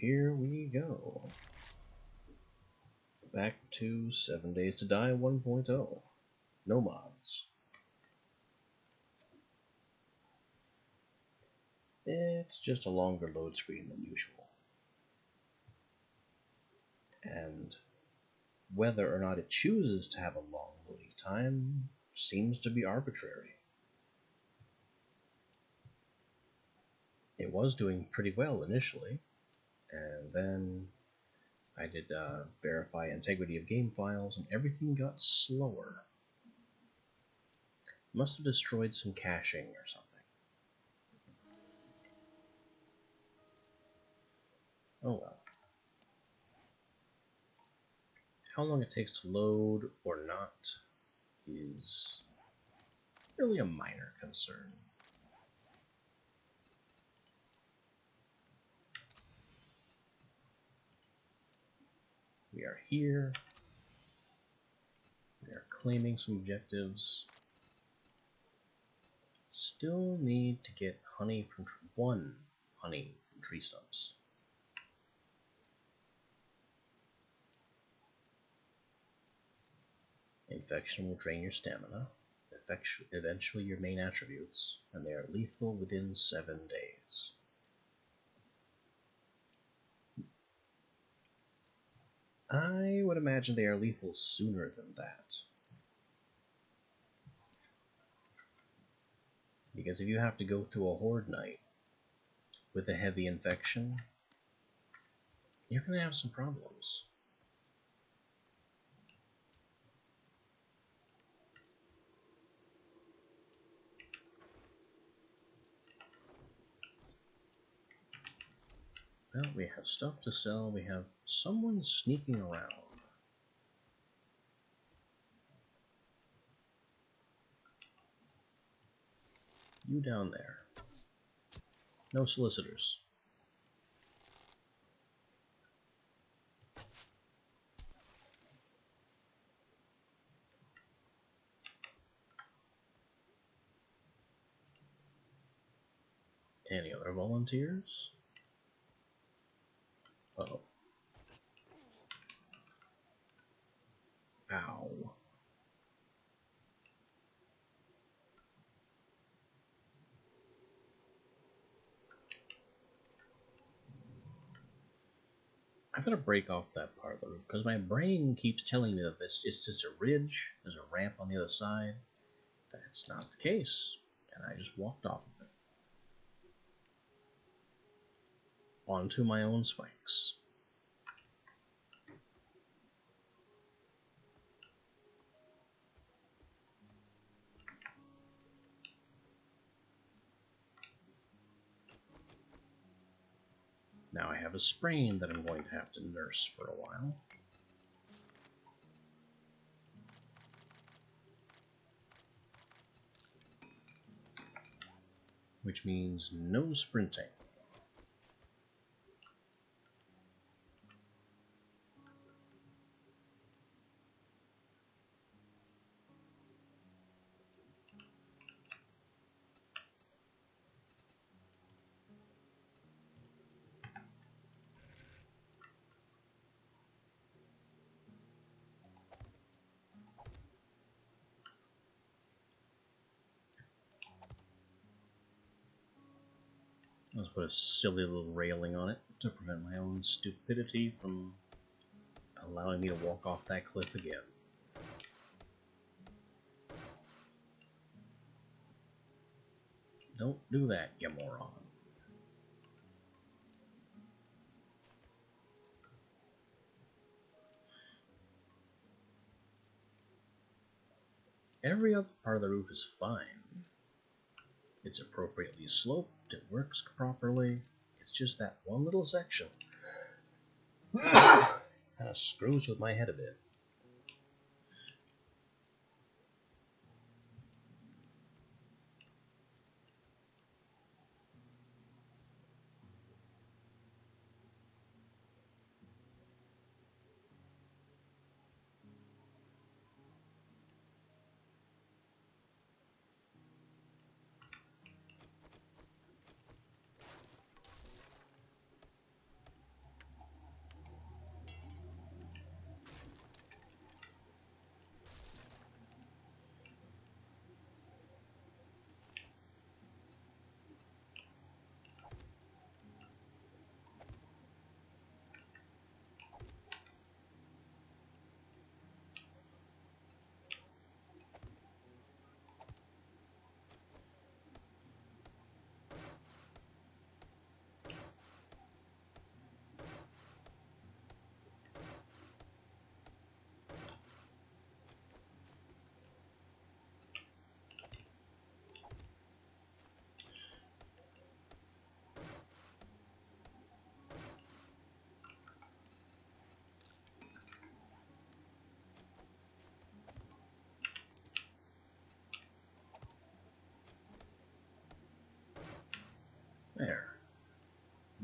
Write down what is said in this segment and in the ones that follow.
here we go. Back to 7 Days to Die 1.0. No mods. It's just a longer load screen than usual. And whether or not it chooses to have a long loading time seems to be arbitrary. It was doing pretty well initially, and then I did verify integrity of game files, and everything got slower. Must have destroyed some caching or something. Oh well. How long it takes to load or not is really a minor concern. We are here. We are claiming some objectives. Still need to get honey from one honey from tree stumps. Infection will drain your stamina, eventually your main attributes, and they are lethal within 7 days. I would imagine they are lethal sooner than that. Because if you have to go through a horde night with a heavy infection, you're going to have some problems. Well, we have stuff to sell. We have someone sneaking around. You down there. No solicitors. Any other volunteers? Uh-oh. Ow. I've got to break off that part of the roof because my brain keeps telling me that it's just a ridge, there's a ramp on the other side. That's not the case, and I just walked off of it. Onto my own spikes. Now I have a sprain that I'm going to have to nurse for a while. Which means no sprinting. Let's put a silly little railing on it to prevent my own stupidity from allowing me to walk off that cliff again. Don't do that, you moron. Every other part of the roof is fine. It's appropriately sloped, it works properly. It's just that one little section kind of screws with my head a bit.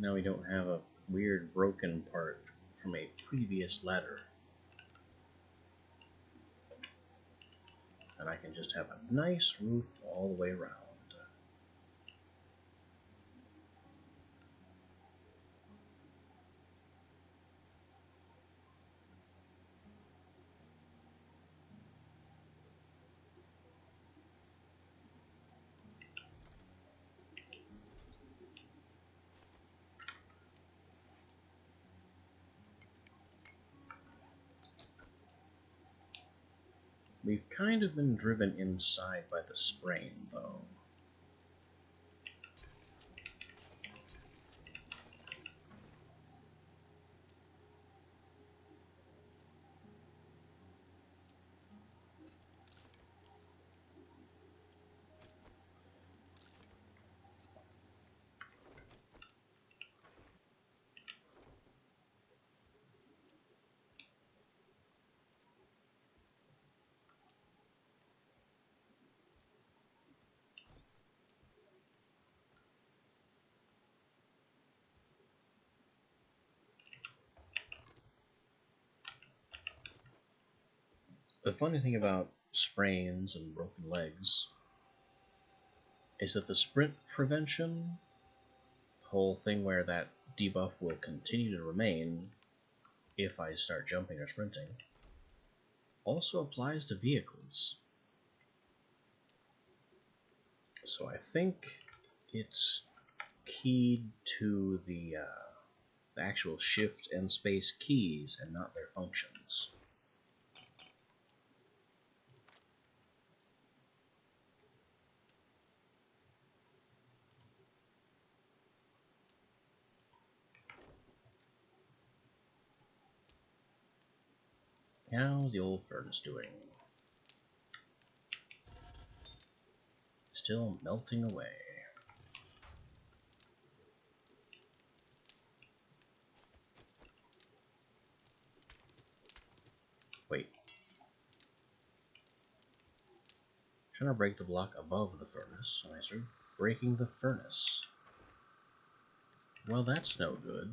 Now we don't have a weird broken part from a previous ladder. And I can just have a nice roof all the way around. We've kind of been driven inside by the sprain, though. The funny thing about sprains and broken legs is that the sprint prevention, the whole thing where that debuff will continue to remain if I start jumping or sprinting, also applies to vehicles. So I think it's keyed to the actual shift and space keys and not their functions. How's the old furnace doing? Still melting away. Wait. Trying to break the block above the furnace, and I start breaking the furnace. Well, that's no good.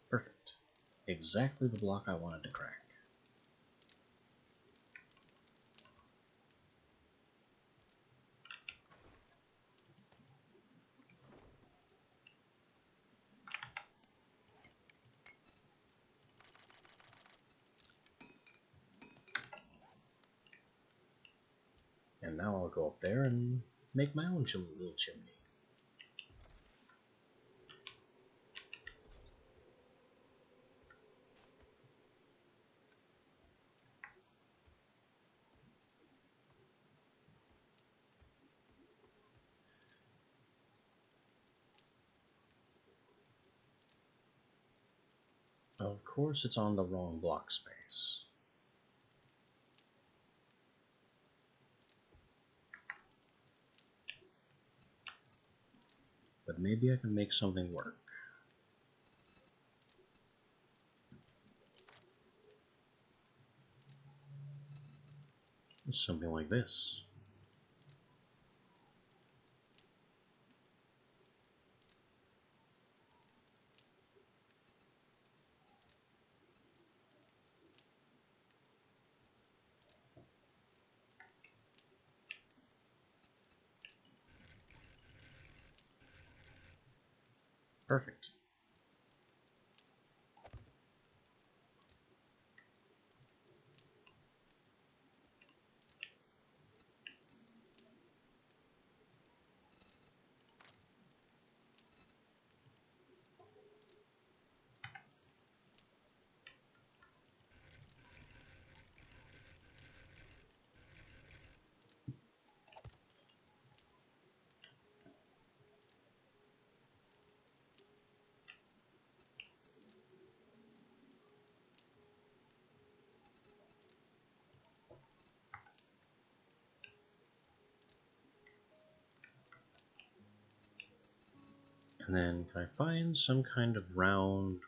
Perfect. Exactly the block I wanted to crack. And now I'll go up there and make my own little chimney. Of course, it's on the wrong block space. But maybe I can make something work. Something like this. Perfect. And then can I find some kind of round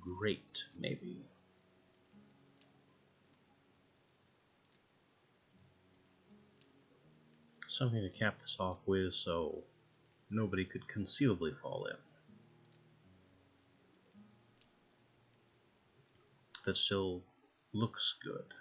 grate, maybe? Something to cap this off with so nobody could conceivably fall in. That still looks good.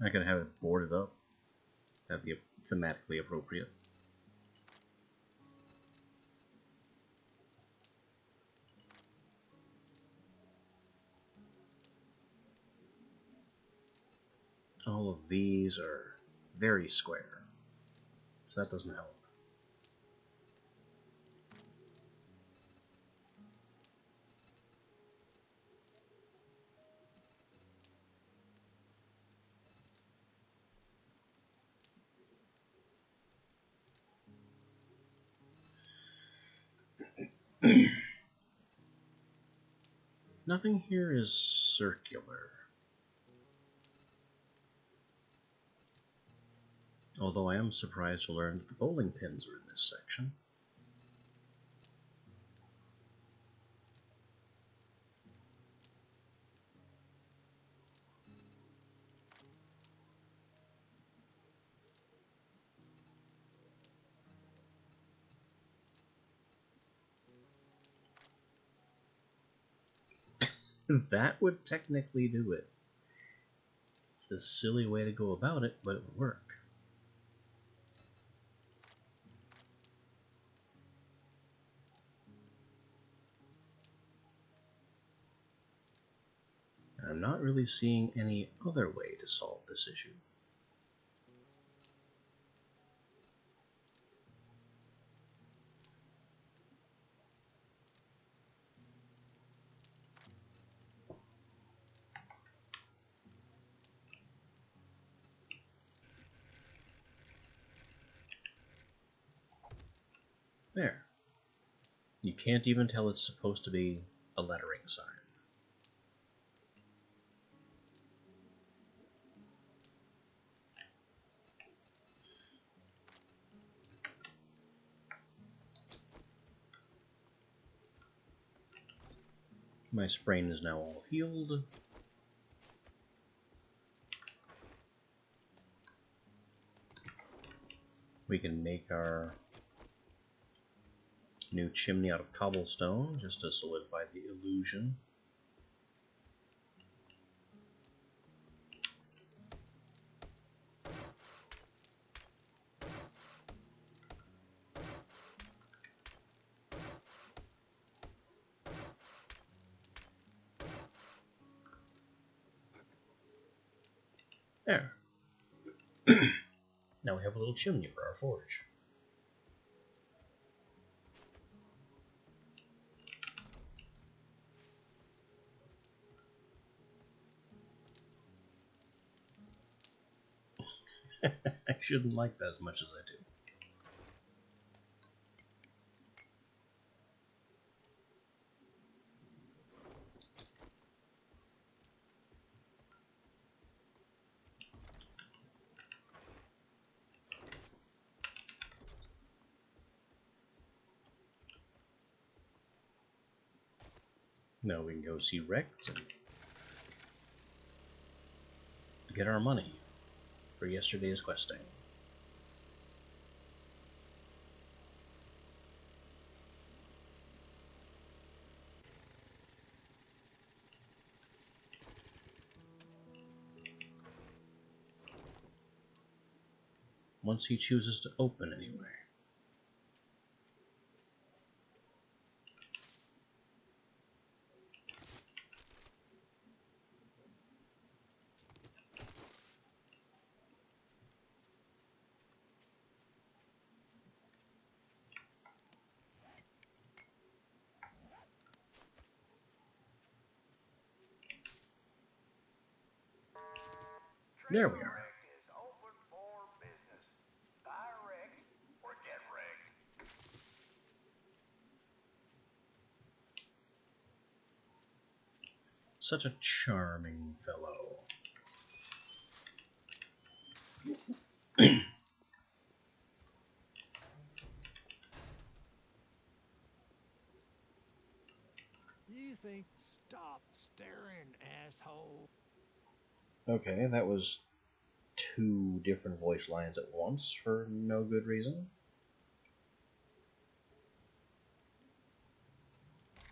I could have it boarded up. That'd be thematically appropriate. All of these are very square, so that doesn't help. Nothing here is circular. Although I am surprised to learn that the bowling pins are in this section. That would technically do it. It's a silly way to go about it, but it would work. I'm not really seeing any other way to solve this issue. There. You can't even tell it's supposed to be a lettering sign. My sprain is now all healed. We can make our new chimney out of cobblestone just to solidify the illusion. There. Now we have a little chimney for our forge. I shouldn't like that as much as I do. Now we can go see Rex and get our money for yesterday's questing. Once he chooses to open anyway. There we are. Is open for business. Fire Such a charming fellow. You think? Stop staring, asshole. Okay, that was two different voice lines at once for no good reason.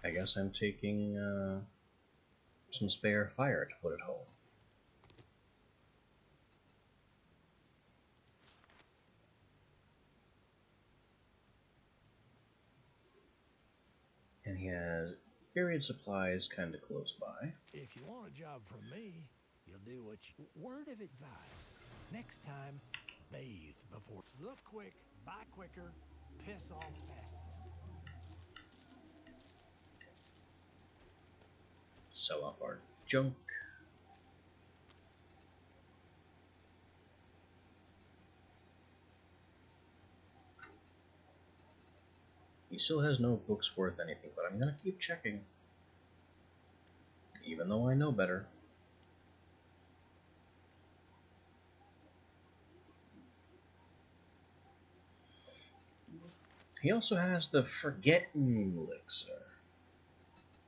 I guess I'm taking some spare fire to put at home. And he has period supplies kind of close by. If you want a job from me, you'll do what you... Word of advice. Next time, bathe before... Look quick, buy quicker, piss off fastest. Sell off our junk. He still has no books worth anything, but I'm gonna keep checking. Even though I know better. He also has the Forgetting Elixir,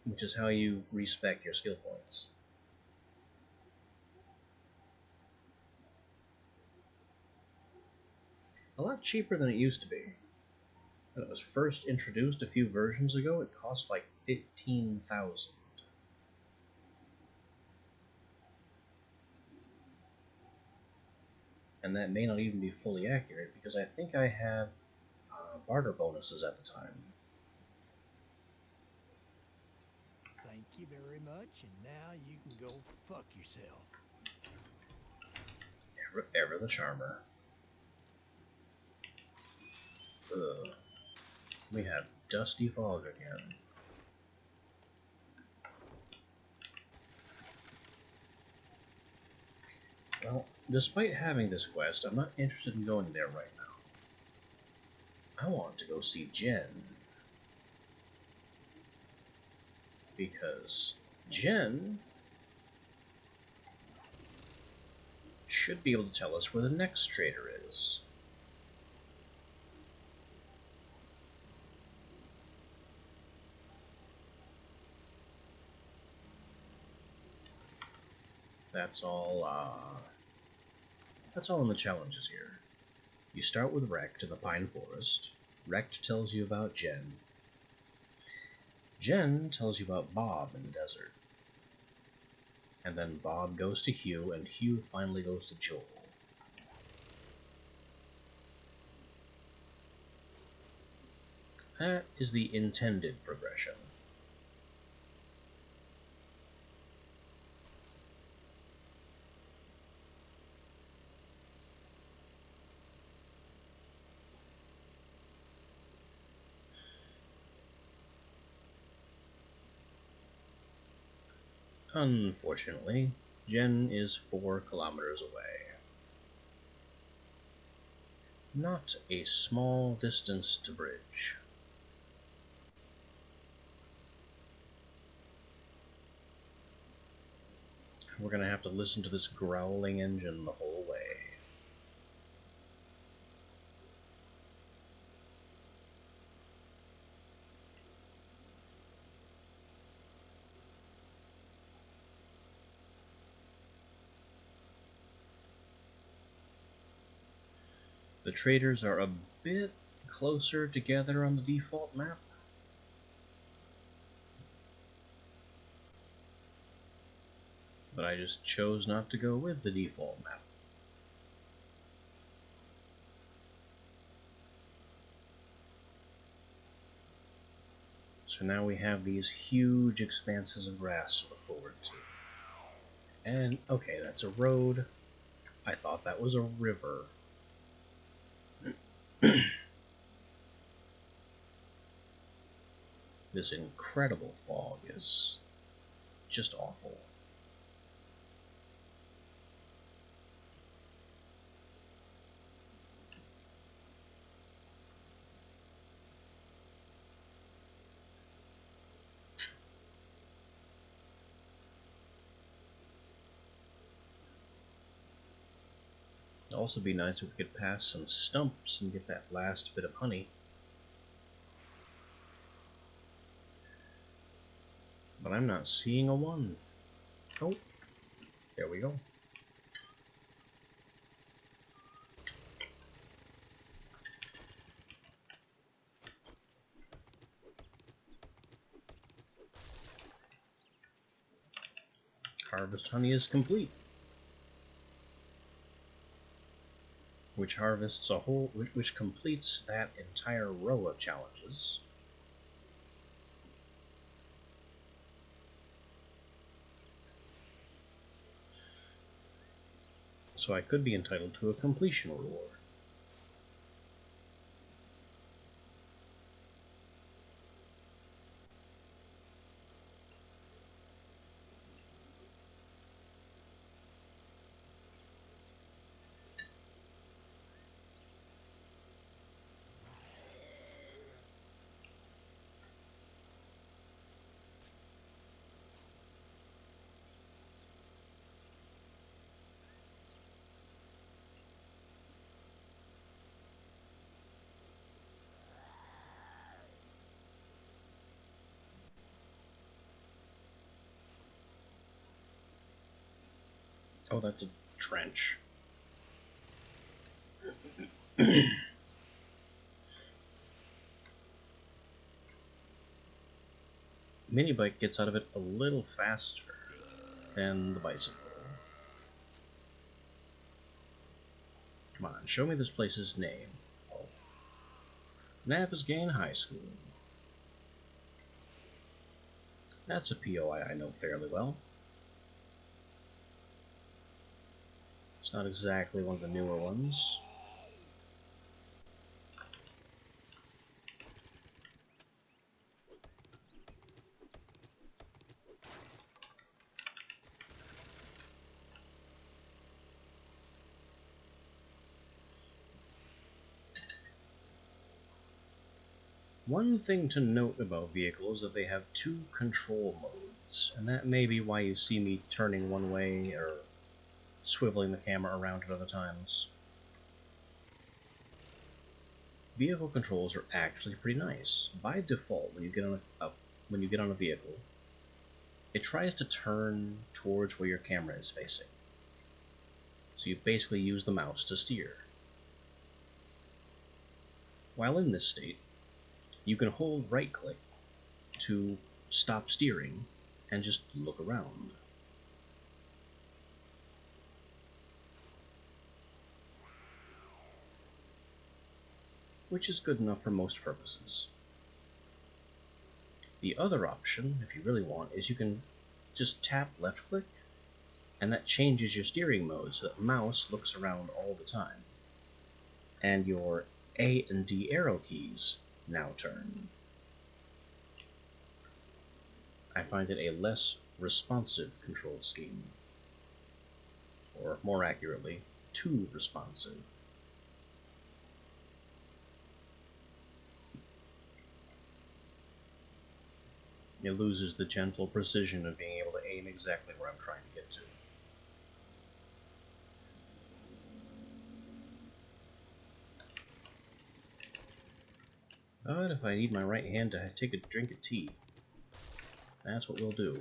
which is how you respec your skill points. A lot cheaper than it used to be. When it was first introduced a few versions ago, it cost like 15,000. And that may not even be fully accurate because I think I had barter bonuses at the time. Thank you very much, and now you can go fuck yourself. Ever the Charmer. Ugh. We have Dusty Fog again. Well, despite having this quest, I'm not interested in going there right now. I want to go see Jen. Because Jen should be able to tell us where the next trader is. That's all in the challenges here. You start with Rekt in the Pine Forest. Rekt tells you about Jen. Jen tells you about Bob in the desert. And then Bob goes to Hugh, and Hugh finally goes to Joel. That is the intended progression. Unfortunately, Jen is 4 kilometers away. Not a small distance to bridge. We're gonna have to listen to this growling engine the whole way. The traders are a bit closer together on the default map. But I just chose not to go with the default map. So now we have these huge expanses of grass to look forward to. And, okay, that's a road. I thought that was a river. This incredible fog is just awful. also be nice if we could pass some stumps and get that last bit of honey. But I'm not seeing a one. Oh, there we go. Harvest honey is complete. Which harvests a whole, which completes that entire row of challenges. So I could be entitled to a completion reward. Oh, that's a trench. Minibike gets out of it a little faster than the bicycle. Come on, show me this place's name. Oh. Navezgane High School. That's a POI I know fairly well. It's not exactly one of the newer ones. One thing to note about vehicles is that they have two control modes, and that may be why you see me turning one way or swiveling the camera around at other times. Vehicle controls are actually pretty nice. By default, when you get on a vehicle, it tries to turn towards where your camera is facing. So you basically use the mouse to steer. While in this state, you can hold right-click to stop steering and just look around. Which is good enough for most purposes. The other option, if you really want, is you can just tap left-click, and that changes your steering mode so that the mouse looks around all the time. And your A and D arrow keys now turn. I find it a less responsive control scheme. Or, more accurately, too responsive. It loses the gentle precision of being able to aim exactly where I'm trying to get to. But if I need my right hand to take a drink of tea, that's what we'll do.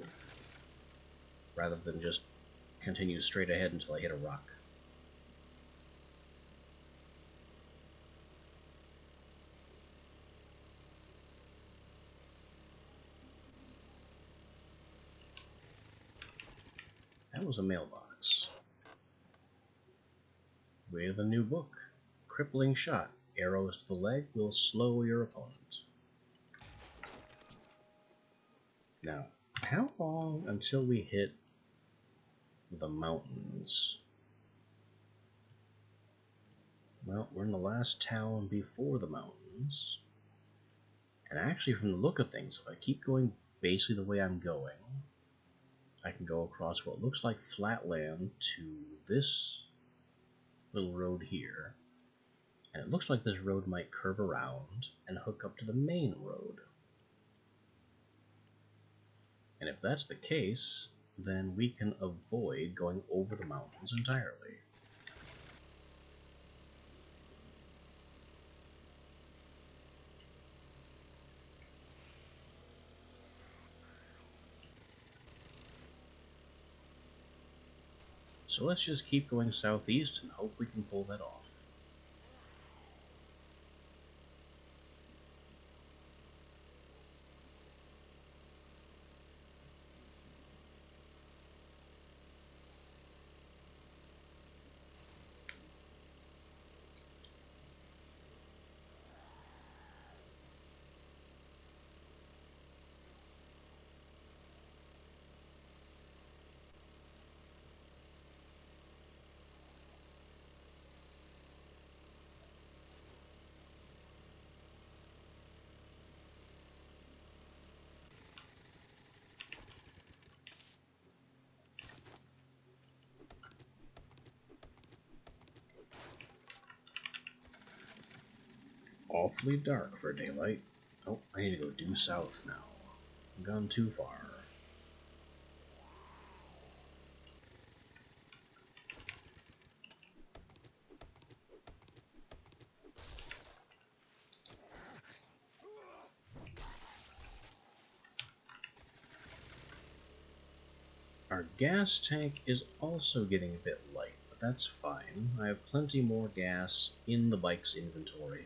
Rather than just continue straight ahead until I hit a rock. That was a mailbox. With a new book. Crippling Shot. Arrows to the leg will slow your opponent. Now, how long until we hit the mountains? Well, we're in the last town before the mountains. And actually, from the look of things, if I keep going basically the way I'm going, I can go across what looks like flat land to this little road here. And it looks like this road might curve around and hook up to the main road. And if that's the case, then we can avoid going over the mountains entirely. So let's just keep going southeast and hope we can pull that off. Awfully dark for daylight. Oh, I need to go due south now. I've gone too far. Our gas tank is also getting a bit light, but that's fine. I have plenty more gas in the bike's inventory.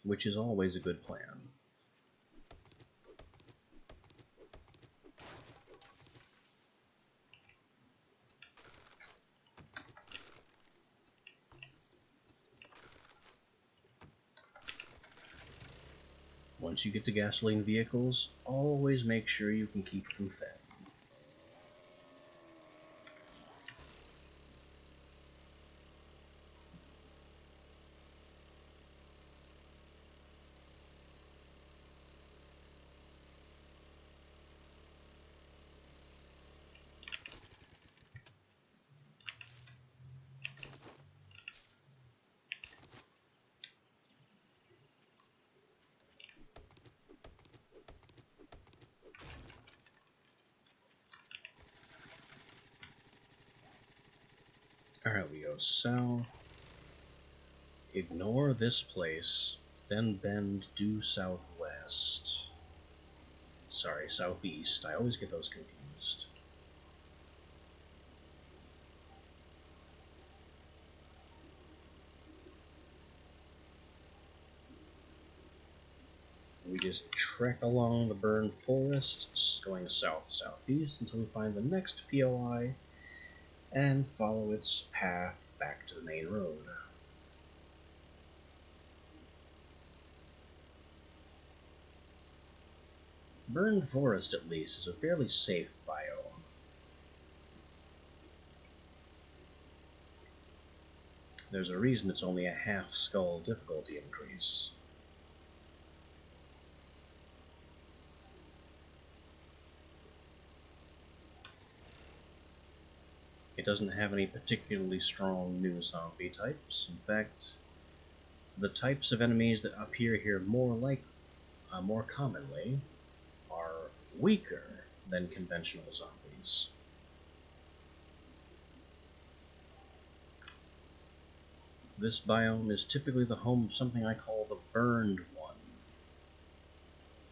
Which is always a good plan. Once you get to gasoline vehicles, always make sure you can keep them fed. Alright, we go south. Ignore this place, then bend due southwest. Sorry, southeast. I always get those confused. We just trek along the burned forest, going south-southeast until we find the next POI and follow its path back to the main road. Burned forest, at least, is a fairly safe biome. There's a reason it's only a half-skull difficulty increase. It doesn't have any particularly strong new zombie types. In fact, the types of enemies that appear here more commonly are weaker than conventional zombies. This biome is typically the home of something I call the Burned One.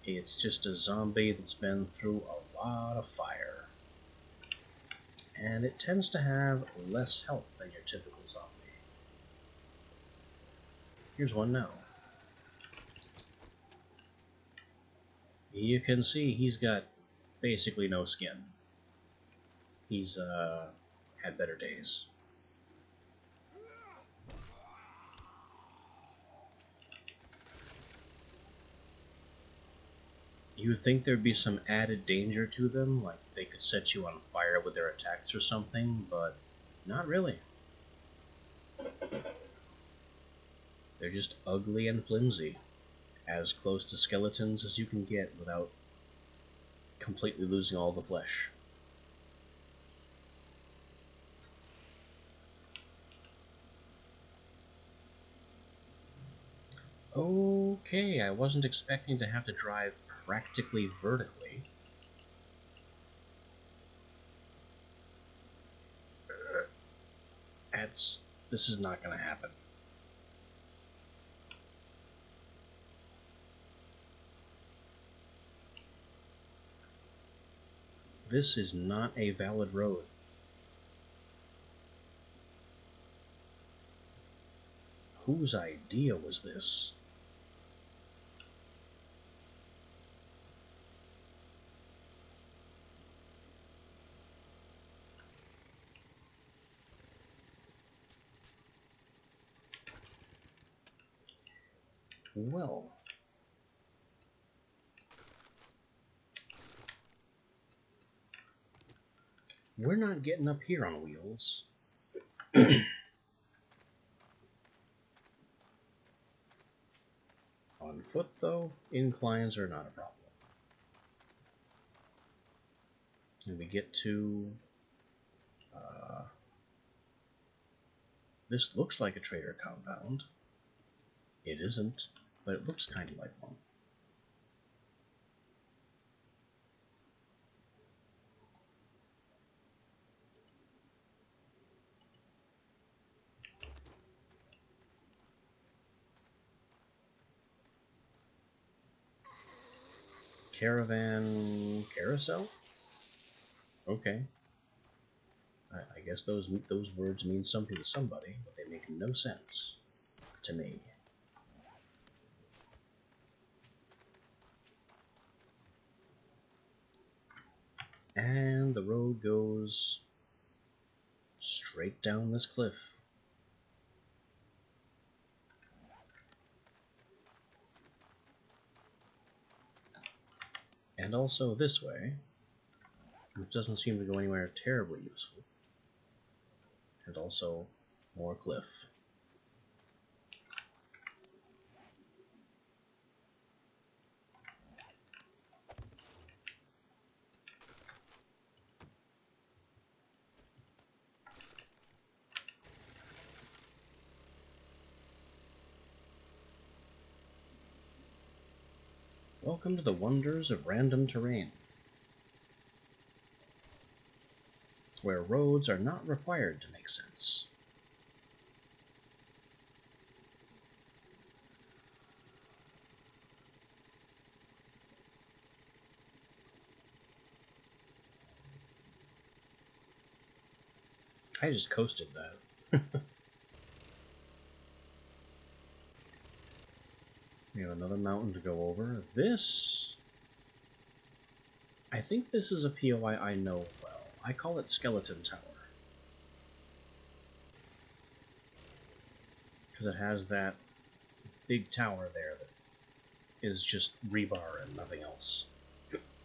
It's just a zombie that's been through a lot of fire. And it tends to have less health than your typical zombie. Here's one now. You can see he's got basically no skin. He's had better days. You would think there'd be some added danger to them, like they could set you on fire with their attacks or something, but not really. They're just ugly and flimsy, as close to skeletons as you can get without completely losing all the flesh. Okay, I wasn't expecting to have to drive practically vertically. this is not going to happen. This is not a valid road. Whose idea was this? Well, we're not getting up here on wheels. On foot, though, inclines are not a problem. And we get to... this looks like a trader compound. It isn't, but it looks kind of like one. Caravan carousel? Okay. I guess those words mean something to somebody, but they make no sense to me. And the road goes straight down this cliff. And also this way, which doesn't seem to go anywhere terribly useful. And also more cliff. Welcome to the wonders of random terrain, where roads are not required to make sense. I just coasted that. We have another mountain to go over. This... I think this is a POI I know well. I call it Skeleton Tower. Because it has that big tower there that is just rebar and nothing else.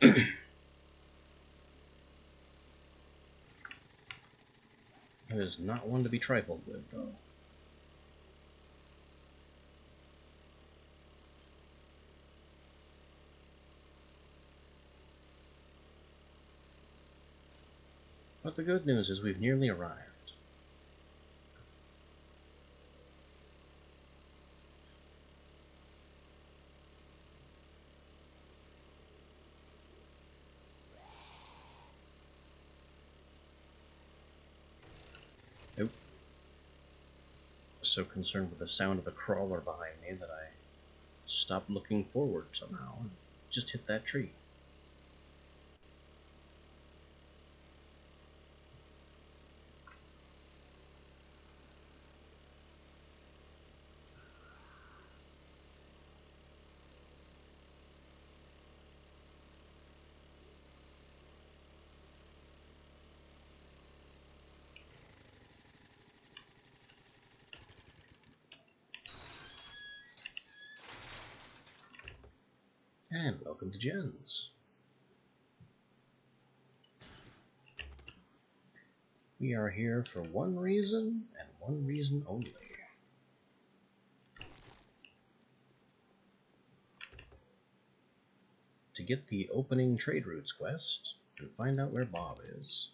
It is not one to be trifled with, though. But the good news is we've nearly arrived. Nope. So concerned with the sound of the crawler behind me that I stopped looking forward somehow and just hit that tree. And welcome to Jens. We are here for one reason, and one reason only. To get the opening trade routes quest, and find out where Bob is.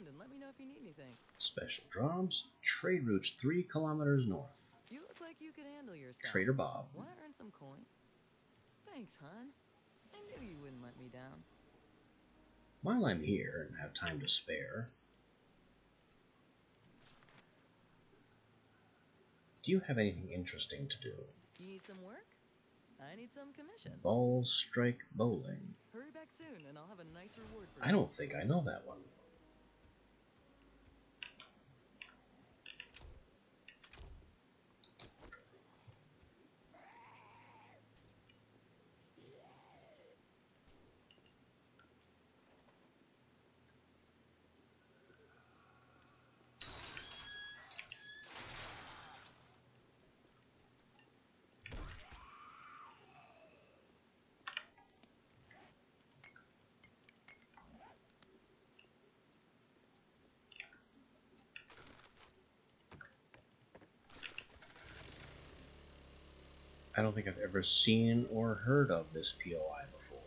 around and let me know if you need anything. Special jobs. Trade routes 3 kilometers north. You look like you could handle yourself. Trader Bob. Wanna earn some coin? Thanks, hon. I knew you wouldn't let me down. While I'm here and have time to spare, do you have anything interesting to do? You need some work? I need some commissions. Ball Strike Bowling. Hurry back soon and I'll have a nice reward for you. I don't think I know that one. I don't think I've ever seen or heard of this POI before.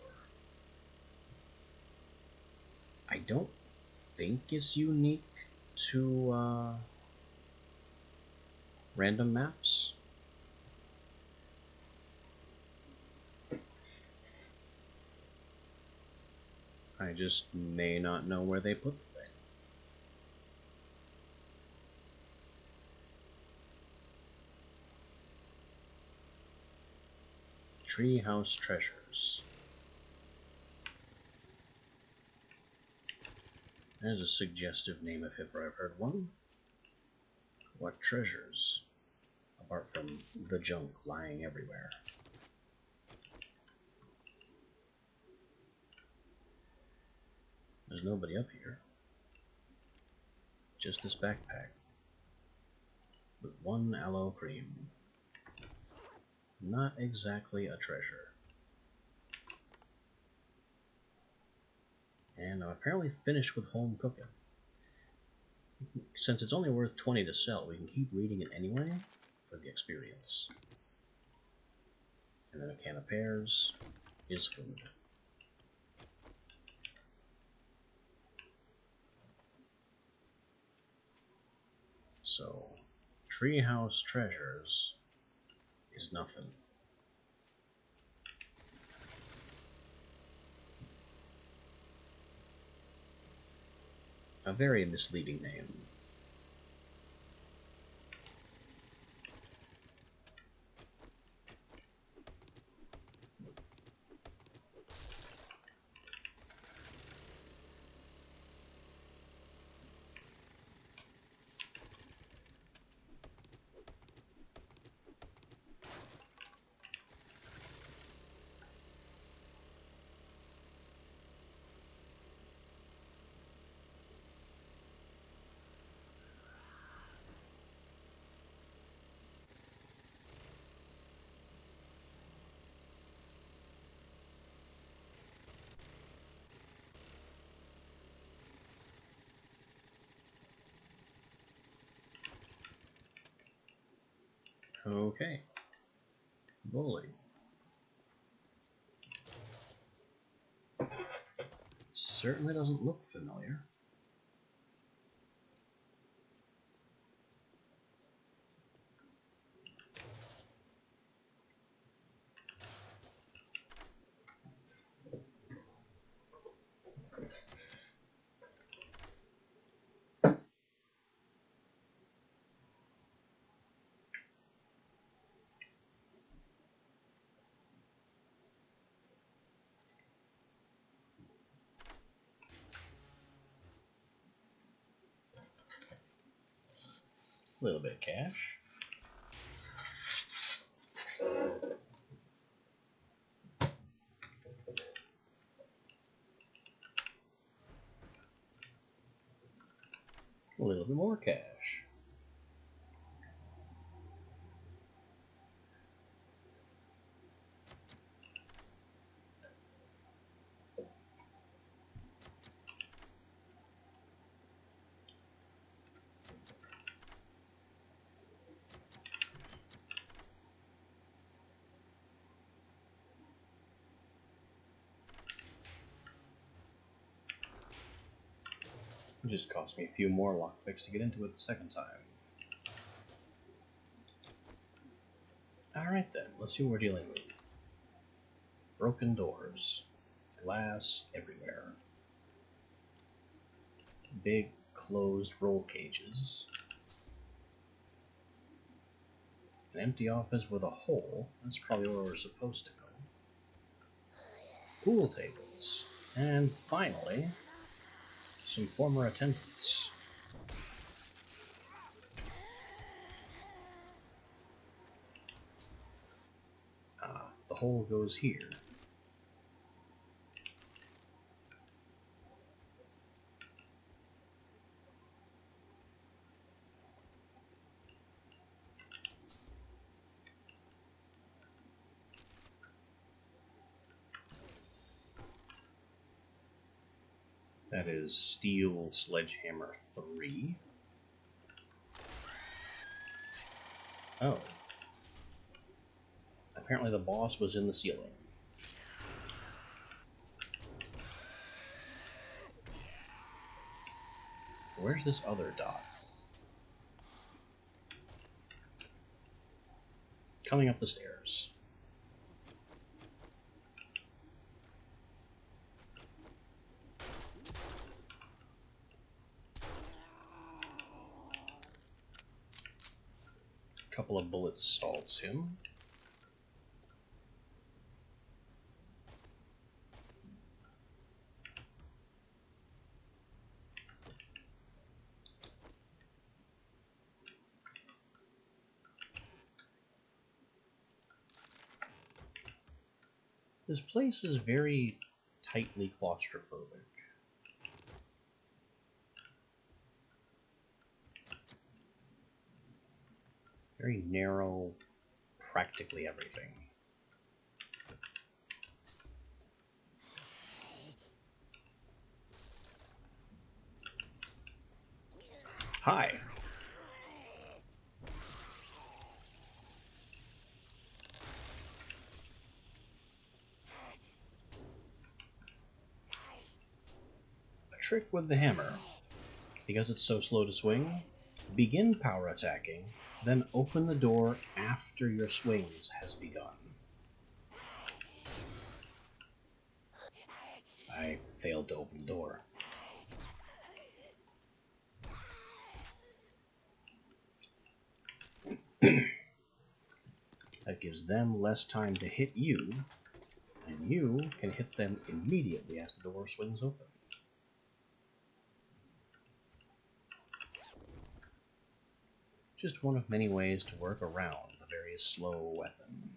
I don't think it's unique to random maps. I just may not know where they put the thing. Treehouse Treasures. That is a suggestive name if ever I've heard one. What treasures? Apart from the junk lying everywhere. There's nobody up here. Just this backpack. With 1 aloe cream. Not exactly a treasure. And I'm apparently finished with home cooking. Since it's only worth 20 to sell, we can keep reading it anyway for the experience. And then a can of pears is food. So, Treehouse Treasures is nothing. A very misleading name. Okay. Bowling. Certainly doesn't look familiar. A little bit of cash. A little bit more cash. It just cost me a few more lockpicks to get into it the second time. Alright then, let's see what we're dealing with. Broken doors. Glass everywhere. Big closed roll cages. An empty office with a hole. That's probably where we're supposed to go. Pool tables. And finally, some former attendants. Ah, the hole goes here. That is Steel Sledgehammer 3. Oh. Apparently the boss was in the ceiling. Where's this other dot? Coming up the stairs. A couple of bullets solves him. This place is very tightly claustrophobic. Very narrow, practically everything. Hi. A trick with the hammer. Because it's so slow to swing, begin power attacking, then open the door after your swings has begun. I failed to open the door. That gives them less time to hit you, and you can hit them immediately as the door swings open. Just one of many ways to work around the very slow weapon.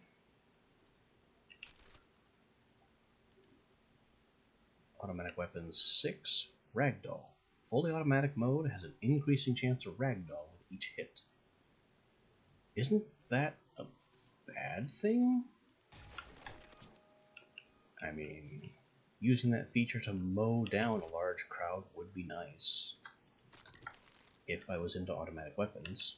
Automatic weapons 6, Ragdoll. Fully automatic mode has an increasing chance of ragdoll with each hit. Isn't that a bad thing? I mean, using that feature to mow down a large crowd would be nice. If I was into automatic weapons.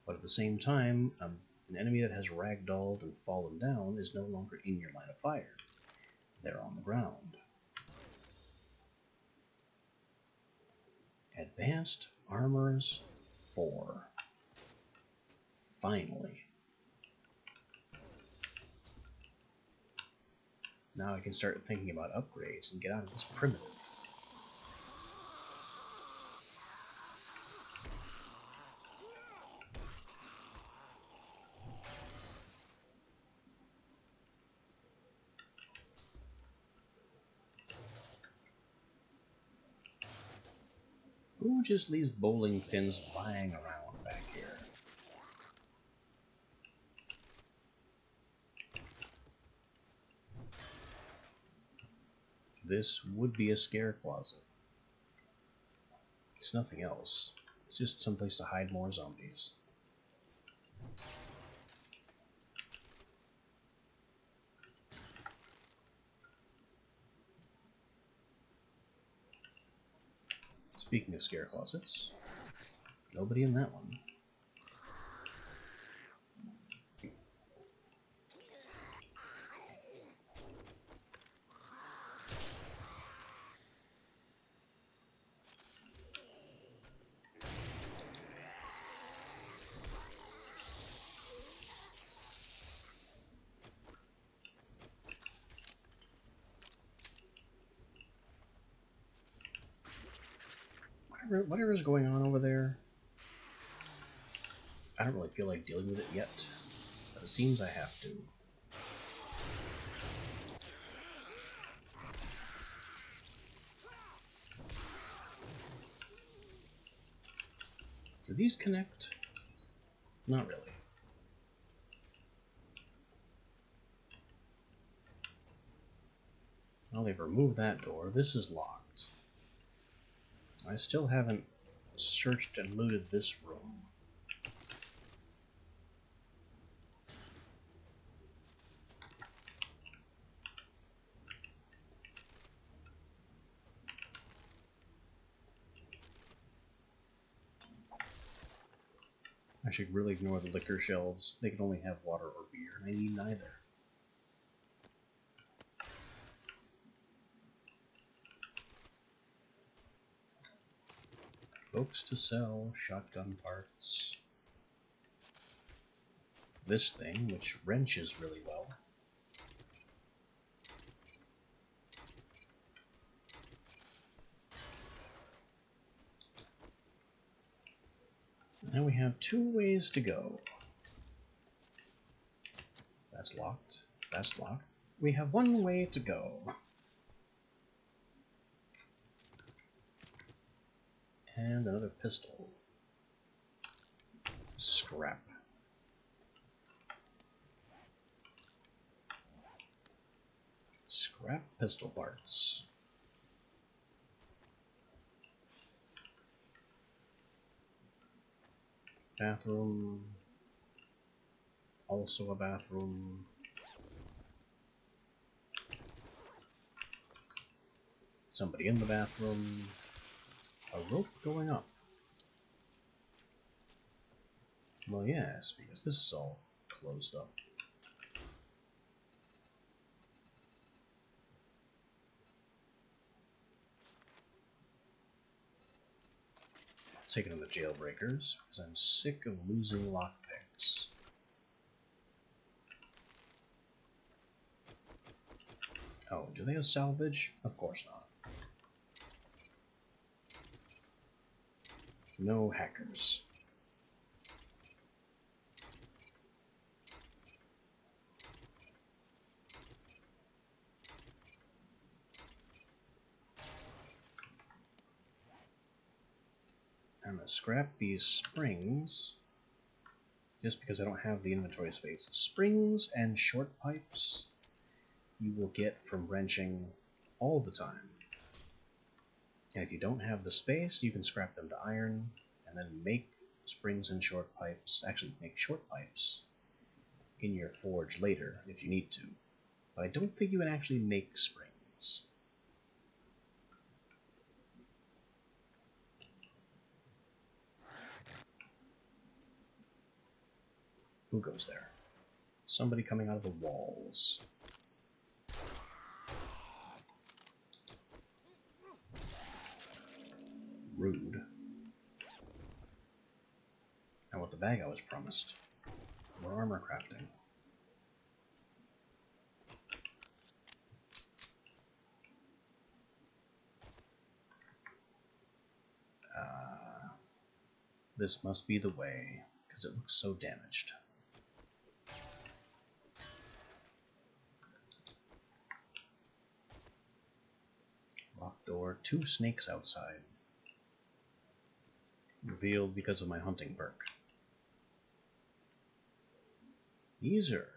But at the same time, an enemy that has ragdolled and fallen down is no longer in your line of fire. They're on the ground. Advanced Armors 4. Finally. Now I can start thinking about upgrades and get out of this primitive. Who just leaves bowling pins lying around back here? This would be a scare closet. It's nothing else. It's just someplace to hide more zombies. Speaking of scare closets, nobody in that one. Whatever's going on over there, I don't really feel like dealing with it yet, but it seems I have to. Do these connect? Not really. Well, they've removed that door. This is locked. I still haven't searched and looted this room. I should really ignore the liquor shelves. They can only have water or beer, and I need neither. Books to sell, shotgun parts. This thing, which wrenches really well. Now we have 2 ways to go. That's locked. That's locked. We have 1 way to go. And another pistol. Scrap. Scrap pistol parts. Bathroom. Also a bathroom. Somebody in the bathroom. A rope going up. Well, yes, because this is all closed up. I'll take it on the jailbreakers, because I'm sick of losing lockpicks. Oh, do they have salvage? Of course not. No hackers. I'm going to scrap these springs, just because I don't have the inventory space. Springs and short pipes you will get from wrenching all the time. And if you don't have the space, you can scrap them to iron, and then make springs and short pipes, actually make short pipes in your forge later, if you need to. But I don't think you can actually make springs. Who goes there? Somebody coming out of the walls. Rude. I want the bag I was promised. More armor crafting. This must be the way, because it looks so damaged. Locked door, 2 snakes outside. Revealed because of my hunting perk. These are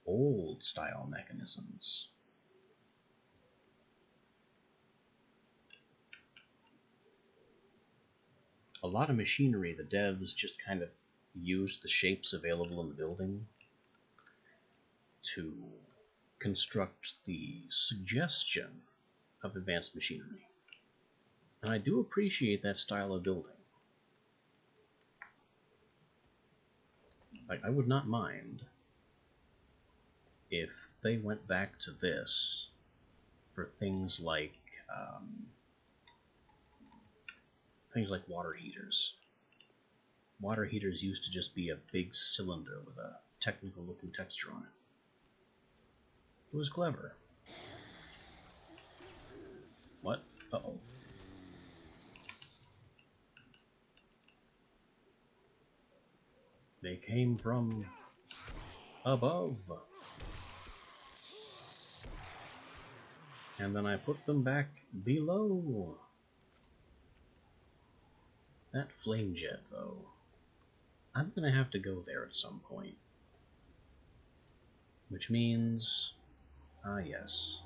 old style mechanisms. A lot of machinery, the devs just kind of used the shapes available in the building to construct the suggestion of advanced machinery. And I do appreciate that style of building. Like, I would not mind if they went back to this for things like water heaters. Water heaters used to just be a big cylinder with a technical looking texture on it. It was clever. What? Uh-oh. They came from above. And then I put them back below. That flame jet, though. I'm gonna have to go there at some point. Which means... yes.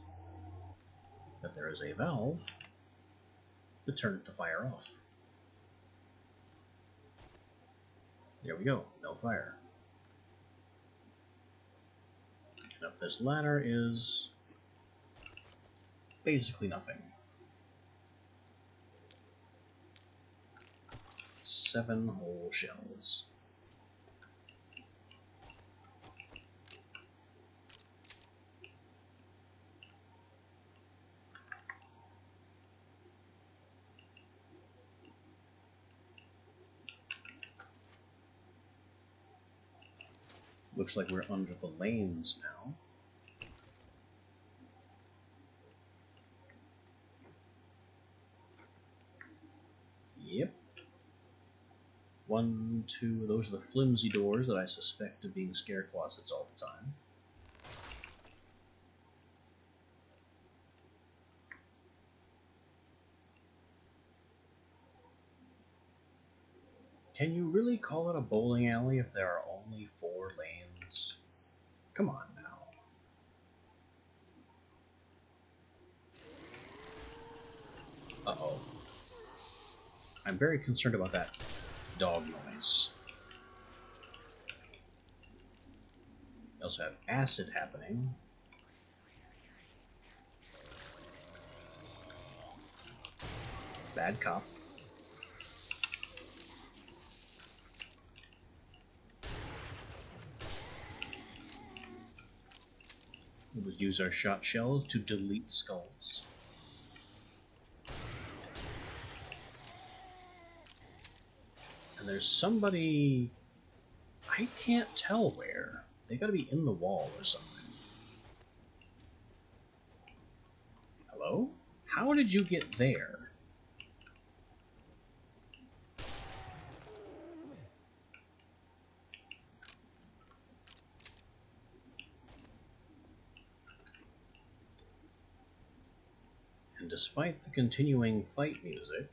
That there is a valve to turn the fire off. There we go. No fire. And up this ladder is... basically nothing. 7 whole shells. Looks like we're under the lanes now. Yep. 1, 2, those are the flimsy doors that I suspect of being scare closets all the time. Can you really call it a bowling alley if there are only 4 lanes? Come on now. Uh-oh. I'm very concerned about that dog noise. We also have acid happening. Bad cop. We'll use our shot shells to delete skulls. And there's somebody... I can't tell where. They gotta be in the wall or something. Hello? How did you get there? And despite the continuing fight music,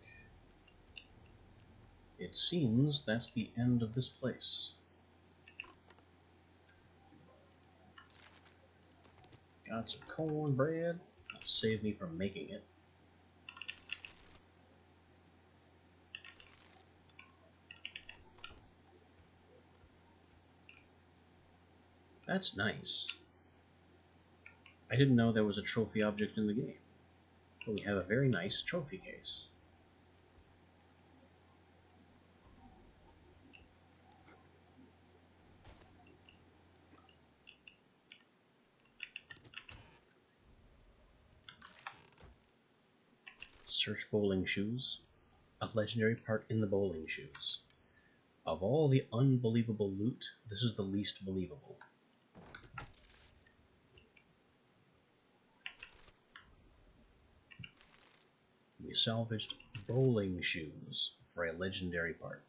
it seems that's the end of this place. Got some cornbread. Save me from making it. That's nice. I didn't know there was a trophy object in the game. But we have a very nice trophy case. Search bowling shoes. A legendary part in the bowling shoes. Of all the unbelievable loot, this is the least believable. We salvaged bowling shoes for a legendary part.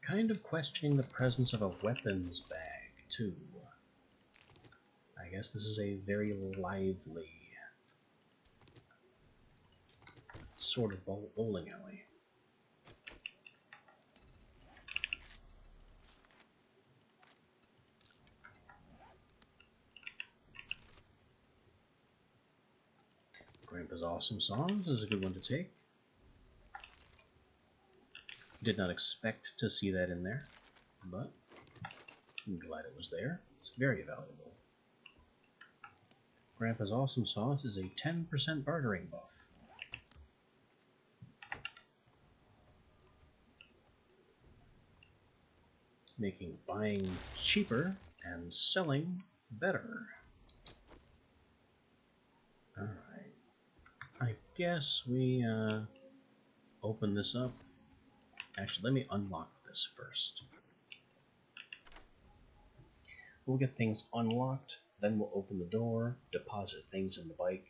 Kind of questioning the presence of a weapons bag, too. I guess this is a very lively sort of bowling alley. Grandpa's Awesome Songs is a good one to take. Did not expect to see that in there, but I'm glad it was there. It's very valuable. Grandpa's Awesome Sauce is a 10% bartering buff. Making buying cheaper and selling better. Alright. I guess we open this up. Actually, let me unlock this first. We'll get things unlocked, Then we'll open the door, deposit things in the bike,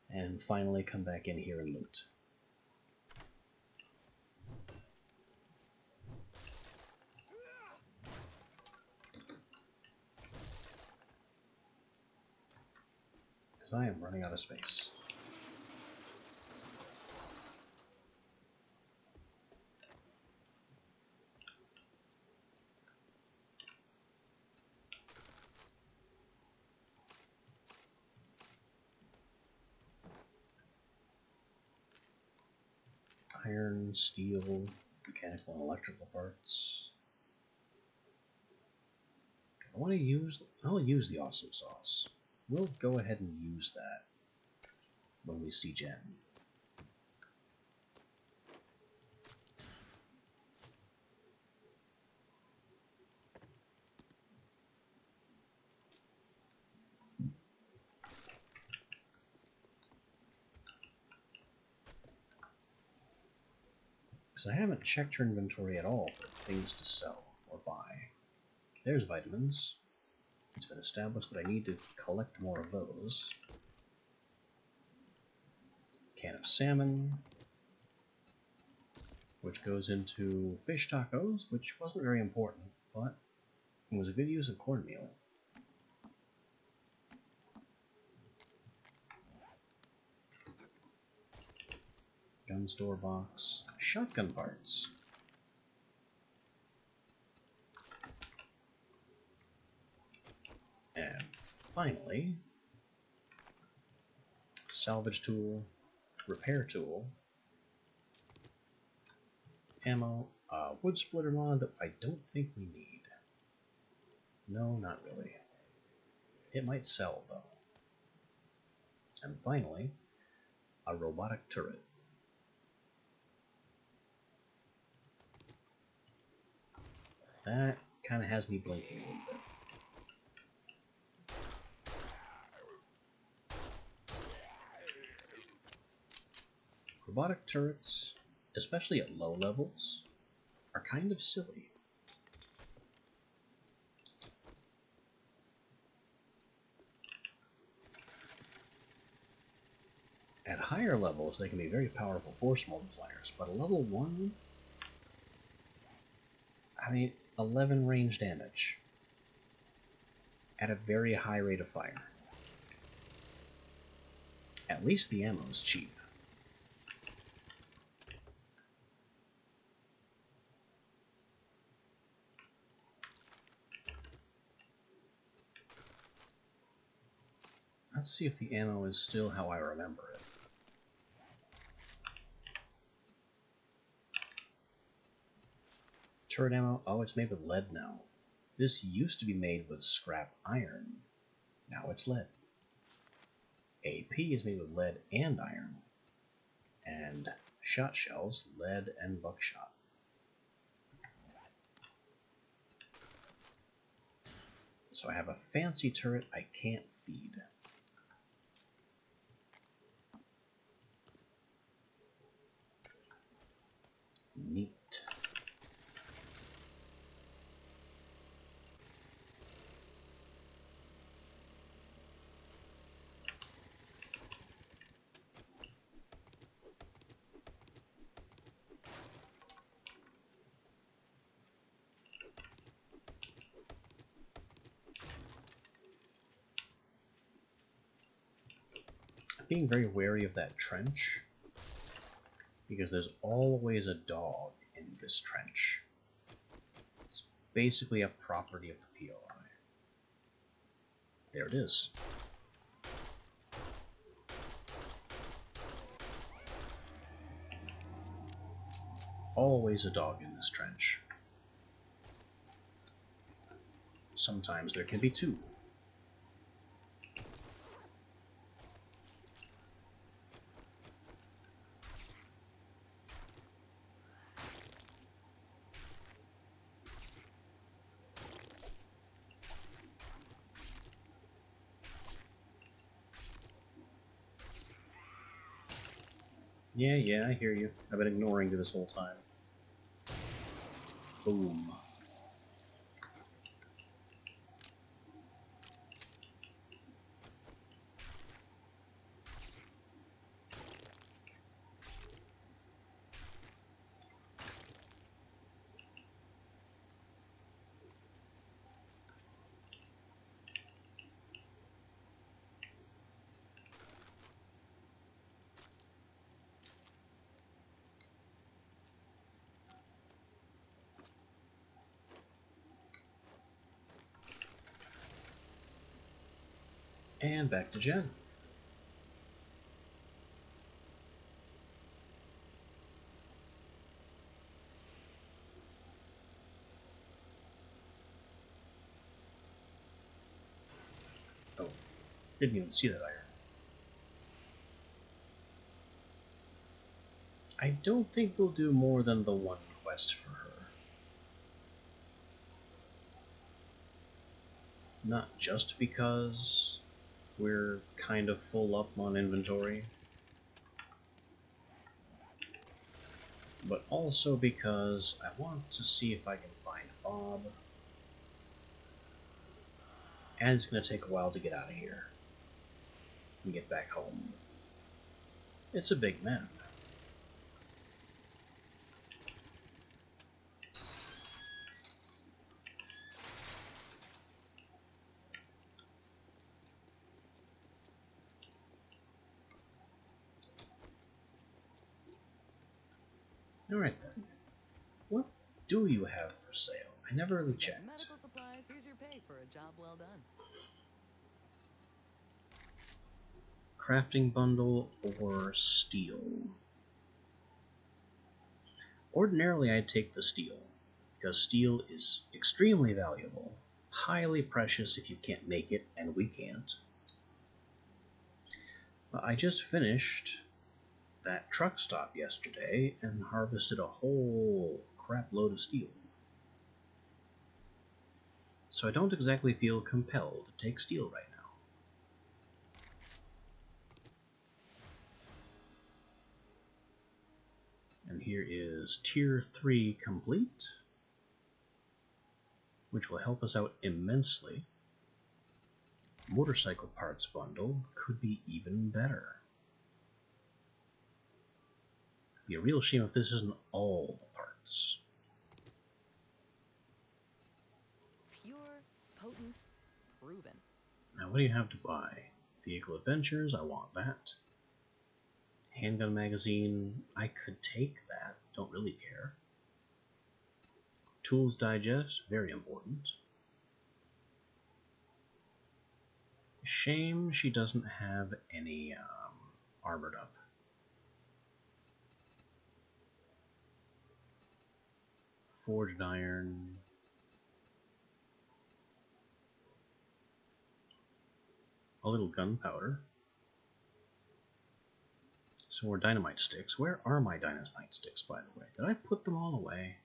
and finally come back in here and loot. Because I am running out of space. Iron, steel, mechanical and electrical parts. I'll use the awesome sauce. We'll go ahead and use that when we see Jen. Because I haven't checked her inventory at all for things to sell or buy. There's vitamins. It's been established that I need to collect more of those. Can of salmon, which goes into fish tacos, which wasn't very important, but it was a good use of cornmeal. Gun store box, shotgun parts. And finally, salvage tool, repair tool, ammo, wood splitter mod that I don't think we need. No, not really. It might sell, though. And finally, a robotic turret. That kind of has me blinking a little bit. Robotic turrets, especially at low levels, are kind of silly. At higher levels, they can be very powerful force multipliers, but at level 1, I mean, 11 range damage at a very high rate of fire. At least the ammo is cheap. Let's see if the ammo is still how I remember it. Turret ammo, oh, it's made with lead now. This used to be made with scrap iron. Now it's lead. AP is made with lead and iron. And shot shells, lead and buckshot. So I have a fancy turret I can't feed. Neat. Being very wary of that trench, because there's always a dog in this trench. It's basically a property of the POI. There it is. Always a dog in this trench. Sometimes there can be two. Yeah, I hear you. I've been ignoring you this whole time. Boom. And back to Jen. Oh, didn't even see that iron. I don't think we'll do more than the one quest for her. Not just because we're kind of full up on inventory, but also because I want to see if I can find Bob. And it's going to take a while to get out of here and get back home. It's a big map. Alright then. What do you have for sale? I never really checked. Medical supplies. Here's your pay for a job well done. Crafting bundle or steel? Ordinarily I'd take the steel, because steel is extremely valuable, highly precious if you can't make it, and we can't. But I just finished that truck stop yesterday and harvested a whole crap load of steel. So I don't exactly feel compelled to take steel right now. And here is Tier 3 complete, which will help us out immensely. Motorcycle parts bundle could be even better. It'd be a real shame if this isn't all the parts. Pure, potent, proven. Now what do you have to buy? Vehicle Adventures, I want that. Handgun magazine, I could take that, don't really care. Tools Digest, very important. Shame she doesn't have any armored up. Forged iron. A little gunpowder. Some more dynamite sticks. Where are my dynamite sticks, by the way? Did I put them all away?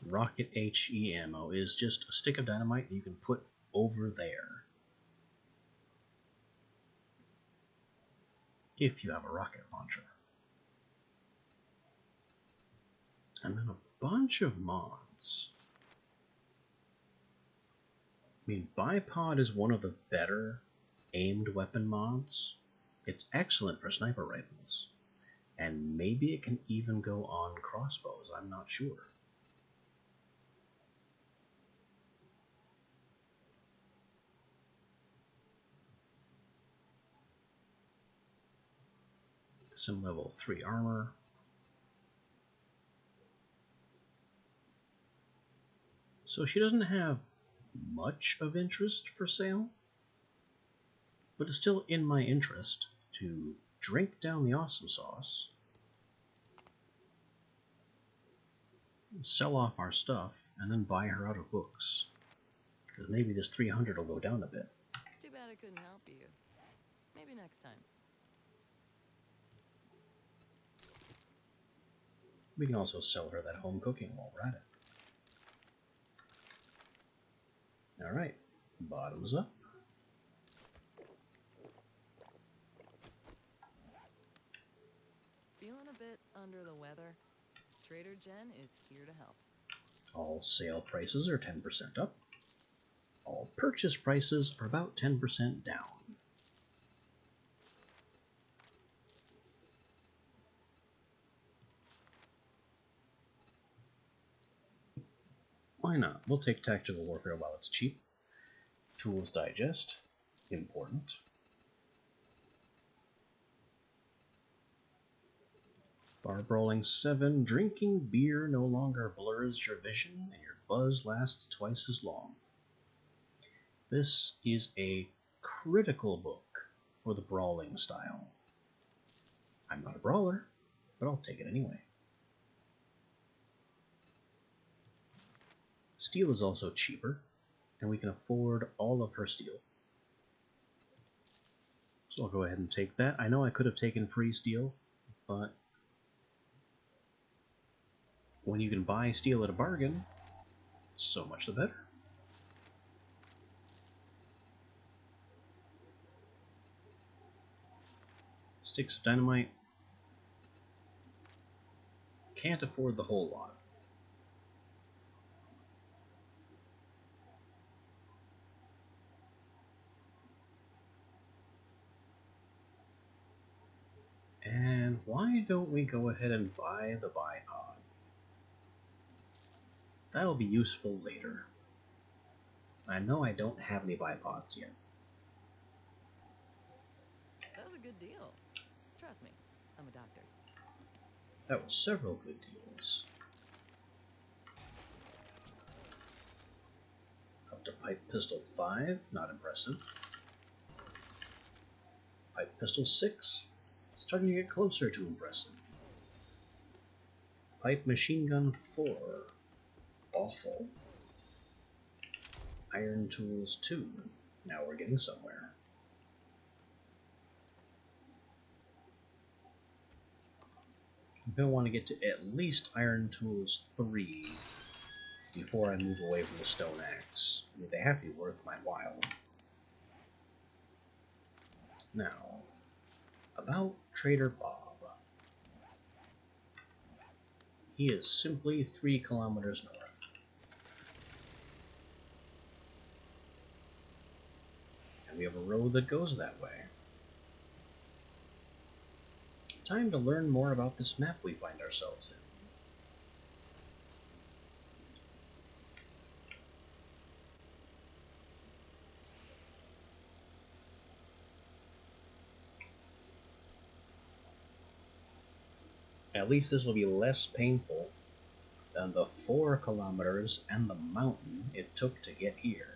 Rocket HE ammo is just a stick of dynamite that you can put over there. If you have a rocket launcher. And then a bunch of mods. I mean, Bipod is one of the better aimed weapon mods. It's excellent for sniper rifles. And maybe it can even go on crossbows, I'm not sure. Some level 3 armor. So she doesn't have much of interest for sale, but it's still in my interest to drink down the awesome sauce, sell off our stuff, and then buy her out of books. Because maybe this 300 will go down a bit. It's too bad I couldn't help you. Maybe next time. We can also sell her that home cooking while we're at it. Alright, bottoms up. Feeling a bit under the weather? Trader Jen is here to help. All sale prices are 10% up. All purchase prices are about 10% down. Why not? We'll take Tactical Warfare while it's cheap. Tools Digest, important. Bar Brawling 7. Drinking beer no longer blurs your vision, and your buzz lasts twice as long. This is a critical book for the brawling style. I'm not a brawler, but I'll take it anyway. Steel is also cheaper, and we can afford all of her steel. So I'll go ahead and take that. I know I could have taken free steel, but when you can buy steel at a bargain, so much the better. Sticks of dynamite. Can't afford the whole lot. And why don't we go ahead and buy the bipod? That'll be useful later. I know I don't have any bipods yet. That was a good deal. Trust me, I'm a doctor. That was several good deals. Up to Pipe Pistol 5, not impressive. Pipe Pistol 6, starting to get closer to impressive. Pipe Machine Gun 4, awful. Iron Tools 2, now we're getting somewhere. I'm going to want to get to at least Iron Tools 3 before I move away from the Stone Axe. I mean, they have to be worth my while. Now, about Trader Bob. He is simply 3 kilometers north. And we have a road that goes that way. Time to learn more about this map we find ourselves in. At least this will be less painful than the 4 kilometers and the mountain it took to get here.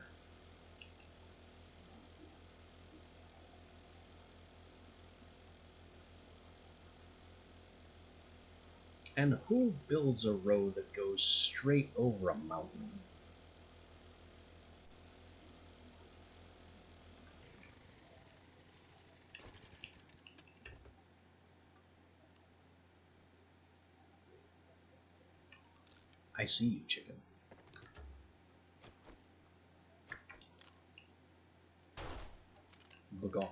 And who builds a road that goes straight over a mountain? I see you, chicken. Bagok.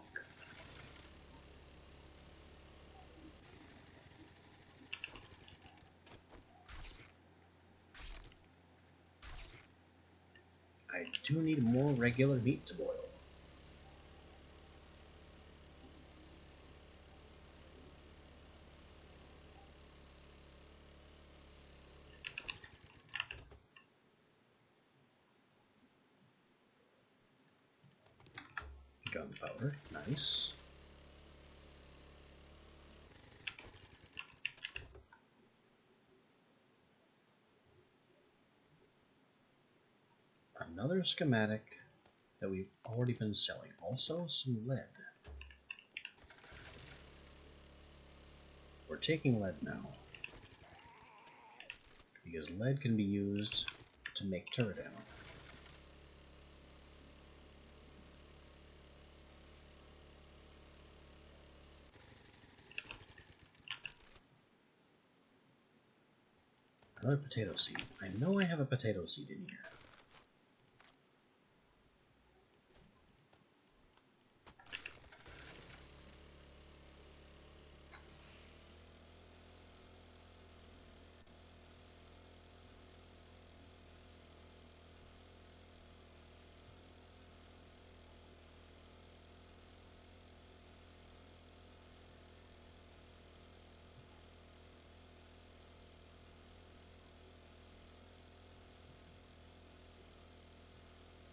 I do need more regular meat to boil. Gunpowder, nice. Another schematic that we've already been selling. Also, some lead. We're taking lead now, because lead can be used to make turret ammo. Another potato seed. I know I have a potato seed in here.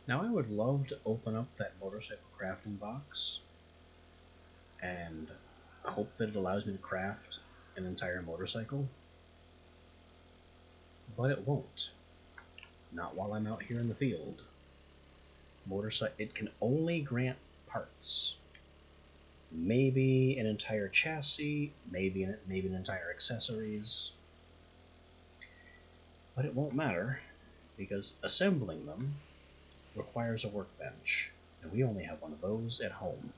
Now I would love to open up that motorcycle crafting box and hope that it allows me to craft an entire motorcycle, but it won't. Not while I'm out here in the field. It can only grant parts. Maybe an entire chassis, maybe an entire accessories, but it won't matter because assembling them requires a workbench, and we only have one of those at home.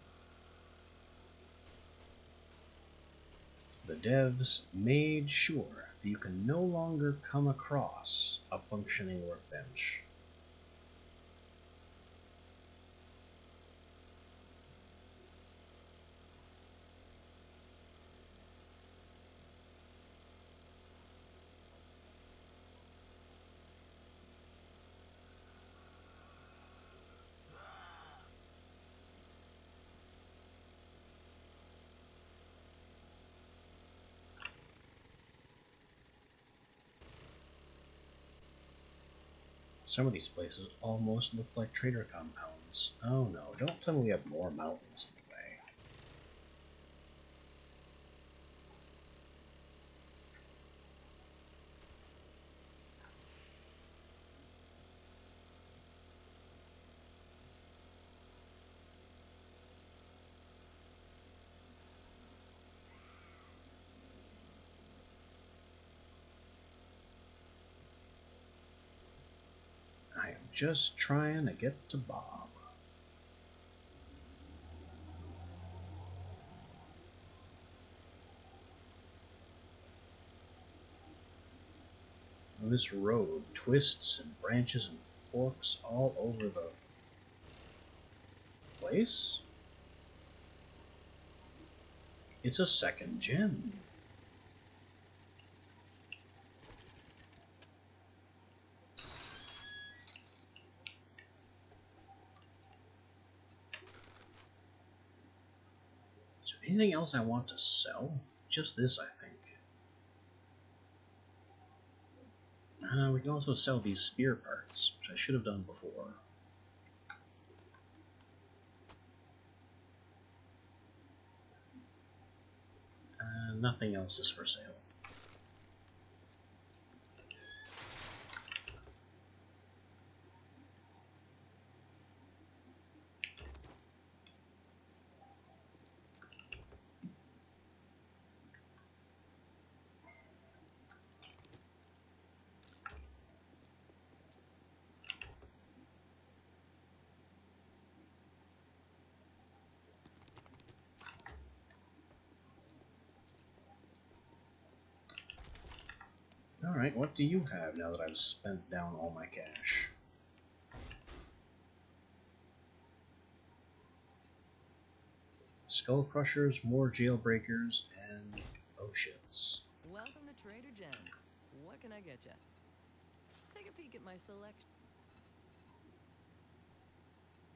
The devs made sure that you can no longer come across a functioning workbench. Some of these places almost look like trader compounds. Oh no, don't tell me we have more mountains in the way. I am just trying to get to Bob. This road twists and branches and forks all over the place. It's a second gen. Is there anything else I want to sell? Just this, I think. We can also sell these spear parts, which I should have done before. Nothing else is for sale. Alright, what do you have now that I've spent down all my cash? Skull Crushers, more Jailbreakers, and oh shits. Welcome to Trader Jen's. What can I get you? Take a peek at my selection.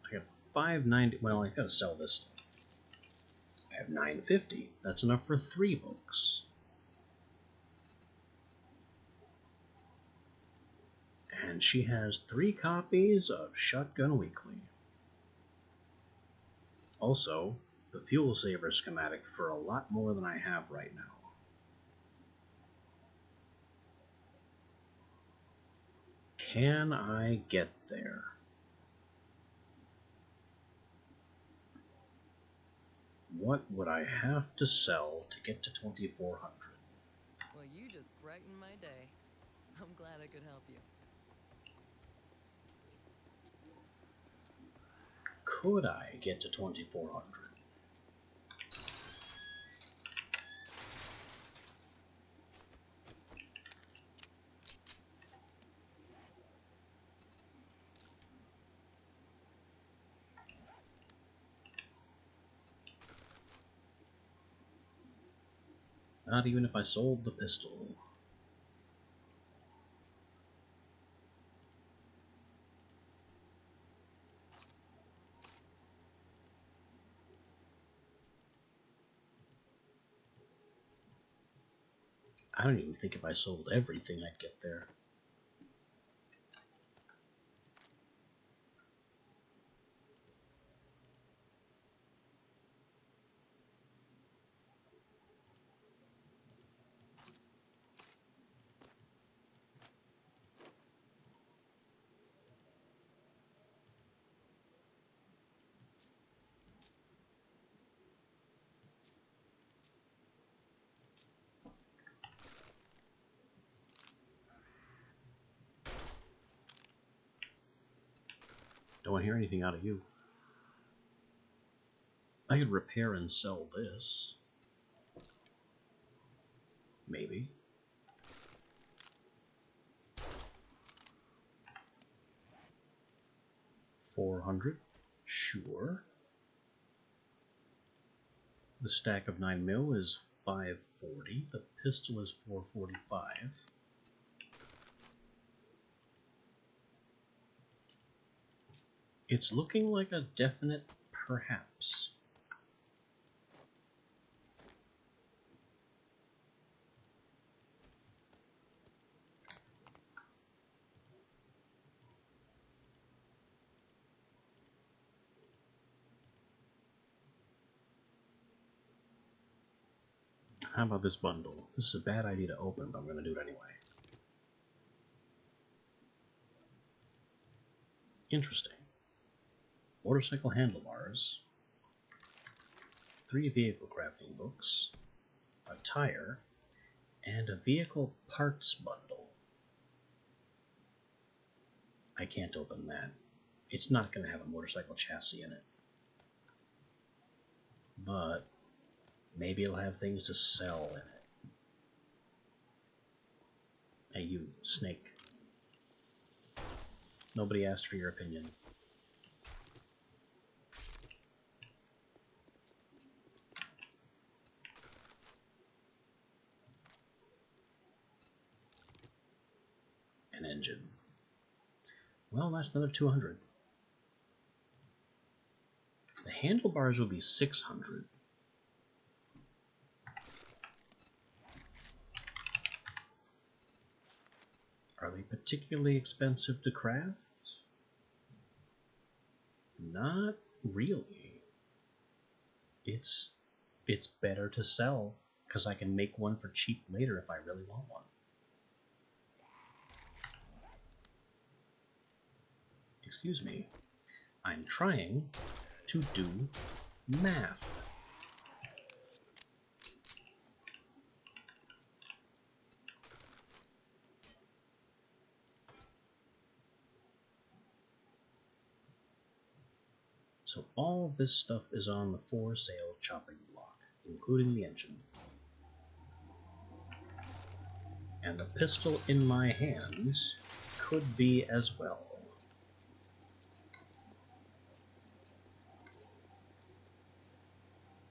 I got $5.90. Well, I gotta sell this stuff. I have $9.50. That's enough for 3 books. And she has 3 copies of Shotgun Weekly. Also, the fuel saver schematic for a lot more than I have right now. Can I get there? What would I have to sell to get to 2,400? Well, you just brightened my day. I'm glad I could help you. Could I get to 2,400? Not even if I sold the pistol. I don't even think if I sold everything I'd get there. Don't want to hear anything out of you. I could repair and sell this. Maybe. $400. Sure. The stack of 9mm is $540. The pistol is $445. It's looking like a definite perhaps. How about this bundle? This is a bad idea to open, but I'm going to do it anyway. Interesting. Motorcycle handlebars, 3 vehicle crafting books, a tire, and a vehicle parts bundle. I can't open that. It's not going to have a motorcycle chassis in it. But maybe it'll have things to sell in it. Hey, you, snake. Nobody asked for your opinion. An engine. Well, that's another 200. The handlebars will be 600. Are they particularly expensive to craft? Not really. It's better to sell, because I can make one for cheap later if I really want one. Excuse me. I'm trying to do math. So all of this stuff is on the for sale chopping block, including the engine. And the pistol in my hands could be as well.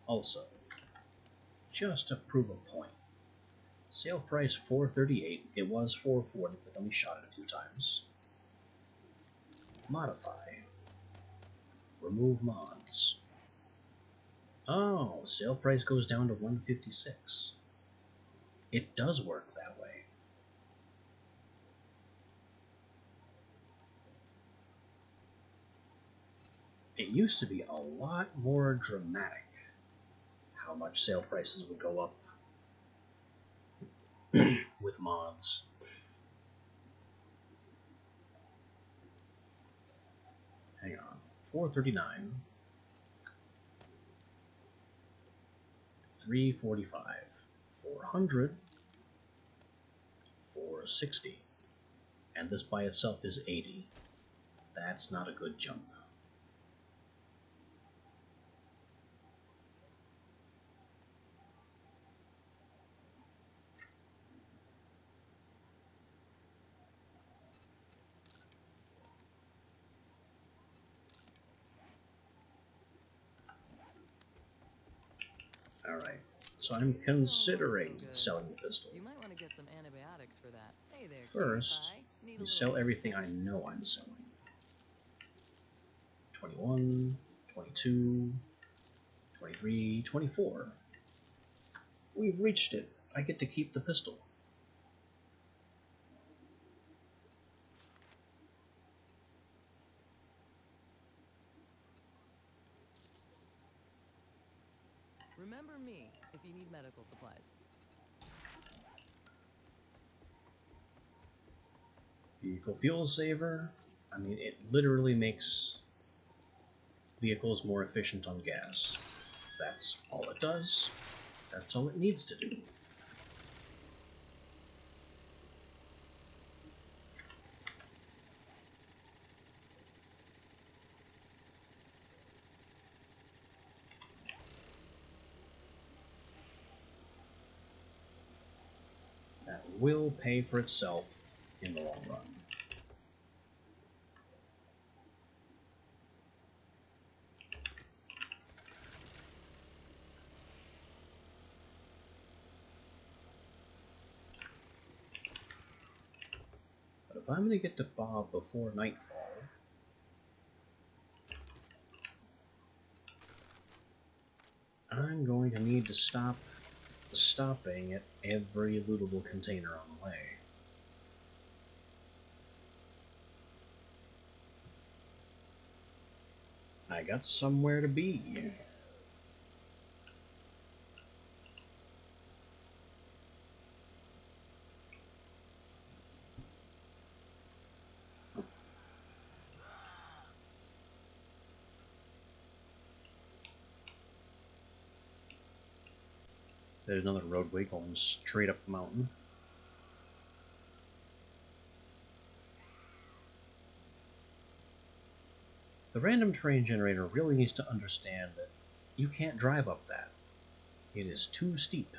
Also, just to prove a point, sale price $438. It was $440, but then we shot it a few times. Modify. Remove mods. Oh, sale price goes down to $156. It does work that way. It used to be a lot more dramatic how much sale prices would go up with mods. Hang on. $439. $345. $400. $460. And this by itself is $80. That's not a good jump. Alright, so I'm considering selling the pistol. You might want to get some antibiotics for that. Hey there, First, we sell everything I know I'm selling. 21, 22, 23, 24. We've reached it. I get to keep the pistol. Remember me if you need medical supplies. Vehicle fuel saver. I mean, it literally makes vehicles more efficient on gas. That's all it does. That's all it needs to do. will pay for itself in the long run. But if I'm going to get to Bob before nightfall, I'm going to need to stop stopping at every lootable container on the way. I got somewhere to be. There's another roadway going straight up the mountain. The random terrain generator really needs to understand that you can't drive up that. It is too steep.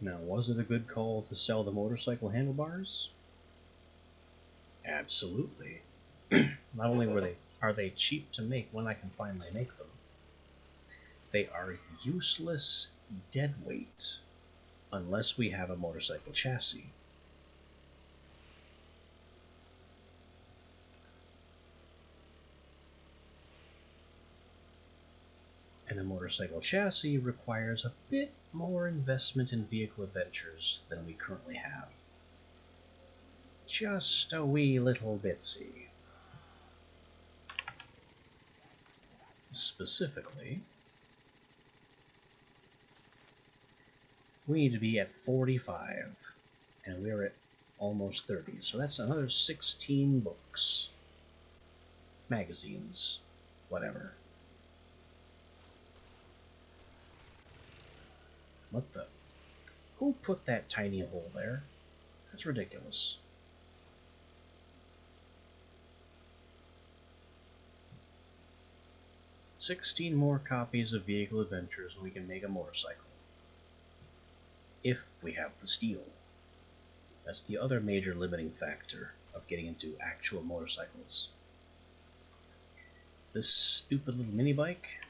Now, was it a good call to sell the motorcycle handlebars? Absolutely. Not only are they cheap to make when I can finally make them, they are useless dead weight unless we have a motorcycle chassis. And a motorcycle chassis requires a bit more investment in vehicle adventures than we currently have. Just a wee little bitsy. Specifically, we need to be at 45, and we're at almost 30, so that's another 16 books. Magazines. Whatever. What the? Who put that tiny hole there? That's ridiculous. "16 more copies of Vehicle Adventures and we can make a motorcycle. If we have the steel. That's the other major limiting factor of getting into actual motorcycles. This stupid little mini bike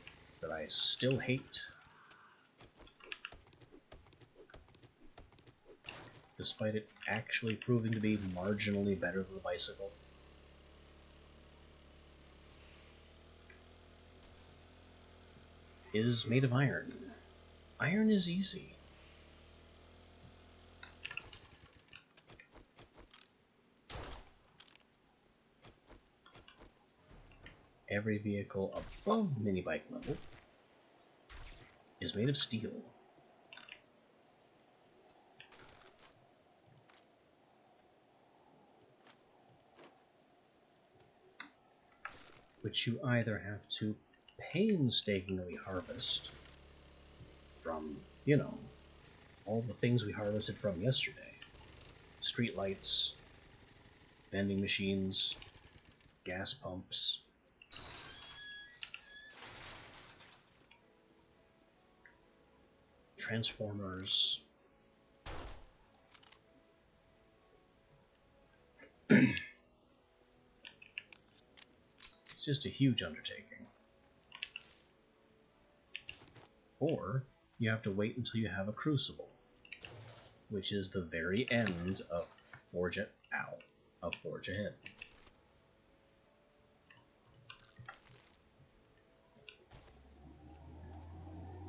that I still hate, despite it actually proving to be marginally better than the bicycle, is made of iron. Iron is easy. Every vehicle above mini bike level is made of steel. Which you either have to painstakingly harvest from, all the things we harvested from yesterday. Streetlights, vending machines, gas pumps, transformers. It's just a huge undertaking. Or you have to wait until you have a crucible, which is the very end of Forge Ahead.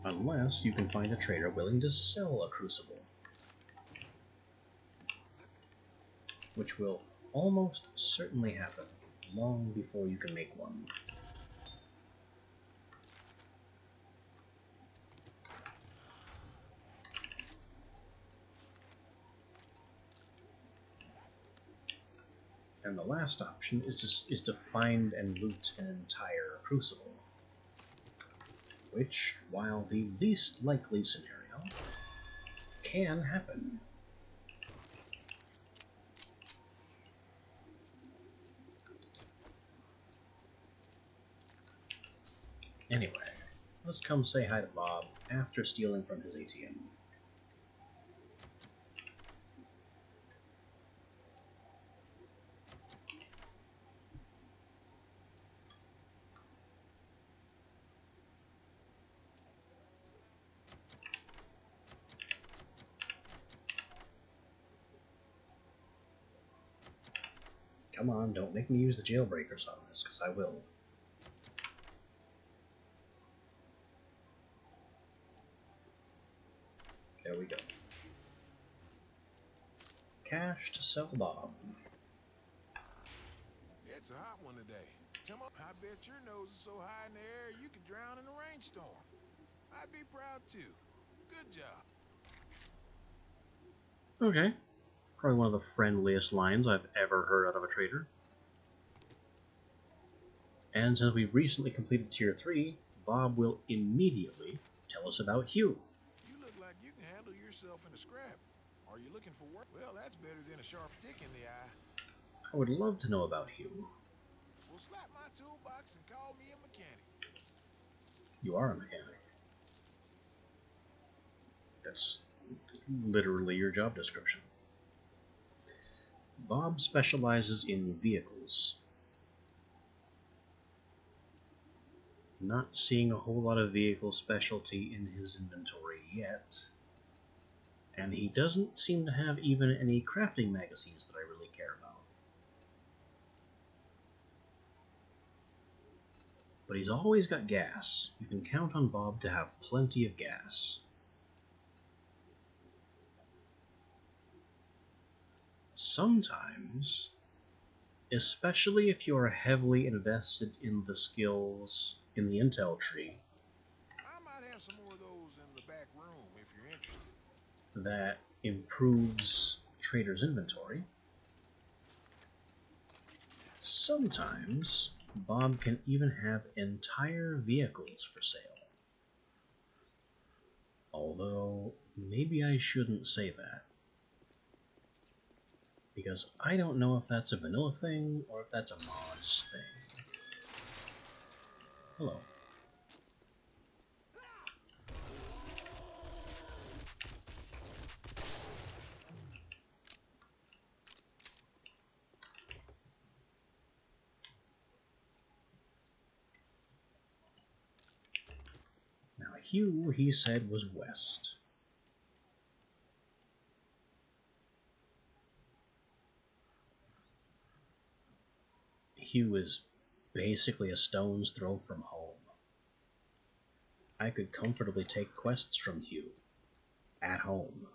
Unless you can find a trader willing to sell a crucible, which will almost certainly happen long before you can make one. And the last option is to find and loot an entire crucible. Which, while the least likely scenario, can happen. Anyway, let's come say hi to Bob after stealing from his ATM. Come on, don't make me use the jailbreakers on this, because I will. There we go. Cash to sell Bob. It's a hot one today. Come on, I bet your nose is so high in the air you could drown in a rainstorm. I'd be proud too. Good job. Okay. Probably one of the friendliest lines I've ever heard out of a trader. And since we recently completed Tier 3, Bob will immediately tell us about Hugh. You look like you can handle yourself in a scrap. Are you looking for work? Well, that's better than a sharp stick in the eye. I would love to know about Hugh. Well, slap my toolbox and call me a mechanic. You are a mechanic. That's literally your job description. Bob specializes in vehicles. Not seeing a whole lot of vehicle specialty in his inventory yet. And he doesn't seem to have even any crafting magazines that I really care about. But he's always got gas. You can count on Bob to have plenty of gas. Sometimes, especially if you are heavily invested in the skills in the intel tree, I might have some more of those in the back room if you're interested. that improves trader's inventory. Sometimes Bob can even have entire vehicles for sale. Although, maybe I shouldn't say that. Because I don't know if that's a vanilla thing or if that's a mods thing. Hello. Now, Hugh, he said, was west. Hugh is basically a stone's throw from home. I could comfortably take quests from Hugh at home.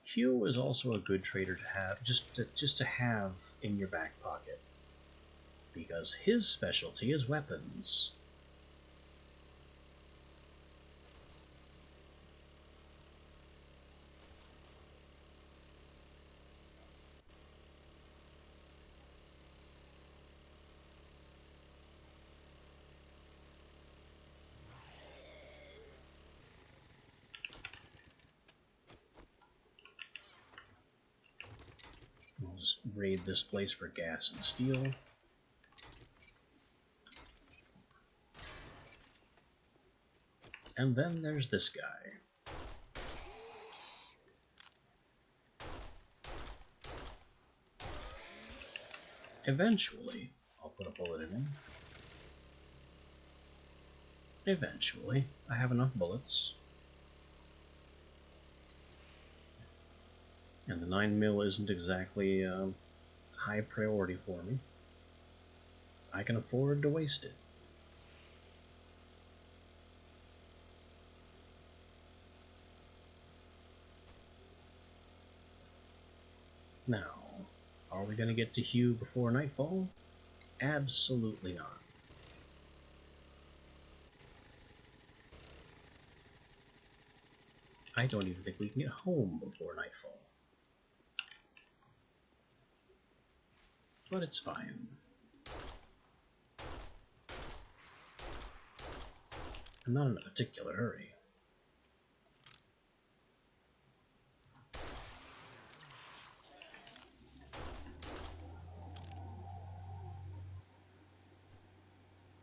Hugh is also a good trader to have, just to have in your back pocket, because his specialty is weapons. We'll just raid this place for gas and steel. And then there's this guy. Eventually, I'll put a bullet in him. Eventually, I have enough bullets. And the 9mm isn't exactly high priority for me. I can afford to waste it. Now, are we going to get to Hugh before nightfall? Absolutely not. I don't even think we can get home before nightfall. But it's fine. I'm not in a particular hurry.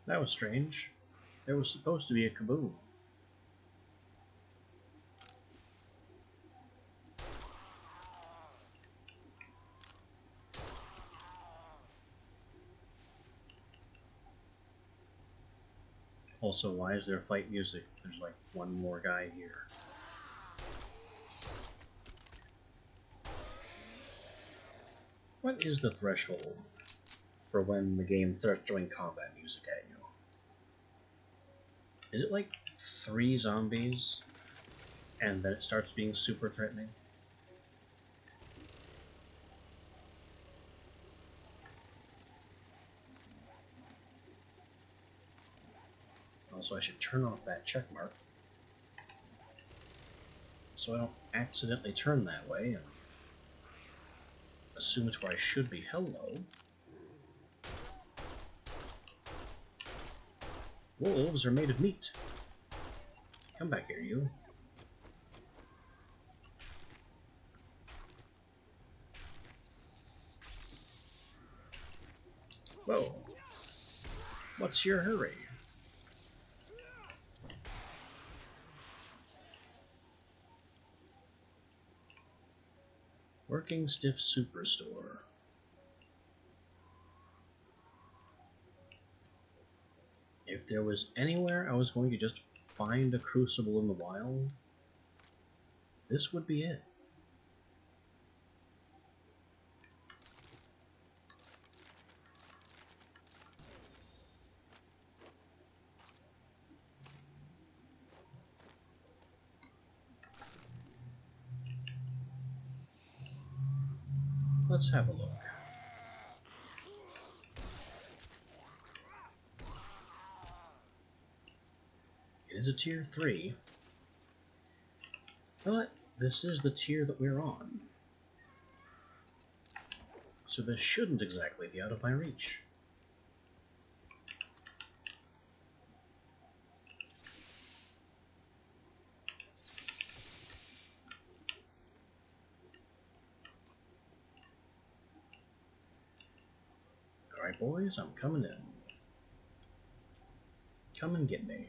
That was strange. There was supposed to be a kaboom. Also, why is there fight music? There's like one more guy here. What is the threshold for when the game starts throwing combat music at you? Is it like 3 zombies and then it starts being super threatening? Also, I should turn off that check mark so I don't accidentally turn that way and assume it's where I should be. Hello. Wolves are made of meat. Come back here, you. Whoa. What's your hurry? Working Stiff Superstore. If there was anywhere I was going to just find a crucible in the wild, this would be it. Let's have a look. It is a tier 3, but this is the tier that we're on, so this shouldn't exactly be out of my reach. Alright boys, I'm coming in. Come and get me.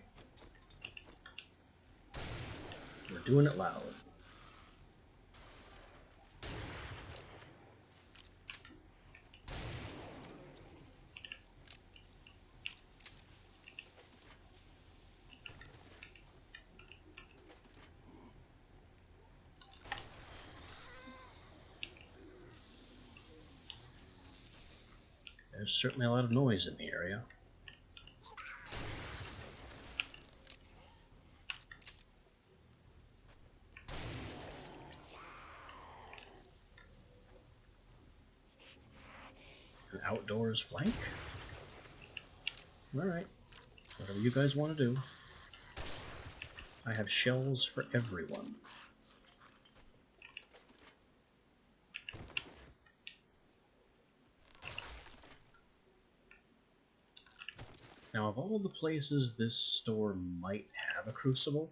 We're doing it loud. There's certainly a lot of noise in the area. An outdoors flank? Alright, whatever you guys want to do. I have shells for everyone. Now, of all the places this store might have a crucible,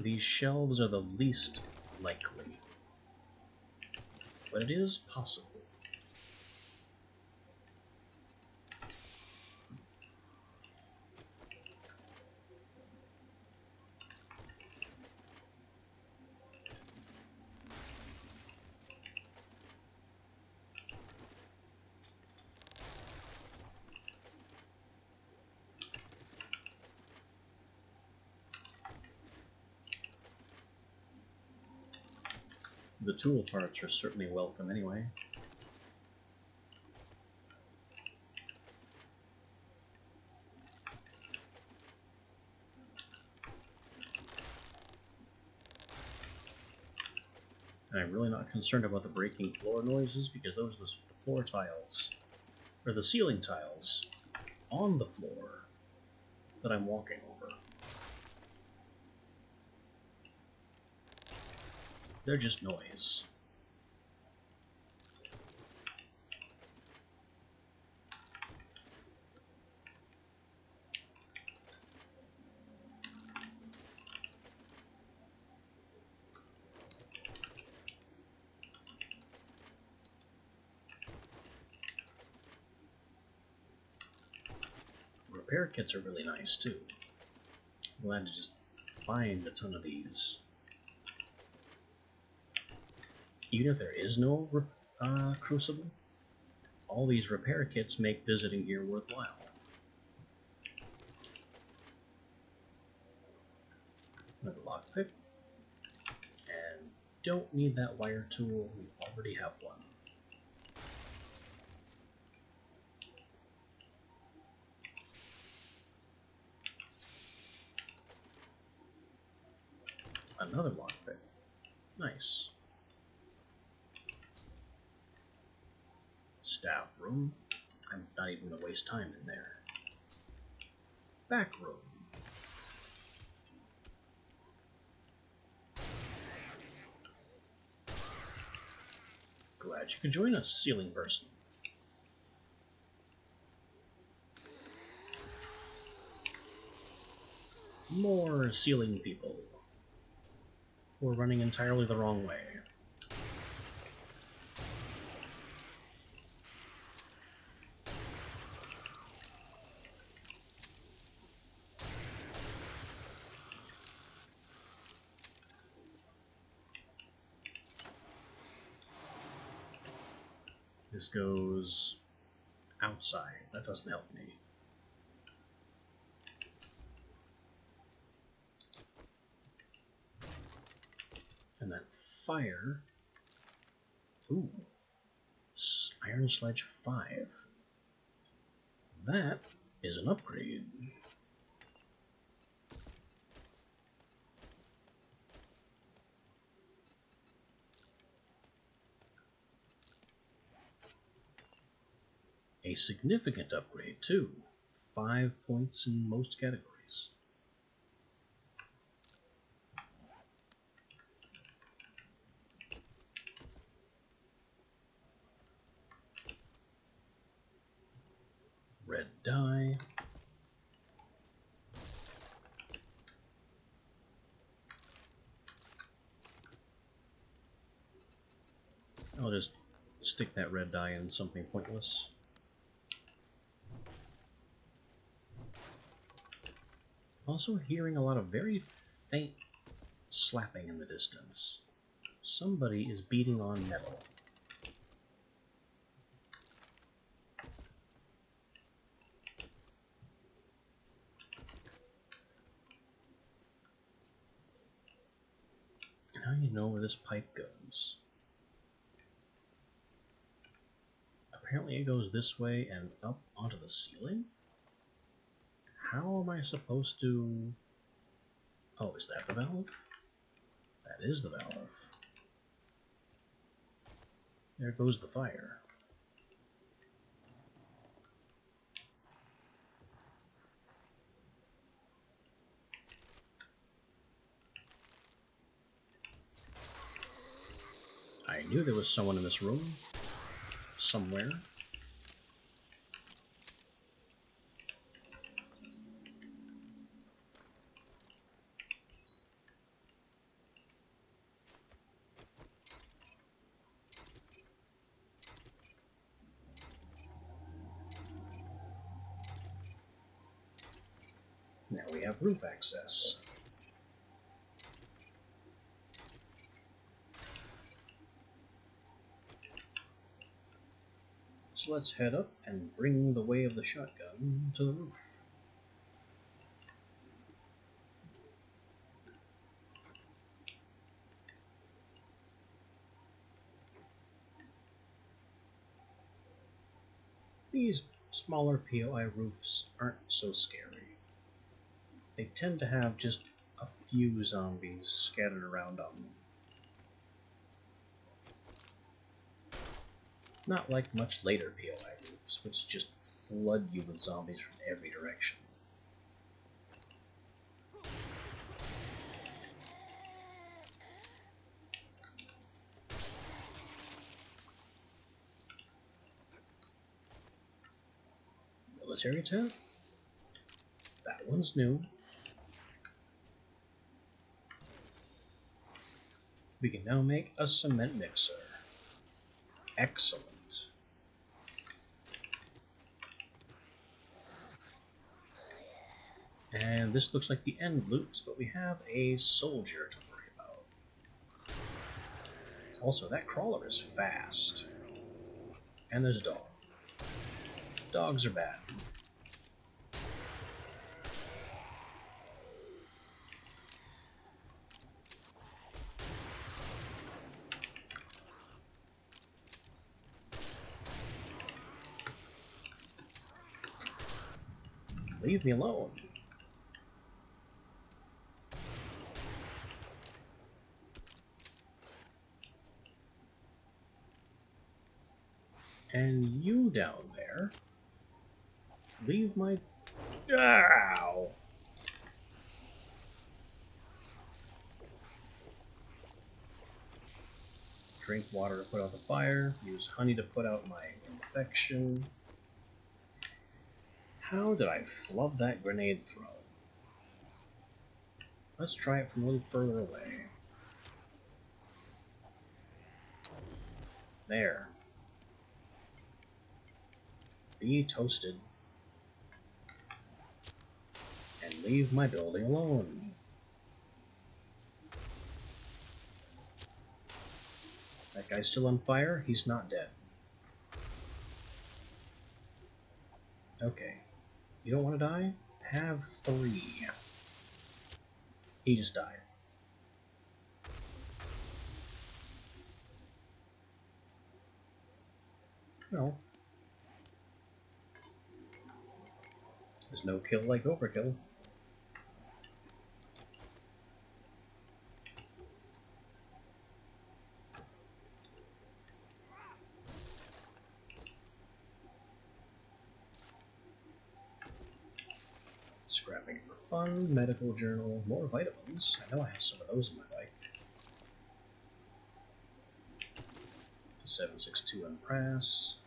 these shelves are the least likely. But it is possible. The tool parts are certainly welcome anyway. And I'm really not concerned about the breaking floor noises because those are the floor tiles, or the ceiling tiles on the floor that I'm walking over. They're just noise. Repair kits are really nice too. I'm glad to just find a ton of these. Even if there is no crucible, all these repair kits make visiting here worthwhile. Another lockpick. And don't need that wire tool, we already have one. Another lockpick. Nice. Staff room. I'm not even gonna waste time in there. Back room. Glad you could join us, ceiling person. More ceiling people. We're running entirely the wrong way. This goes outside. That doesn't help me. And that fire. Ooh. Iron Sledge 5. That is an upgrade. A significant upgrade, too. 5 points in most categories. Red dye. I'll just stick that red dye in something pointless. Also hearing a lot of very faint slapping in the distance. Somebody is beating on metal. Now you know where this pipe goes. Apparently it goes this way and up onto the ceiling? How am I supposed to... Oh, is that the valve? That is the valve. There goes the fire. I knew there was someone in this room. Somewhere. Now we have roof access. So let's head up and bring the way of the shotgun to the roof. These smaller POI roofs aren't so scary. They tend to have just a few zombies scattered around on them. Not like much later POI roofs, which just flood you with zombies from every direction. military tent. That one's new. We can now make a cement mixer. Excellent. And this looks like the end loot, but we have a soldier to worry about. Also, that crawler is fast. And there's a dog. Dogs are bad. Leave me alone. And you down there, leave my... Ow! Drink water to put out the fire, use honey to put out my infection. How did I flub that grenade throw? Let's try it from a little further away. There. Be toasted. And leave my building alone. That guy's still on fire? He's not dead. Okay. You don't want to die? Have 3. He just died. No. There's no kill like overkill. Scrapping for fun, medical journal, more vitamins. I know I have some of those in my bike. 762 and press.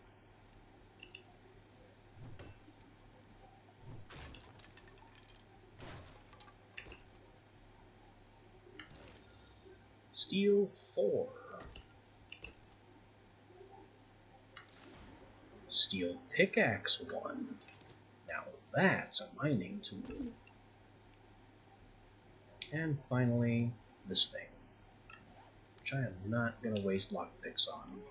Steel 4. Steel pickaxe 1. Now that's a mining tool. And finally, this thing, which I am not going to waste lockpicks on.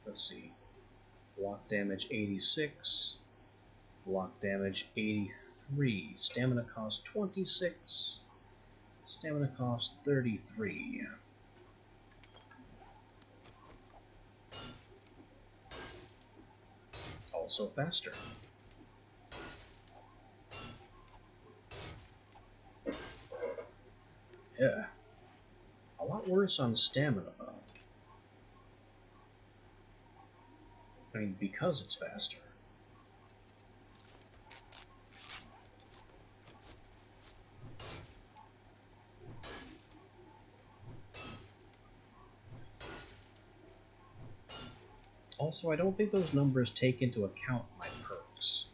Let's see. Block damage 86. Block damage 83. Stamina cost 26. Stamina cost 33. Also faster. Yeah. A lot worse on stamina, though. I mean, because it's faster. Also, I don't think those numbers take into account my perks.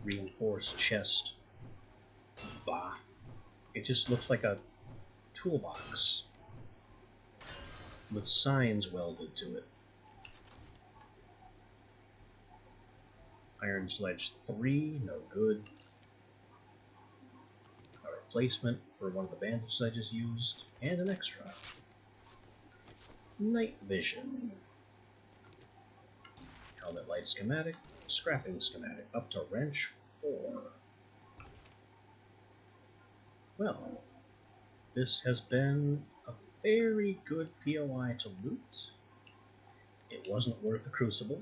Reinforced chest. Bah. It just looks like a toolbox with signs welded to it. Iron Sledge 3, no good. A replacement for one of the bandages I just used, and an extra. Night Vision. Helmet Light Schematic, Scrapping Schematic, up to Wrench 4. Well, this has been a very good POI to loot. It wasn't worth the Crucible,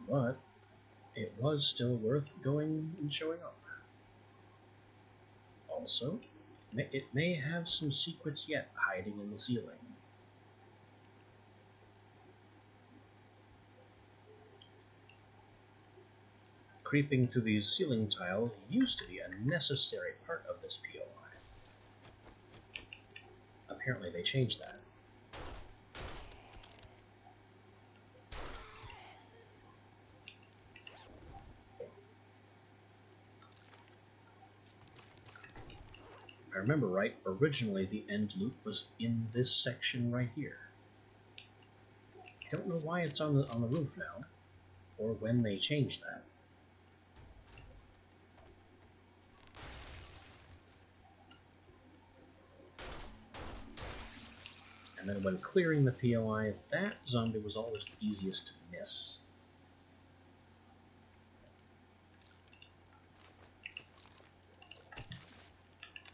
but it was still worth going and showing up. Also, it may have some secrets yet hiding in the ceiling. creeping through these ceiling tiles used to be a necessary part of this POI. Apparently they changed that. If I remember right, originally the end loop was in this section right here. Don't know why it's on the roof now, or when they changed that. And then when clearing the POI, that zombie was always the easiest to miss.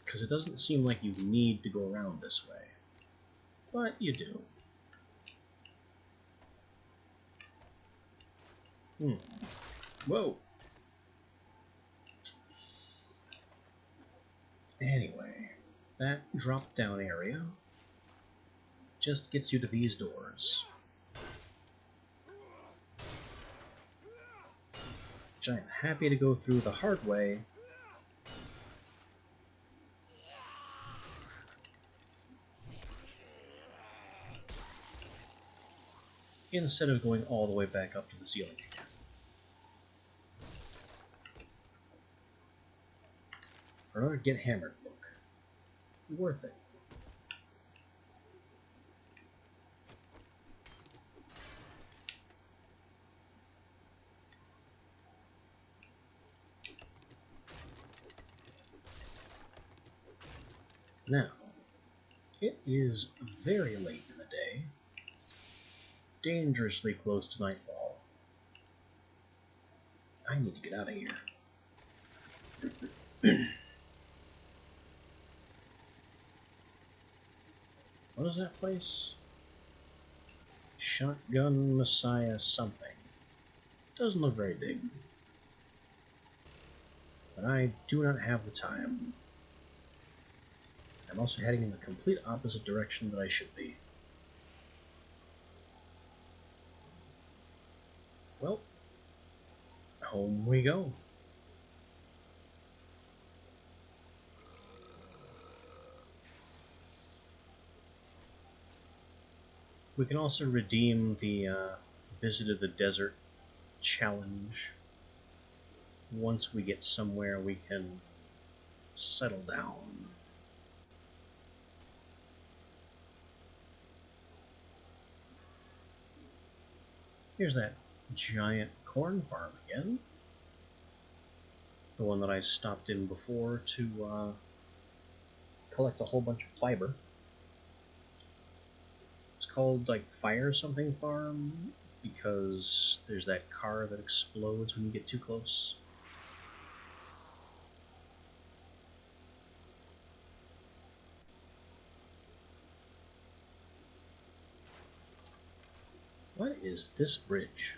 Because it doesn't seem like you need to go around this way. But you do. Whoa! Anyway, that drop-down area just gets you to these doors. Which I'm happy to go through the hard way. Instead of going all the way back up to the ceiling again. For another Get Hammered book. Worth it. Now, it is very late in the day, dangerously close to nightfall. I need to get out of here. What is that place? Shotgun Messiah something. Doesn't look very big. But I do not have the time. I'm also heading in the complete opposite direction that I should be. Well, home we go. We can also redeem the Visited the Desert challenge once we get somewhere we can settle down. Here's that giant corn farm again. The one that I stopped in before to collect a whole bunch of fiber. It's called like Fire Something Farm because there's that car that explodes when you get too close. What is this bridge?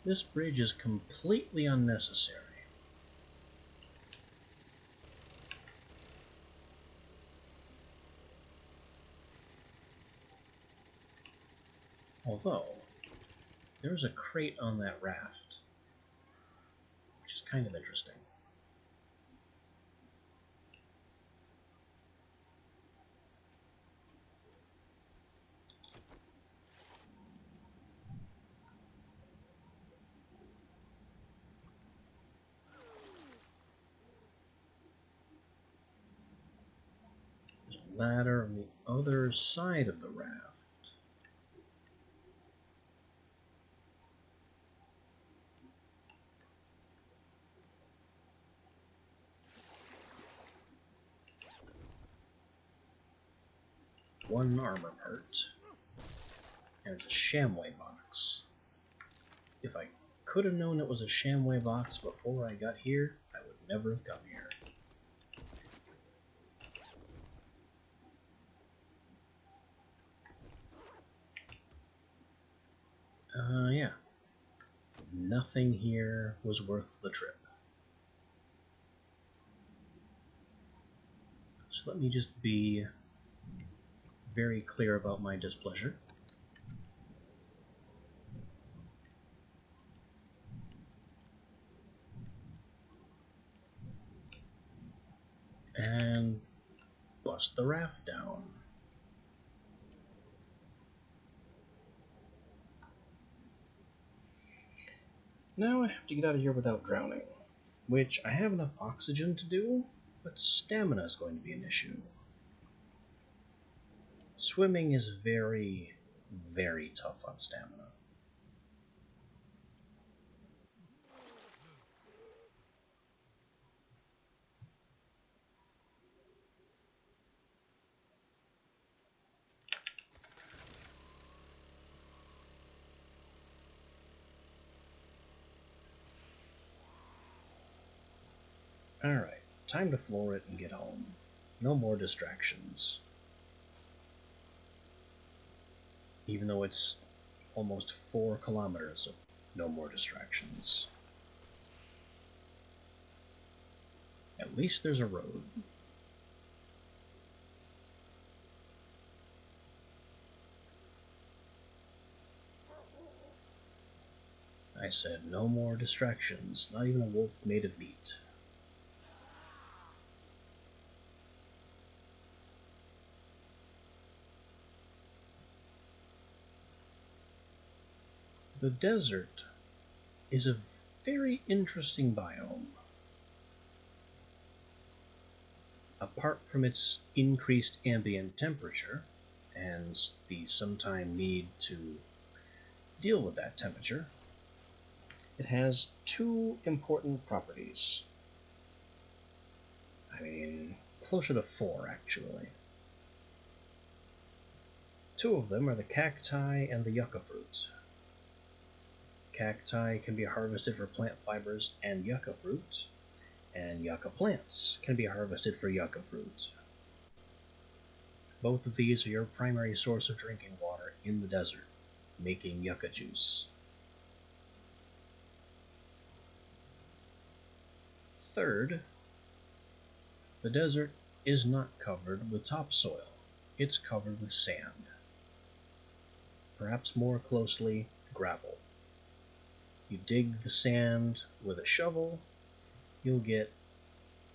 This bridge is completely unnecessary. Although, there's a crate on that raft, which is kind of interesting. There's a ladder on the other side of the raft. One armor part, and it's a Shamway box. If I could have known it was a Shamway box before I got here, I would never have come here. Yeah. Nothing here was worth the trip. So let me just be very clear about my displeasure. and bust the raft down. Now I have to get out of here without drowning, which I have enough oxygen to do, but stamina is going to be an issue. Swimming is very, very tough on stamina. Alright, time to floor it and get home. No more distractions. Even though it's almost 4 kilometers of no more distractions. At least there's a road. I said no more distractions, not even a wolf made of meat. The desert is a very interesting biome. Apart from its increased ambient temperature and the sometime need to deal with that temperature, it has 2 important properties. I mean, closer to 4 actually. 2 of them are the cacti and the yucca fruit. Cacti can be harvested for plant fibers and yucca fruit, and yucca plants can be harvested for yucca fruit. Both of these are your primary source of drinking water in the desert, making yucca juice. Third, the desert is not covered with topsoil. It's covered with sand. Perhaps more closely, gravel. You dig the sand with a shovel, you'll get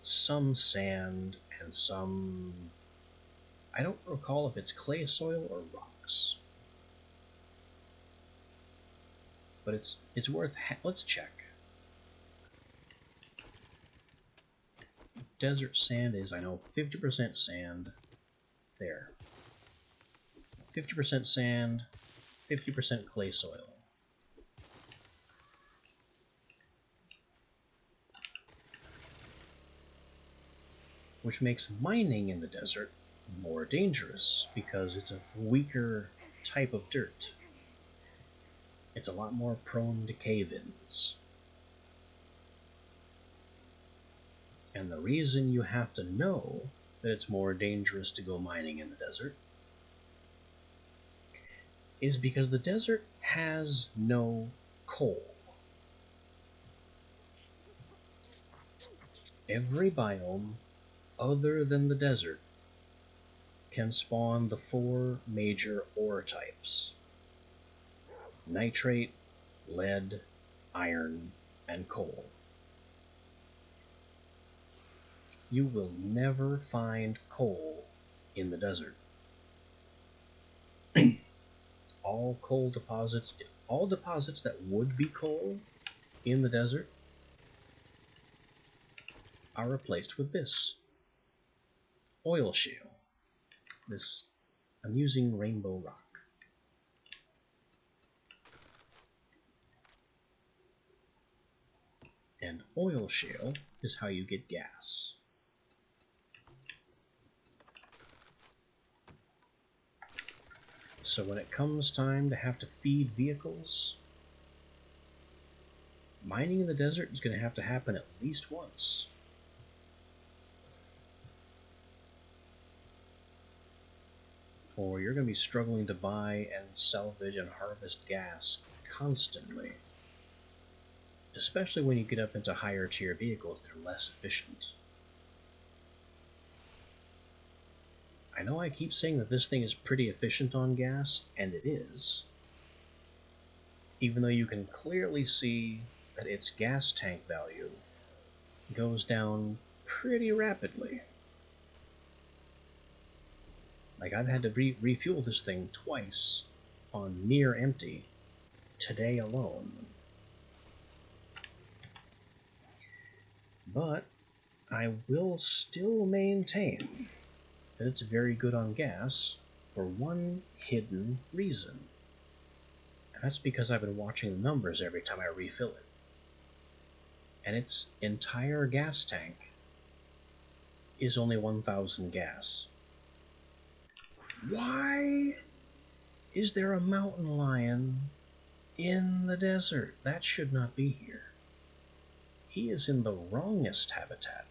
some sand and some... I don't recall if it's clay soil or rocks. But it's worth... let's check. Desert sand is, I know, 50% sand. There. 50% sand, 50% clay soil. Which makes mining in the desert more dangerous because it's a weaker type of dirt. It's a lot more prone to cave-ins. And the reason you have to know that it's more dangerous to go mining in the desert is because the desert has no coal. Every biome other than the desert can spawn the 4 major ore types: nitrate, lead, iron, and coal. You will never find coal in the desert. All deposits that would be coal in the desert are replaced with this oil shale, this amusing rainbow rock. And oil shale is how you get gas. So when it comes time to have to feed vehicles, mining in the desert is going to have to happen at least once. Or you're going to be struggling to buy and salvage and harvest gas constantly. Especially when you get up into higher tier vehicles that are less efficient. I know I keep saying that this thing is pretty efficient on gas, and it is. Even though you can clearly see that its gas tank value goes down pretty rapidly. Like, I've had to refuel this thing twice on near empty today alone. But I will still maintain that it's very good on gas for one hidden reason. And that's because I've been watching the numbers every time I refill it. And its entire gas tank is only 1,000 gas. Why is there a mountain lion in the desert? That should not be here. He is in the wrongest habitat.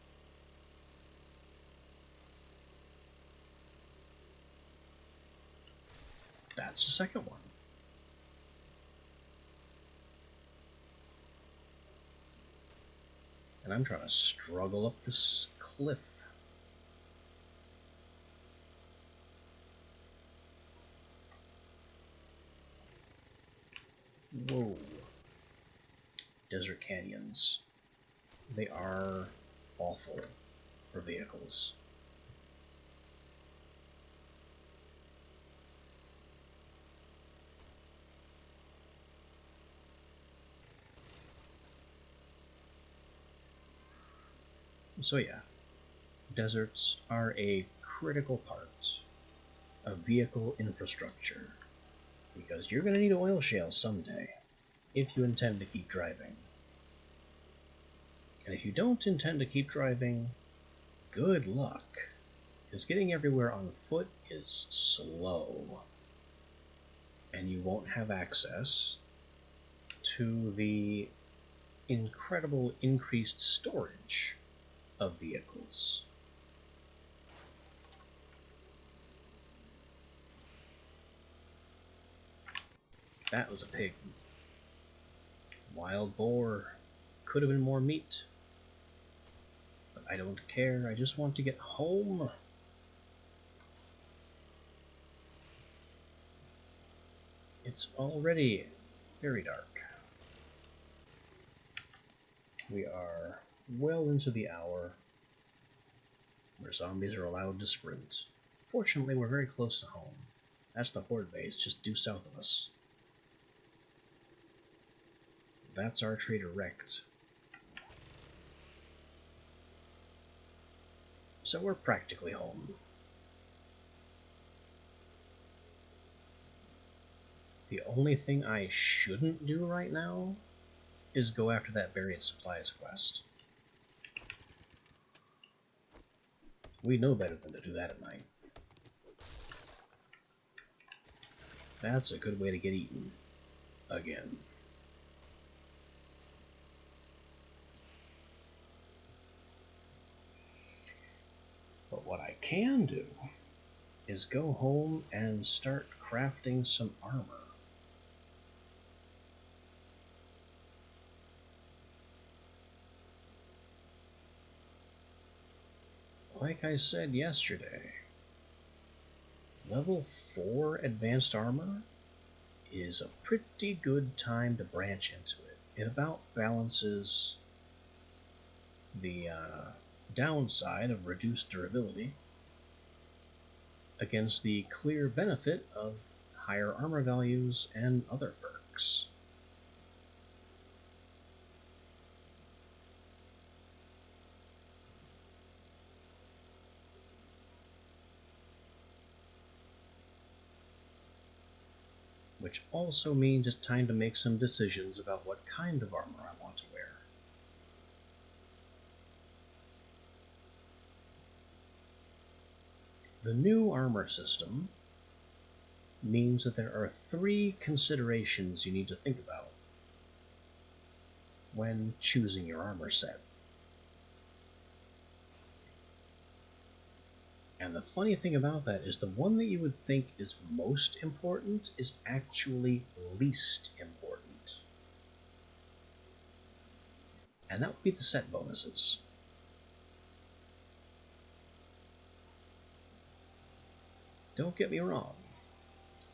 That's the second one. And I'm trying to struggle up this cliff. Whoa. Desert canyons. They are awful for vehicles. So yeah, deserts are a critical part of vehicle infrastructure because you're going to need oil shales someday if you intend to keep driving. And if you don't intend to keep driving, good luck, because getting everywhere on foot is slow, and you won't have access to the incredible increased storage of vehicles. That was a pig. Wild boar. Could have been more meat. But I don't care. I just want to get home. It's already very dark. We are well into the hour where zombies are allowed to sprint. Fortunately, we're very close to home. That's the Horde base, just due south of us. That's our trader wrecked. So we're practically home. The only thing I shouldn't do right now is go after that buried supplies quest. We know better than to do that at night. That's a good way to get eaten. Again. But what I can do is go home and start crafting some armor. Like I said yesterday, level 4 advanced armor is a pretty good time to branch into it. It about balances the downside of reduced durability against the clear benefit of higher armor values and other perks. Which also means it's time to make some decisions about what kind of armor I want to wear. The new armor system means that there are 3 considerations you need to think about when choosing your armor set. And the funny thing about that is the one that you would think is most important is actually least important. And that would be the set bonuses. Don't get me wrong,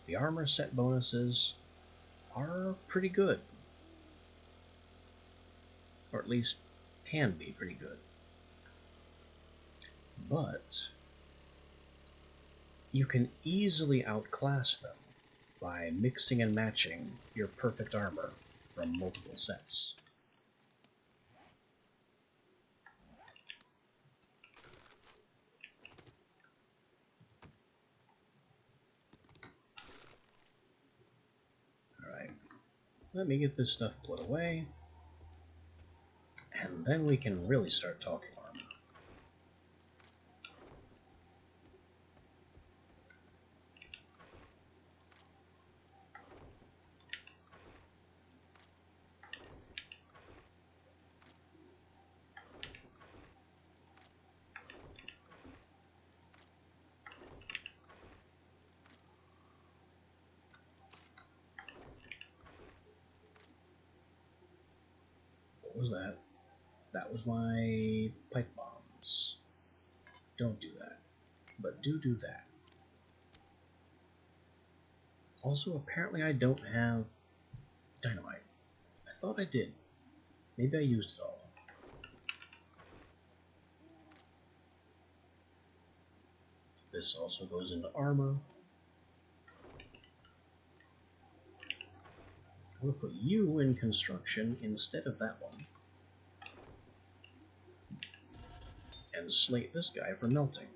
the armor set bonuses are pretty good. Or at least can be pretty good. But you can easily outclass them by mixing and matching your perfect armor from multiple sets. Alright, let me get this stuff put away, and then we can really start talking armor. What was that? That was my pipe bombs. Don't do that. But do that. Also, apparently I don't have dynamite. I thought I did. Maybe I used it all. This also goes into armor. I'm going to put you in construction instead of that one. And slate this guy for melting.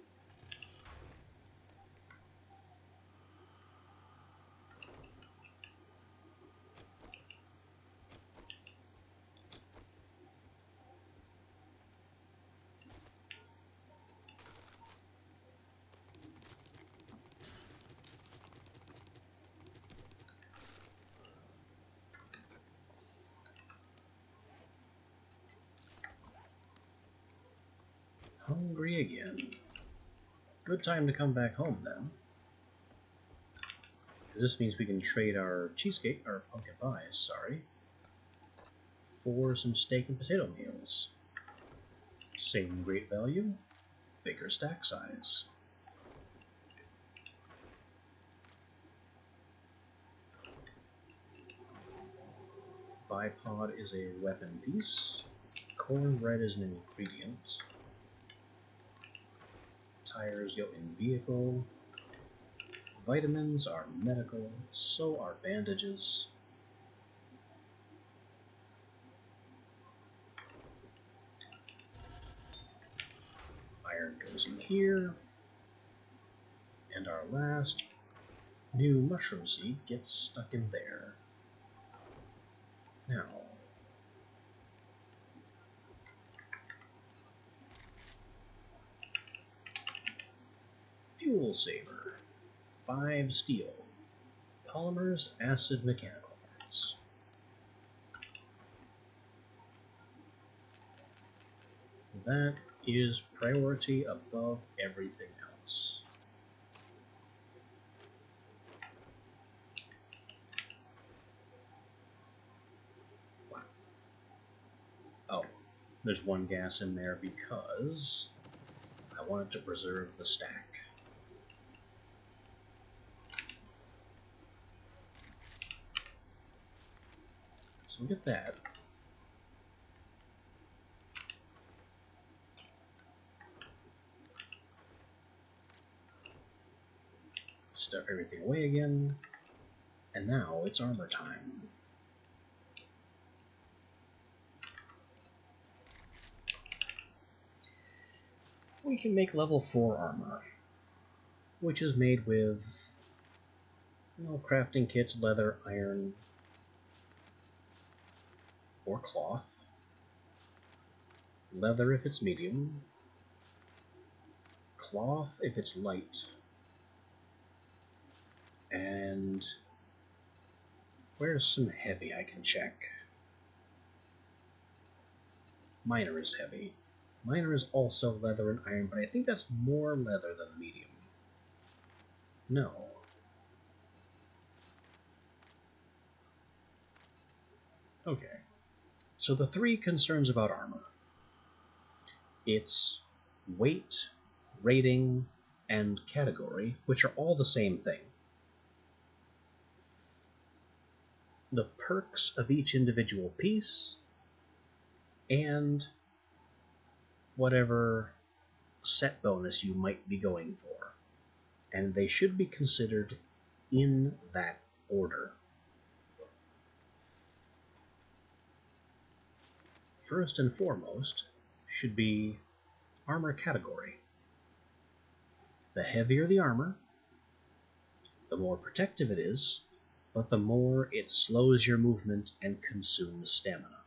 Hungry again. Good time to come back home then. This means we can trade our cheesecake, or pumpkin pies, sorry, for some steak and potato meals. Same great value, bigger stack size. Bipod is a weapon piece. Cornbread is an ingredient. Tires go in vehicle. Vitamins are medical, so are bandages. Iron goes in here. And our last new mushroom seed gets stuck in there. Now, fuel saver, 5 steel, polymers, acid, mechanical parts. That is priority above everything else. Wow. Oh, there's one gas in there because I wanted to preserve the stack. So we get that. Stuff everything away again. And now it's armor time. We can make level 4 armor, which is made with, crafting kits, leather, iron, or cloth. Leather if it's medium. Cloth if it's light. And where's some heavy I can check? Minor is heavy. Minor is also leather and iron, but I think that's more leather than medium. No. Okay. So the 3 concerns about armor. It's weight, rating, and category, which are all the same thing. The perks of each individual piece, and whatever set bonus you might be going for. and they should be considered in that order. First and foremost should be armor category. The heavier the armor, the more protective it is, but the more it slows your movement and consumes stamina.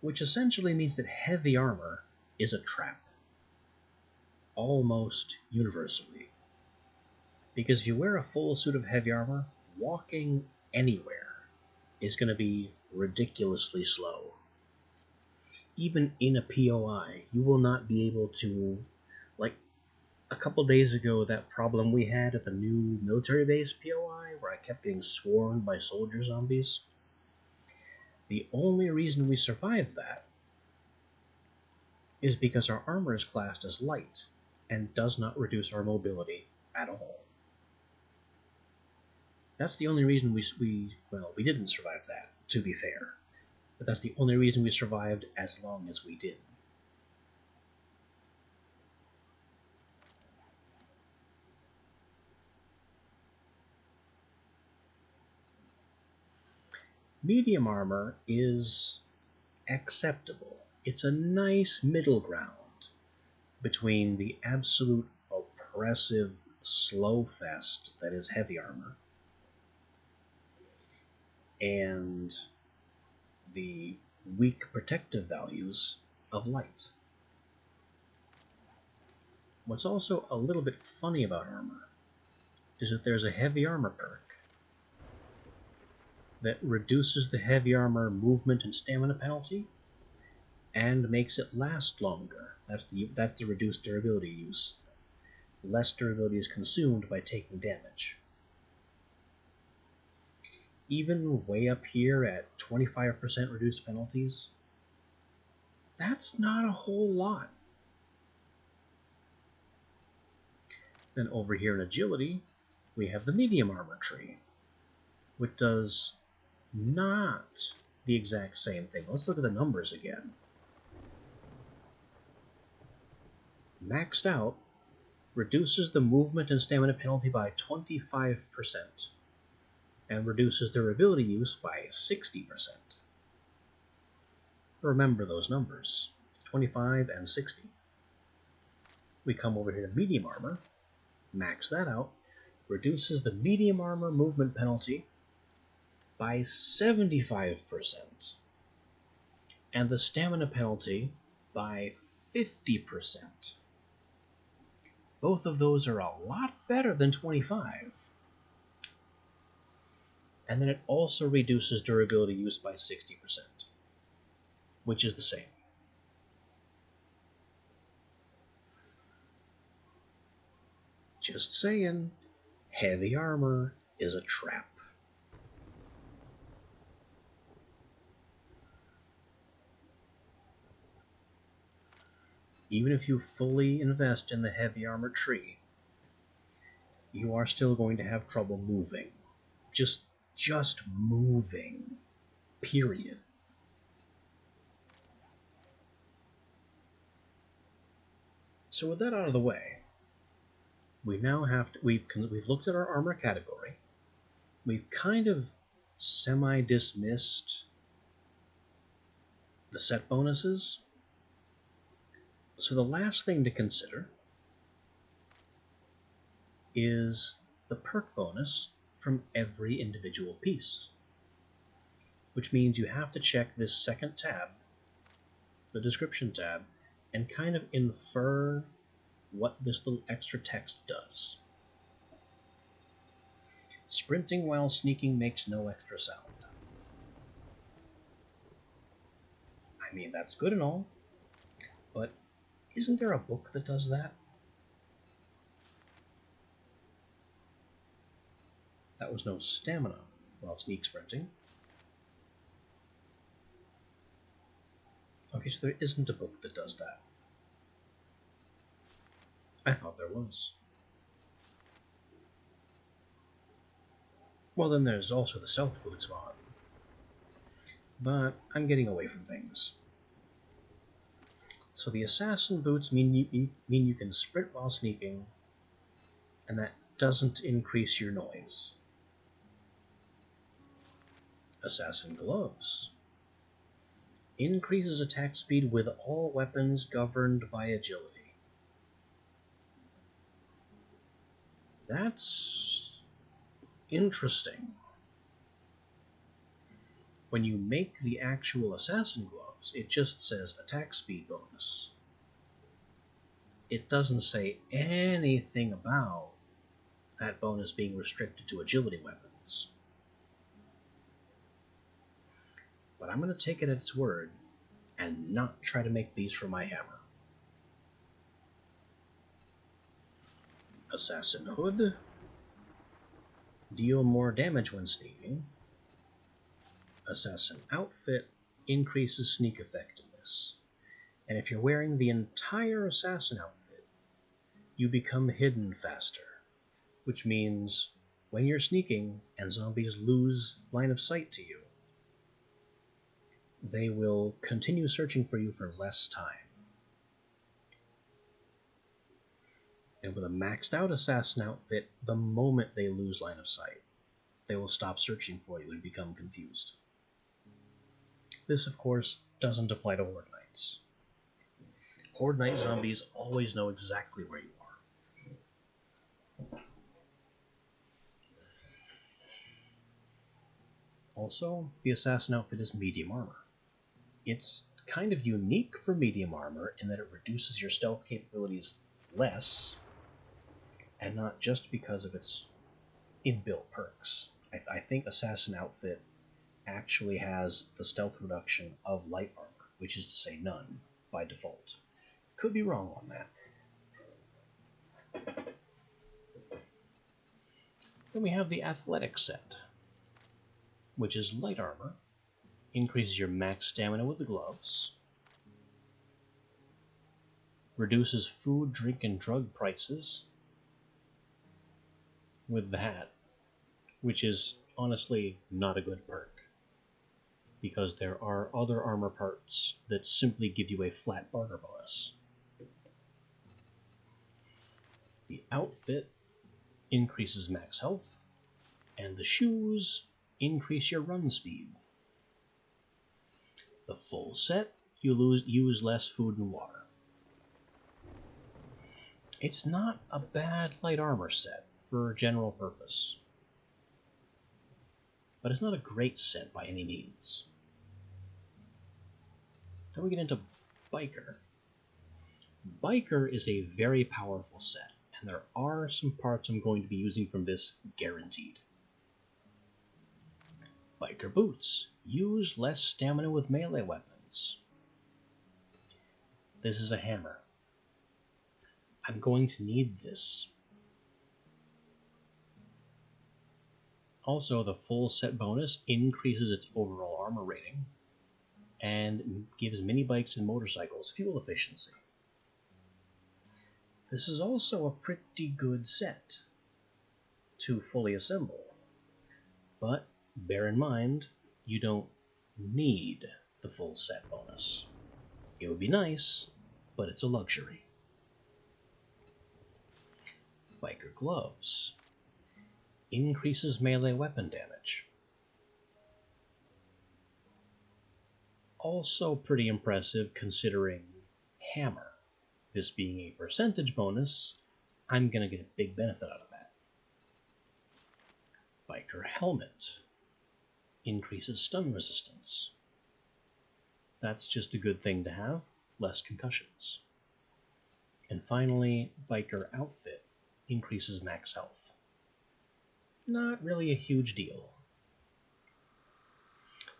Which essentially means that heavy armor is a trap, almost universally. Because if you wear a full suit of heavy armor, walking anywhere is going to be ridiculously slow. Even in a POI, you will not be able to, like a couple days ago, that problem we had at the new military base POI, where I kept getting swarmed by soldier zombies. The only reason we survived that is because our armor is classed as light and does not reduce our mobility at all. That's the only reason we didn't survive that, to be fair. But that's the only reason we survived as long as we did. Medium armor is acceptable. It's a nice middle ground between the absolute oppressive slow fest that is heavy armor and the weak protective values of light. What's also a little bit funny about armor is that there's a heavy armor perk that reduces the heavy armor movement and stamina penalty and makes it last longer. That's the reduced durability use. Less durability is consumed by taking damage. Even way up here at 25% reduced penalties, that's not a whole lot. Then over here in agility, we have the medium armor tree, which does not the exact same thing. Let's look at the numbers again. Maxed out reduces the movement and stamina penalty by 25% and reduces durability use by 60%. Remember those numbers, 25 and 60. We come over here to medium armor, max that out, reduces the medium armor movement penalty by 75% and the stamina penalty by 50%. Both of those are a lot better than 25. And then it also reduces durability use by 60%, which is the same. Just saying, heavy armor is a trap. Even if you fully invest in the heavy armor tree, you are still going to have trouble moving. Just moving. Period. So with that out of the way, we now have to, we've looked at our armor category. We've kind of semi-dismissed the set bonuses. So the last thing to consider is the perk bonus from every individual piece, which means you have to check this second tab, the description tab, and kind of infer what this little extra text does. Sprinting while sneaking makes no extra sound. I mean, that's good and all, but isn't there a book that does that? That was no stamina while sneak sprinting. Okay, so there isn't a book that does that. I thought there was. Well, then there's also the Stealth Boots mod. But I'm getting away from things. So the assassin boots mean you can sprint while sneaking, and that doesn't increase your noise. Assassin gloves increases attack speed with all weapons governed by agility. That's interesting. When you make the actual assassin gloves, it just says attack speed bonus. It doesn't say anything about that bonus being restricted to agility weapons. But I'm going to take it at its word and not try to make these for my hammer. Assassin hood. Deal more damage when sneaking. Assassin outfit increases sneak effectiveness. And if you're wearing the entire assassin outfit, you become hidden faster, which means when you're sneaking and zombies lose line of sight to you, they will continue searching for you for less time. And with a maxed out assassin outfit, the moment they lose line of sight, they will stop searching for you and become confused. This, of course, doesn't apply to Horde Knights. Horde Knight zombies always know exactly where you are. Also, the assassin outfit is medium armor. It's kind of unique for medium armor in that it reduces your stealth capabilities less, and not just because of its inbuilt perks. I think assassin outfit actually has the stealth reduction of light armor, which is to say none, by default. Could be wrong on that. Then we have the athletic set, which is light armor, increases your max stamina with the gloves, reduces food, drink, and drug prices with the hat, which is honestly not a good perk, because there are other armor parts that simply give you a flat barter bonus. The outfit increases max health, and the shoes increase your run speed. The full set, you use less food and water. It's not a bad light armor set for general purpose, but it's not a great set by any means. Then we get into Biker. Biker is a very powerful set, and there are some parts I'm going to be using from this guaranteed. Biker boots. Use less stamina with melee weapons. This is a hammer. I'm going to need this. Also, the full set bonus increases its overall armor rating and gives mini bikes and motorcycles fuel efficiency. This is also a pretty good set to fully assemble, but bear in mind, you don't need the full set bonus. It would be nice, but it's a luxury. Biker gloves. Increases melee weapon damage. Also pretty impressive considering hammer. This being a percentage bonus, I'm going to get a big benefit out of that. Biker helmet. Increases stun resistance. That's just a good thing to have, less concussions. And finally, Biker outfit increases max health. Not really a huge deal.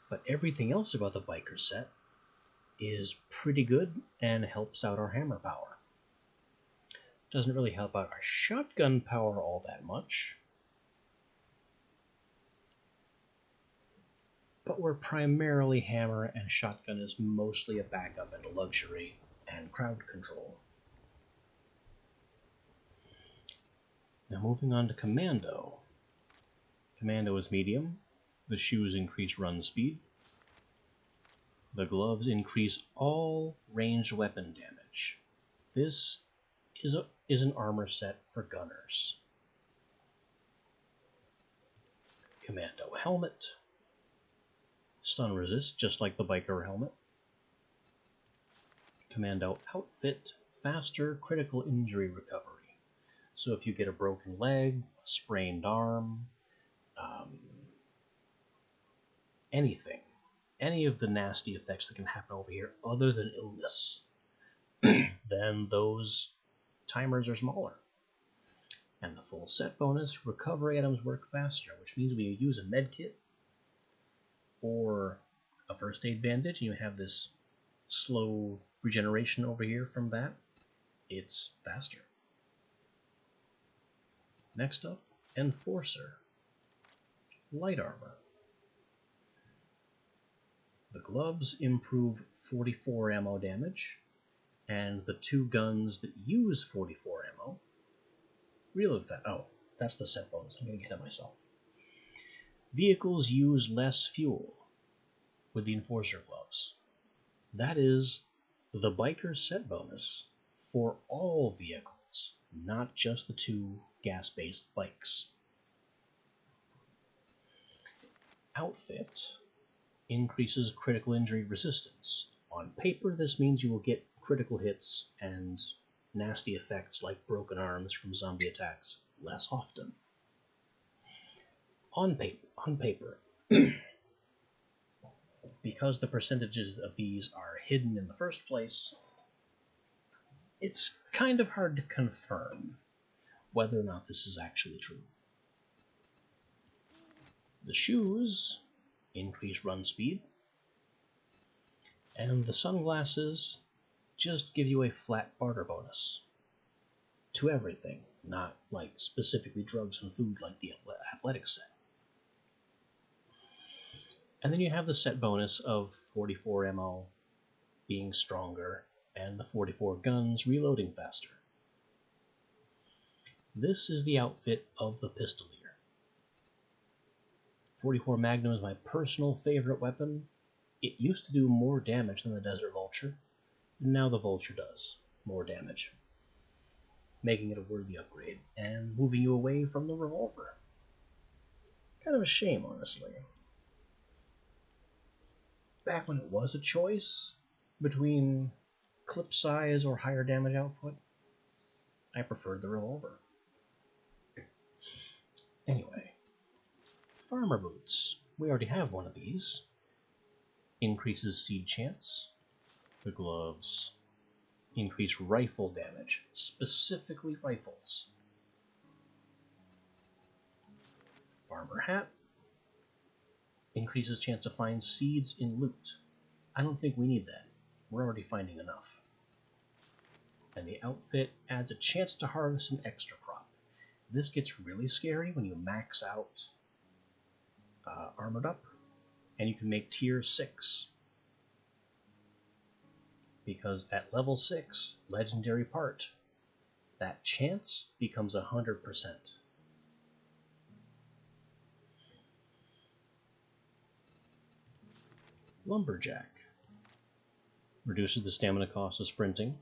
But everything else about the Biker set is pretty good and helps out our hammer power. Doesn't really help out our shotgun power all that much, but we're primarily hammer, and shotgun is mostly a backup and a luxury and crowd control. Now moving on to Commando. Commando is medium. The shoes increase run speed. The gloves increase all ranged weapon damage. This is an armor set for gunners. Commando helmet. Stun resist, just like the biker helmet. Commando outfit, faster critical injury recovery. So if you get a broken leg, a sprained arm, anything, any of the nasty effects that can happen over here other than illness, then those timers are smaller. And the full set bonus, recovery items work faster, which means when you use a med kit or a first aid bandage and you have this slow regeneration over here from that, it's faster. Next up, Enforcer. Light armor. The gloves improve 44 ammo damage, and the two guns that use 44 ammo reload fast. Oh, that's the set bonus. I'm going to get ahead of myself. Vehicles use less fuel with the Enforcer gloves. That is the biker set bonus for all vehicles, not just the two gas-based bikes. Outfit increases critical injury resistance. On paper, this means you will get critical hits and nasty effects like broken arms from zombie attacks less often. On paper, because the percentages of these are hidden in the first place, it's kind of hard to confirm whether or not this is actually true. The shoes increase run speed, and the sunglasses just give you a flat barter bonus to everything, not like specifically drugs and food like the athletic set. And then you have the set bonus of 44 ammo being stronger and the 44 guns reloading faster. This is the outfit of the Pistolier. 44 Magnum is my personal favorite weapon. It used to do more damage than the Desert Vulture, and now the Vulture does more damage, making it a worthy upgrade, and moving you away from the revolver. Kind of a shame, honestly. Back when it was a choice between clip size or higher damage output, I preferred the revolver. Anyway, Farmer Boots. We already have one of these. Increases seed chance. The gloves increase rifle damage, specifically rifles. Farmer Hat increases chance to find seeds in loot. I don't think we need that. We're already finding enough. And the outfit adds a chance to harvest an extra crop. This gets really scary when you max out Armored Up, and you can make tier 6. Because at level 6, legendary part, that chance becomes 100%. Lumberjack reduces the stamina cost of sprinting,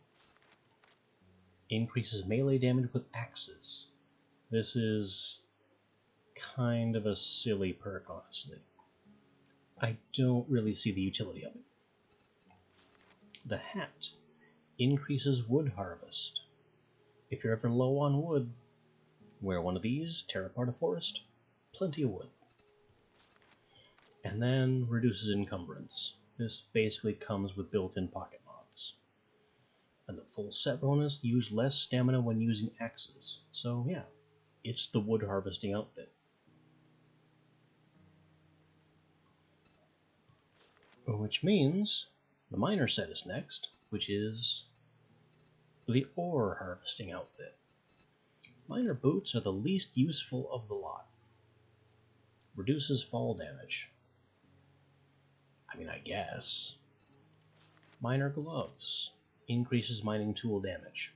increases melee damage with axes. This is kind of a silly perk, honestly. I don't really see the utility of it. The hat increases wood harvest. If you're ever low on wood, wear one of these, tear apart a forest, plenty of wood. And then reduces encumbrance. This basically comes with built-in pocket mods. And the full set bonus, use less stamina when using axes. So yeah, it's the wood harvesting outfit. Which means the miner set is next, which is the ore harvesting outfit. Miner boots are the least useful of the lot. Reduces fall damage. I mean, I guess. Miner gloves. Increases mining tool damage.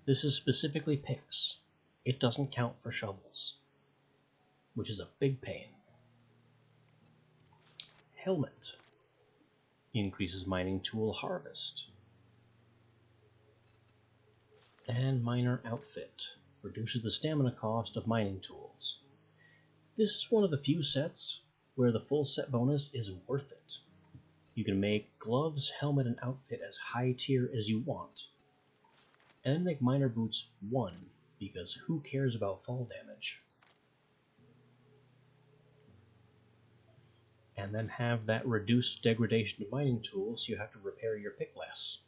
This is specifically picks. It doesn't count for shovels, which is a big pain. Helmet. increases mining tool harvest. And miner outfit, reduces the stamina cost of mining tools. This is one of the few sets where the full set bonus is worth it. You can make gloves, helmet, and outfit as high tier as you want, and then make miner boots 1, because who cares about fall damage? And then have that reduced degradation of mining tools so you have to repair your pick less.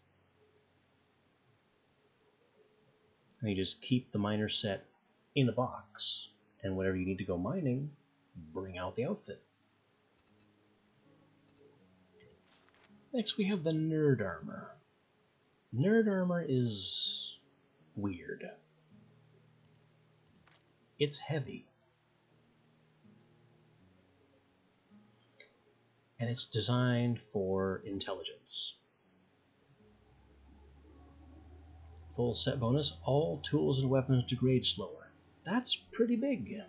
And you just keep the miner set in a box, and whenever you need to go mining, bring out the outfit. Next we have the Nerd Armor. Nerd Armor is weird. It's heavy. And it's designed for intelligence. Full set bonus, all tools and weapons degrade slower. That's pretty big.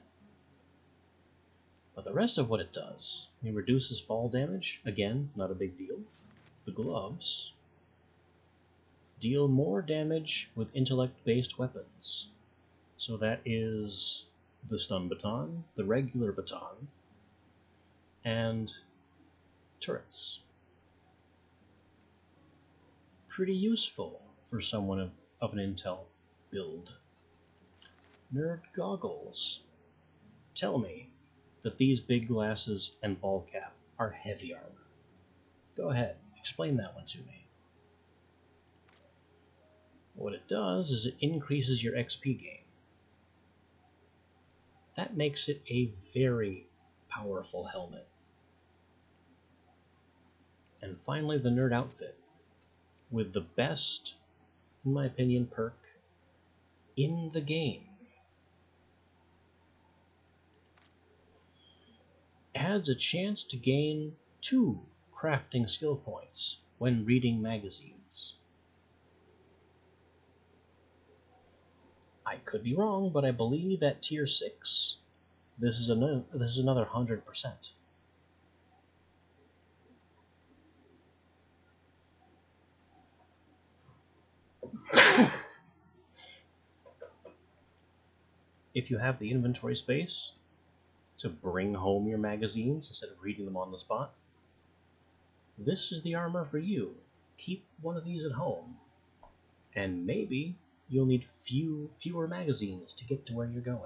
But the rest of what it does, it reduces fall damage, again, not a big deal. The gloves deal more damage with intellect-based weapons. So that is the stun baton, the regular baton, and turrets. Pretty useful for someone of an intel build. Nerd goggles. Tell me that these big glasses and ball cap are heavy armor. Go ahead, explain that one to me. What it does is it increases your XP gain. That makes it a very powerful helmet. And finally, the Nerd outfit, with the best, in my opinion, perk in the game. Adds a chance to gain 2 crafting skill points when reading magazines. I could be wrong, but I believe at tier 6, this is another 100%. If you have the inventory space to bring home your magazines instead of reading them on the spot, this is the armor for you. Keep one of these at home, and maybe you'll need fewer magazines to get to where you're going.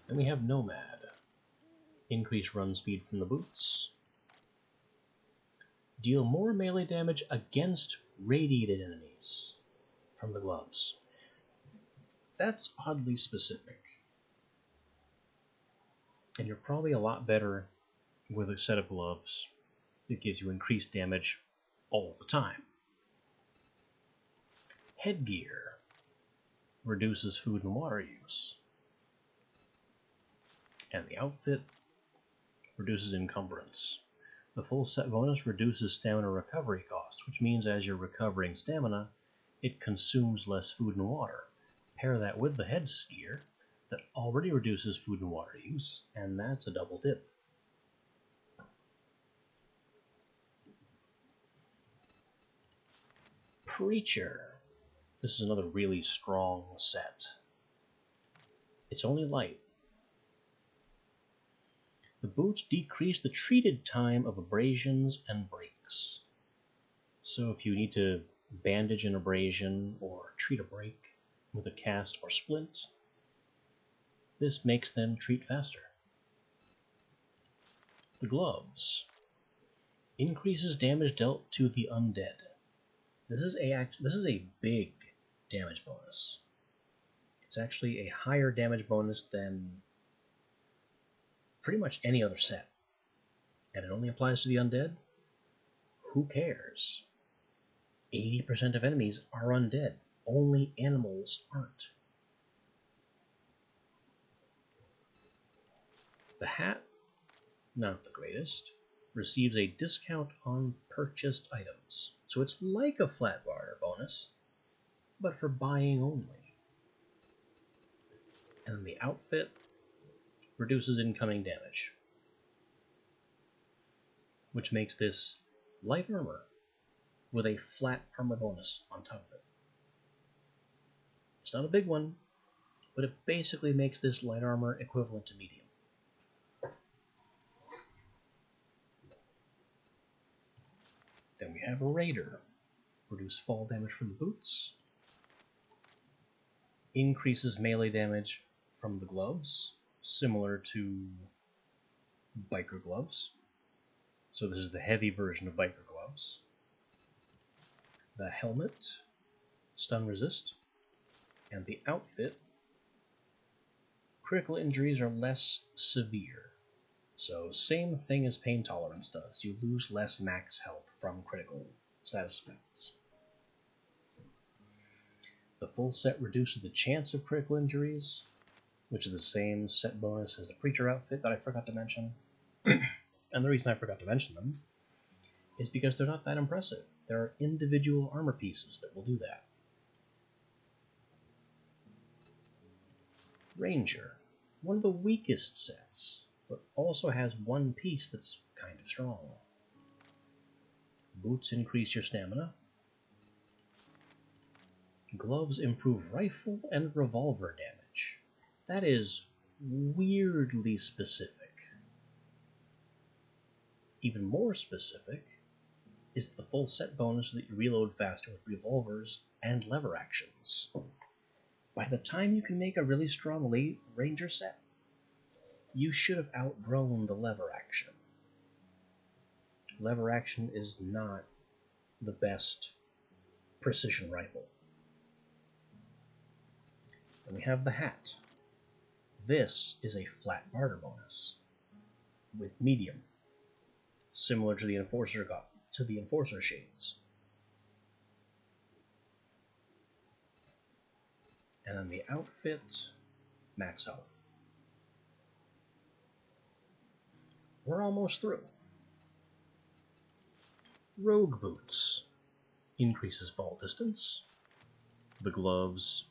Then we have Nomad. Increase run speed from the boots. Deal more melee damage against radiated enemies from the gloves. That's oddly specific. And you're probably a lot better with a set of gloves that gives you increased damage all the time. Headgear reduces food and water use. And the outfit reduces encumbrance. The full set bonus reduces stamina recovery cost, which means as you're recovering stamina, it consumes less food and water. Pair that with the headgear that already reduces food and water use, and that's a double dip. Preacher. This is another really strong set. It's only light. The boots decrease the treated time of abrasions and breaks. So if you need to bandage an abrasion or treat a break with a cast or splint, this makes them treat faster. The gloves increases damage dealt to the undead. This is a big damage bonus. It's actually a higher damage bonus than pretty much any other set. And it only applies to the undead? Who cares? 80% of enemies are undead. Only animals aren't. The hat, not the greatest, receives a discount on purchased items. So it's like a flat barter bonus, but for buying only. And the outfit reduces incoming damage, which makes this light armor with a flat armor bonus on top of it. It's not a big one, but it basically makes this light armor equivalent to medium. Then we have a Raider. Reduce fall damage from the boots. Increases melee damage from the gloves, similar to biker gloves. So this is the heavy version of biker gloves. The helmet, stun resist, and the outfit, critical injuries are less severe. So same thing as pain tolerance does. You lose less max health from critical status effects. The full set reduces the chance of critical injuries, which is the same set bonus as the Preacher outfit that I forgot to mention. And the reason I forgot to mention them is because they're not that impressive. There are individual armor pieces that will do that. Ranger, one of the weakest sets, but also has one piece that's kind of strong. Boots increase your stamina. Gloves improve rifle and revolver damage. That is weirdly specific. Even more specific is the full set bonus that you reload faster with revolvers and lever actions. By the time you can make a really strong Ranger set, you should have outgrown the lever action. Lever action is not the best precision rifle. Then we have the hat. This is a flat barter bonus with medium, similar to the Enforcer shades. And then the outfit, max health. We're almost through. Rogue boots increases fall distance. The gloves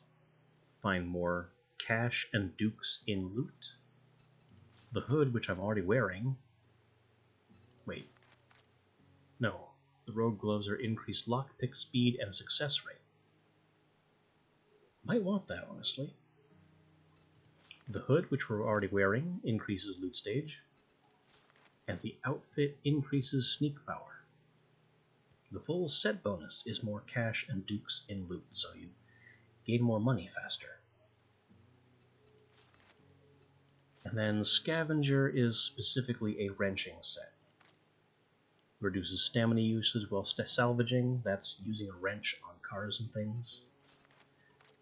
find more cash and dukes in loot. The hood, which I'm already wearing. Wait. No. The rogue gloves are increased lockpick speed and success rate. Might want that, honestly. The hood, which we're already wearing, increases loot stage. And the outfit increases sneak power. The full set bonus is more cash and dukes in loot, so you gain more money faster. And then Scavenger is specifically a wrenching set. Reduces stamina usage while salvaging, that's using a wrench on cars and things.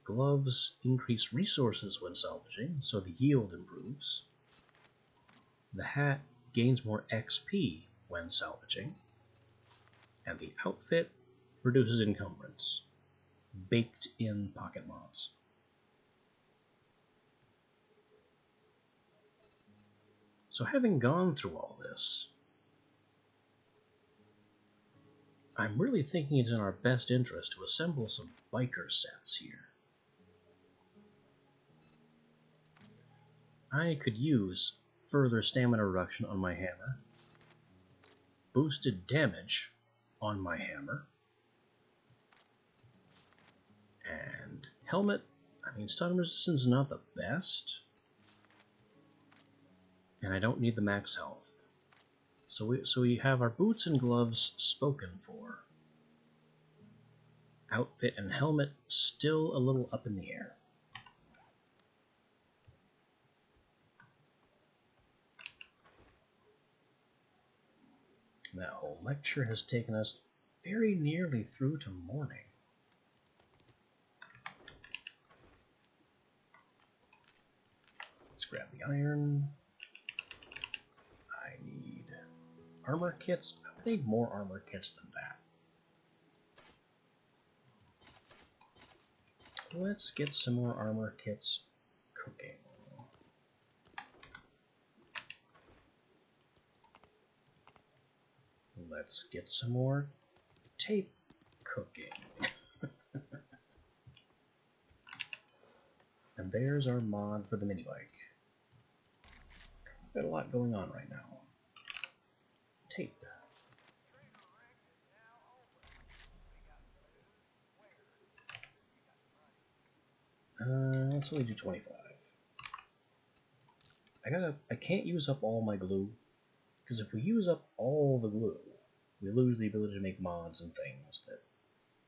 Gloves increase resources when salvaging, so the yield improves. The hat gains more XP when salvaging. And the outfit reduces encumbrance, baked in pocket mods. So having gone through all this, I'm really thinking it's in our best interest to assemble some biker sets here. I could use further stamina reduction on my hammer, boosted damage on my hammer, and helmet. I mean, stun resistance is not the best, and I don't need the max health. So we have our boots and gloves spoken for. Outfit and helmet still a little up in the air. That whole lecture has taken us very nearly through to morning. Let's grab the iron. I need armor kits. I need more armor kits than that. Let's get some more armor kits cooking. Let's get some more tape cooking. And there's our mod for the mini bike. Got a lot going on right now. Tape. Let's only do 25. I can't use up all my glue, because if we use up all the glue, we lose the ability to make mods and things that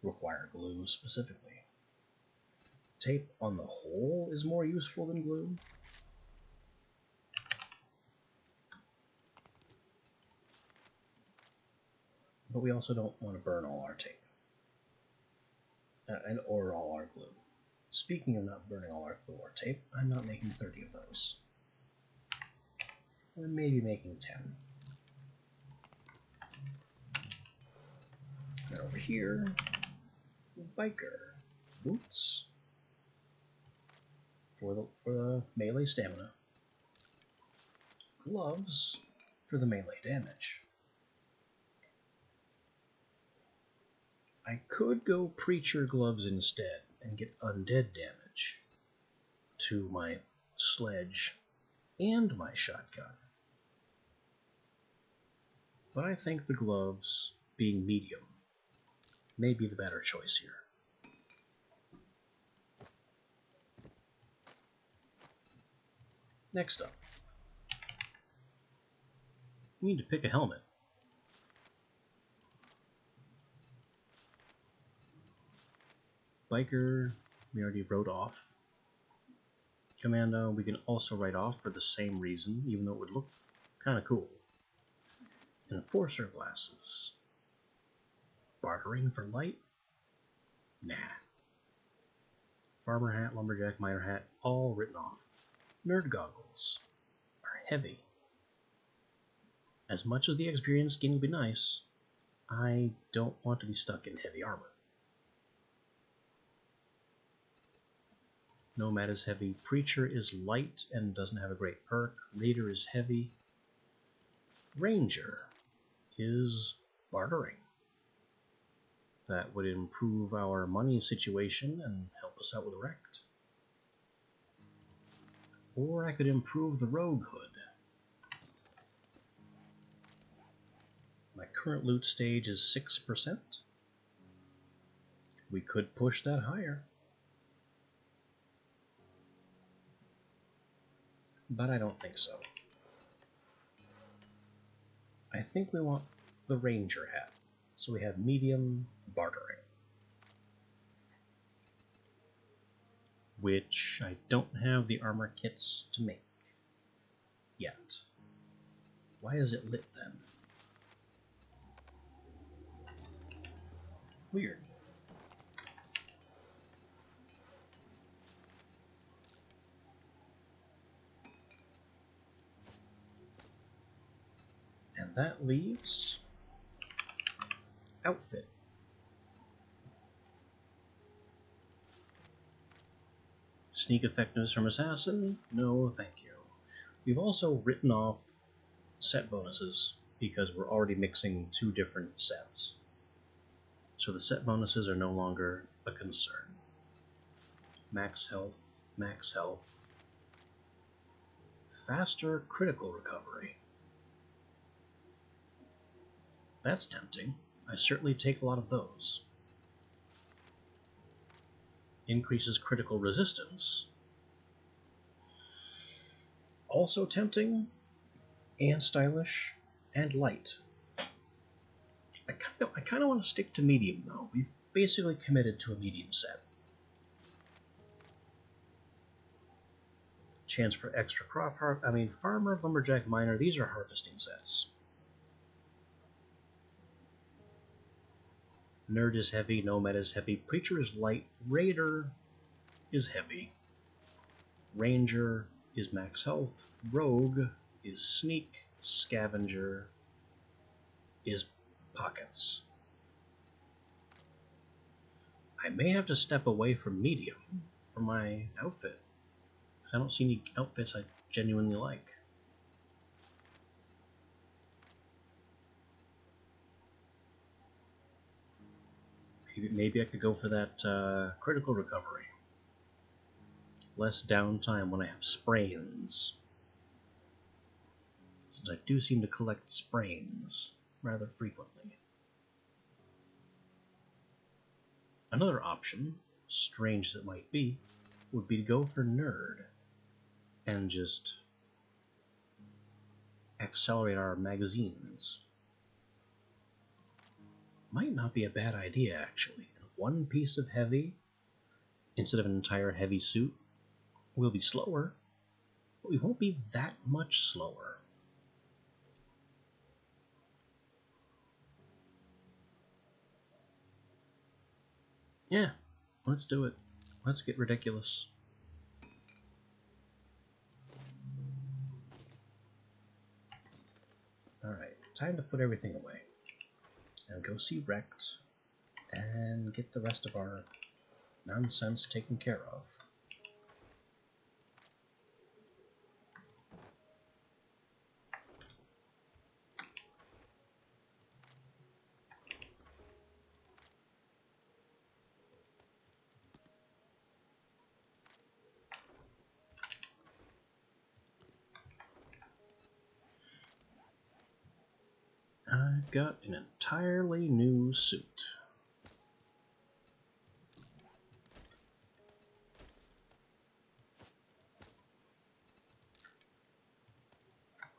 require glue specifically. Tape on the whole is more useful than glue. But we also don't want to burn all our tape. Or all our glue. Speaking of not burning all our glue or tape, I'm not making 30 of those. Or maybe making 10. And over here, biker boots for the melee stamina, gloves for the melee damage. I could go preacher gloves instead and get undead damage to my sledge and my shotgun. But I think the gloves, being medium, may be the better choice here. Next up, we need to pick a helmet. Biker, we already wrote off. Commando, we can also write off for the same reason, even though it would look kind of cool. Enforcer glasses. Bartering for light? Nah. Farmer hat, lumberjack, miner hat, all written off. Nerd goggles are heavy. As much as the experience gain would be nice, I don't want to be stuck in heavy armor. Nomad is heavy. Preacher is light and doesn't have a great perk. Raider is heavy. Ranger is bartering. That would improve our money situation and help us out with Rect. Or I could improve the rogue hood. My current loot stage is 6%. We could push that higher. But I don't think so. I think we want the Ranger hat. So we have medium bartering. Which I don't have the armor kits to make. Yet. Why is it lit then? Weird. And that leaves outfit. Sneak effectiveness from Assassin? No, thank you. We've also written off set bonuses because we're already mixing two different sets. So the set bonuses are no longer a concern. Max health, max health. Faster critical recovery. That's tempting. I certainly take a lot of those. Increases critical resistance. Also tempting, and stylish, and light. I kind of want to stick to medium though. We've basically committed to a medium set. Chance for extra crop farmer, lumberjack, miner, these are harvesting sets. Nerd is heavy, Nomad is heavy, Preacher is light, Raider is heavy, Ranger is max health, Rogue is sneak, Scavenger is pockets. I may have to step away from medium for my outfit, because I don't see any outfits I genuinely like. Maybe I could go for that critical recovery. Less downtime when I have sprains. since I do seem to collect sprains rather frequently. Another option, strange as it might be, would be to go for nerd and just accelerate our magazines. Might not be a bad idea, actually. One piece of heavy, instead of an entire heavy suit, will be slower, but we won't be that much slower. Yeah, let's do it. Let's get ridiculous. Alright, time to put everything away. And go see Rect and get the rest of our nonsense taken care of. I've got an entirely new suit.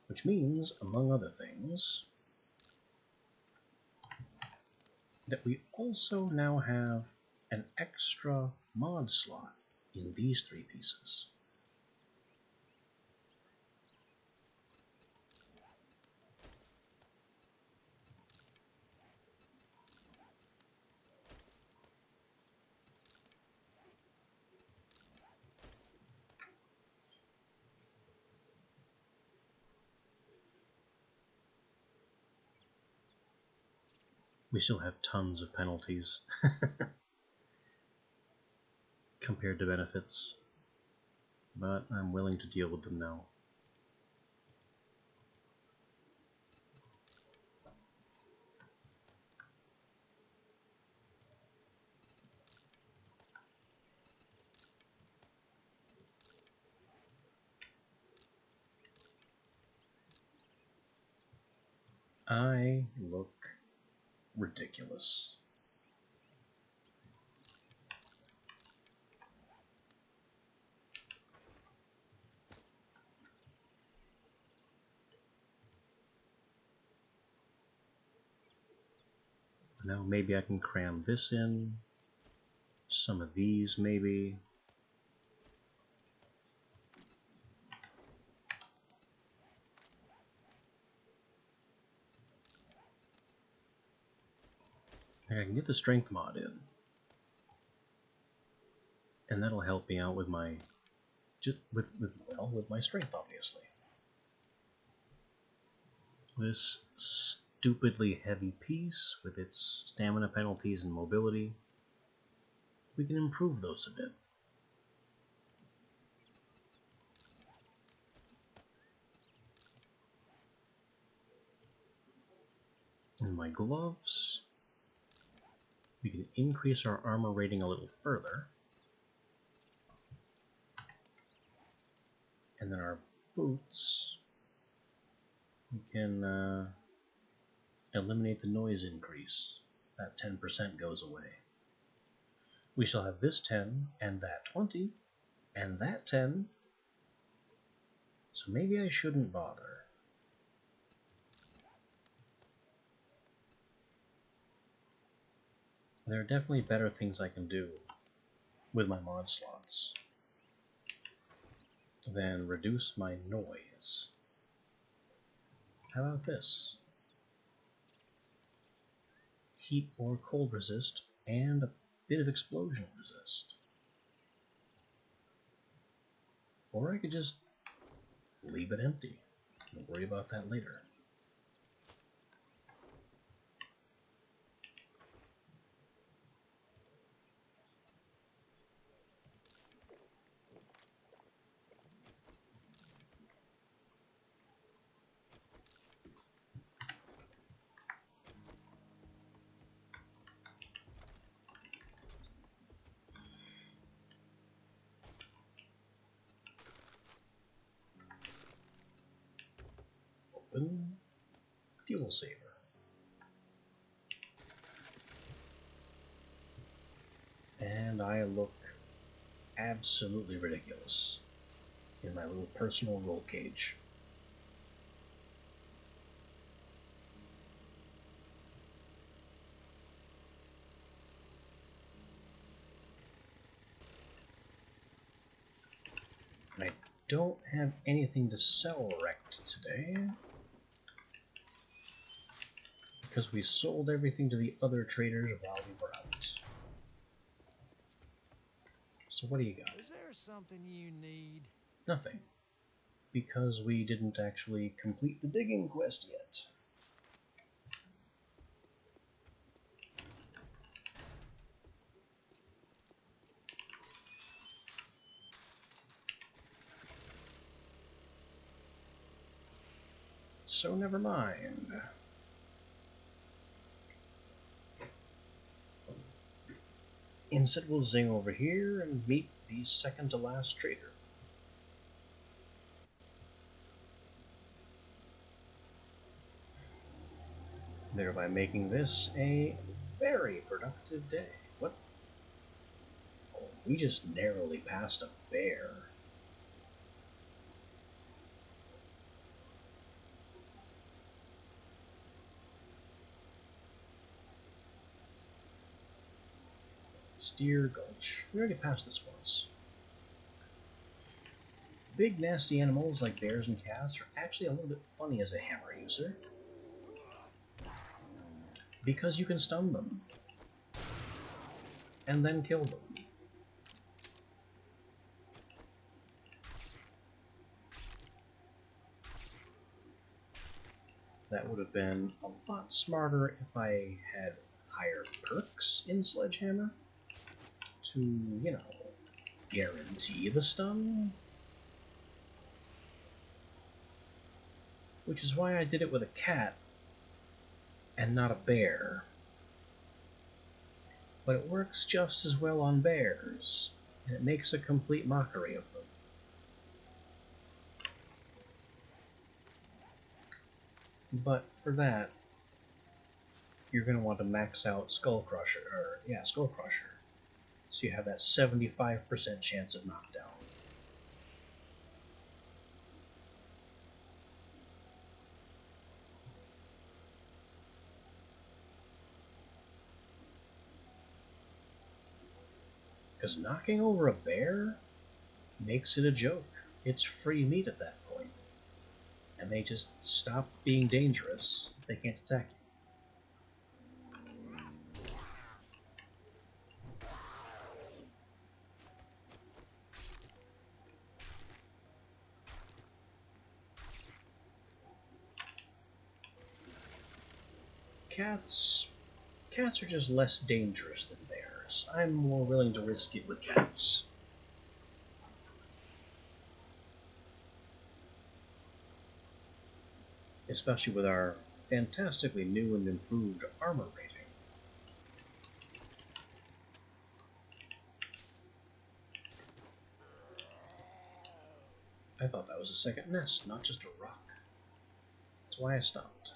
Which means, among other things, that we also now have an extra mod slot in these 3 pieces. We still have tons of penalties compared to benefits, but I'm willing to deal with them now. I look ridiculous. Now maybe I can cram this in, some of these maybe. I can get the strength mod in, and that'll help me out with my, with my strength, obviously. This stupidly heavy piece with its stamina penalties and mobility, we can improve those a bit. And my gloves, we can increase our armor rating a little further. And then our boots, we can eliminate the noise increase. That 10% goes away. We shall have this 10, and that 20, and that 10. So maybe I shouldn't bother. There are definitely better things I can do with my mod slots than reduce my noise. How about this? Heat or cold resist, and a bit of explosion resist. Or I could just leave it empty and worry about that later. fuel saver. And I look absolutely ridiculous in my little personal roll cage. I don't have anything to sell wrecked today, because we sold everything to the other traders while we were out. So what do you got? Is there something you need? Nothing. Because we didn't actually complete the digging quest yet. So never mind. Instead we'll zing over here and meet the second to last trader. Thereby making this a very productive day. What? Oh, we just narrowly passed a bear. Steer Gulch. We already passed this once. Big nasty animals like bears and cats are actually a little bit funny as a hammer user, because you can stun them and then kill them. That would have been a lot smarter if I had higher perks in Sledgehammer to, you know, guarantee the stun. Which is why I did it with a cat and not a bear. But it works just as well on bears, and it makes a complete mockery of them. But for that, you're going to want to max out Skull Crusher, Skull Crusher, so you have that 75% chance of knockdown. Because knocking over a bear makes it a joke. It's free meat at that point. And they just stop being dangerous if they can't attack you. Cats are just less dangerous than bears. I'm more willing to risk it with cats. Especially with our fantastically new and improved armor rating. I thought that was a second nest, not just a rock. That's why I stopped.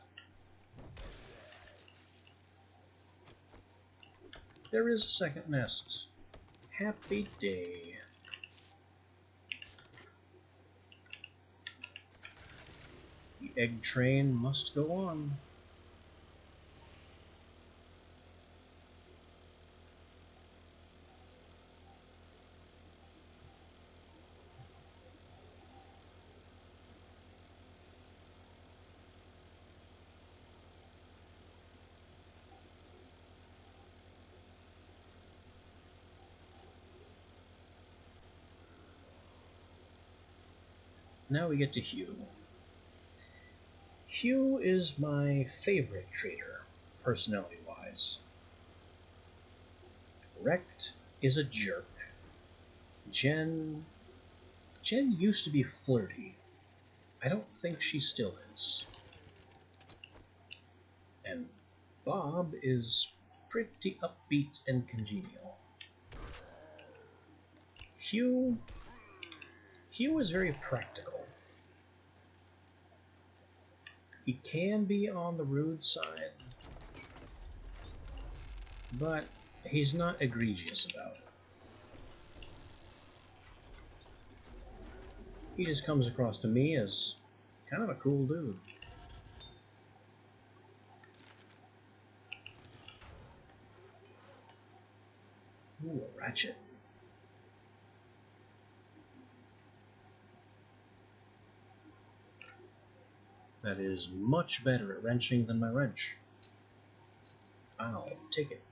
There is a second nest. Happy day. The egg train must go on. Now we get to Hugh. Hugh is my favorite trader, personality-wise. Wrecked is a jerk. Jen used to be flirty. I don't think she still is. And Bob is pretty upbeat and congenial. Hugh is very practical. He can be on the rude side, but he's not egregious about it. He just comes across to me as kind of a cool dude. Ooh, a ratchet. That is much better at wrenching than my wrench. I'll take it.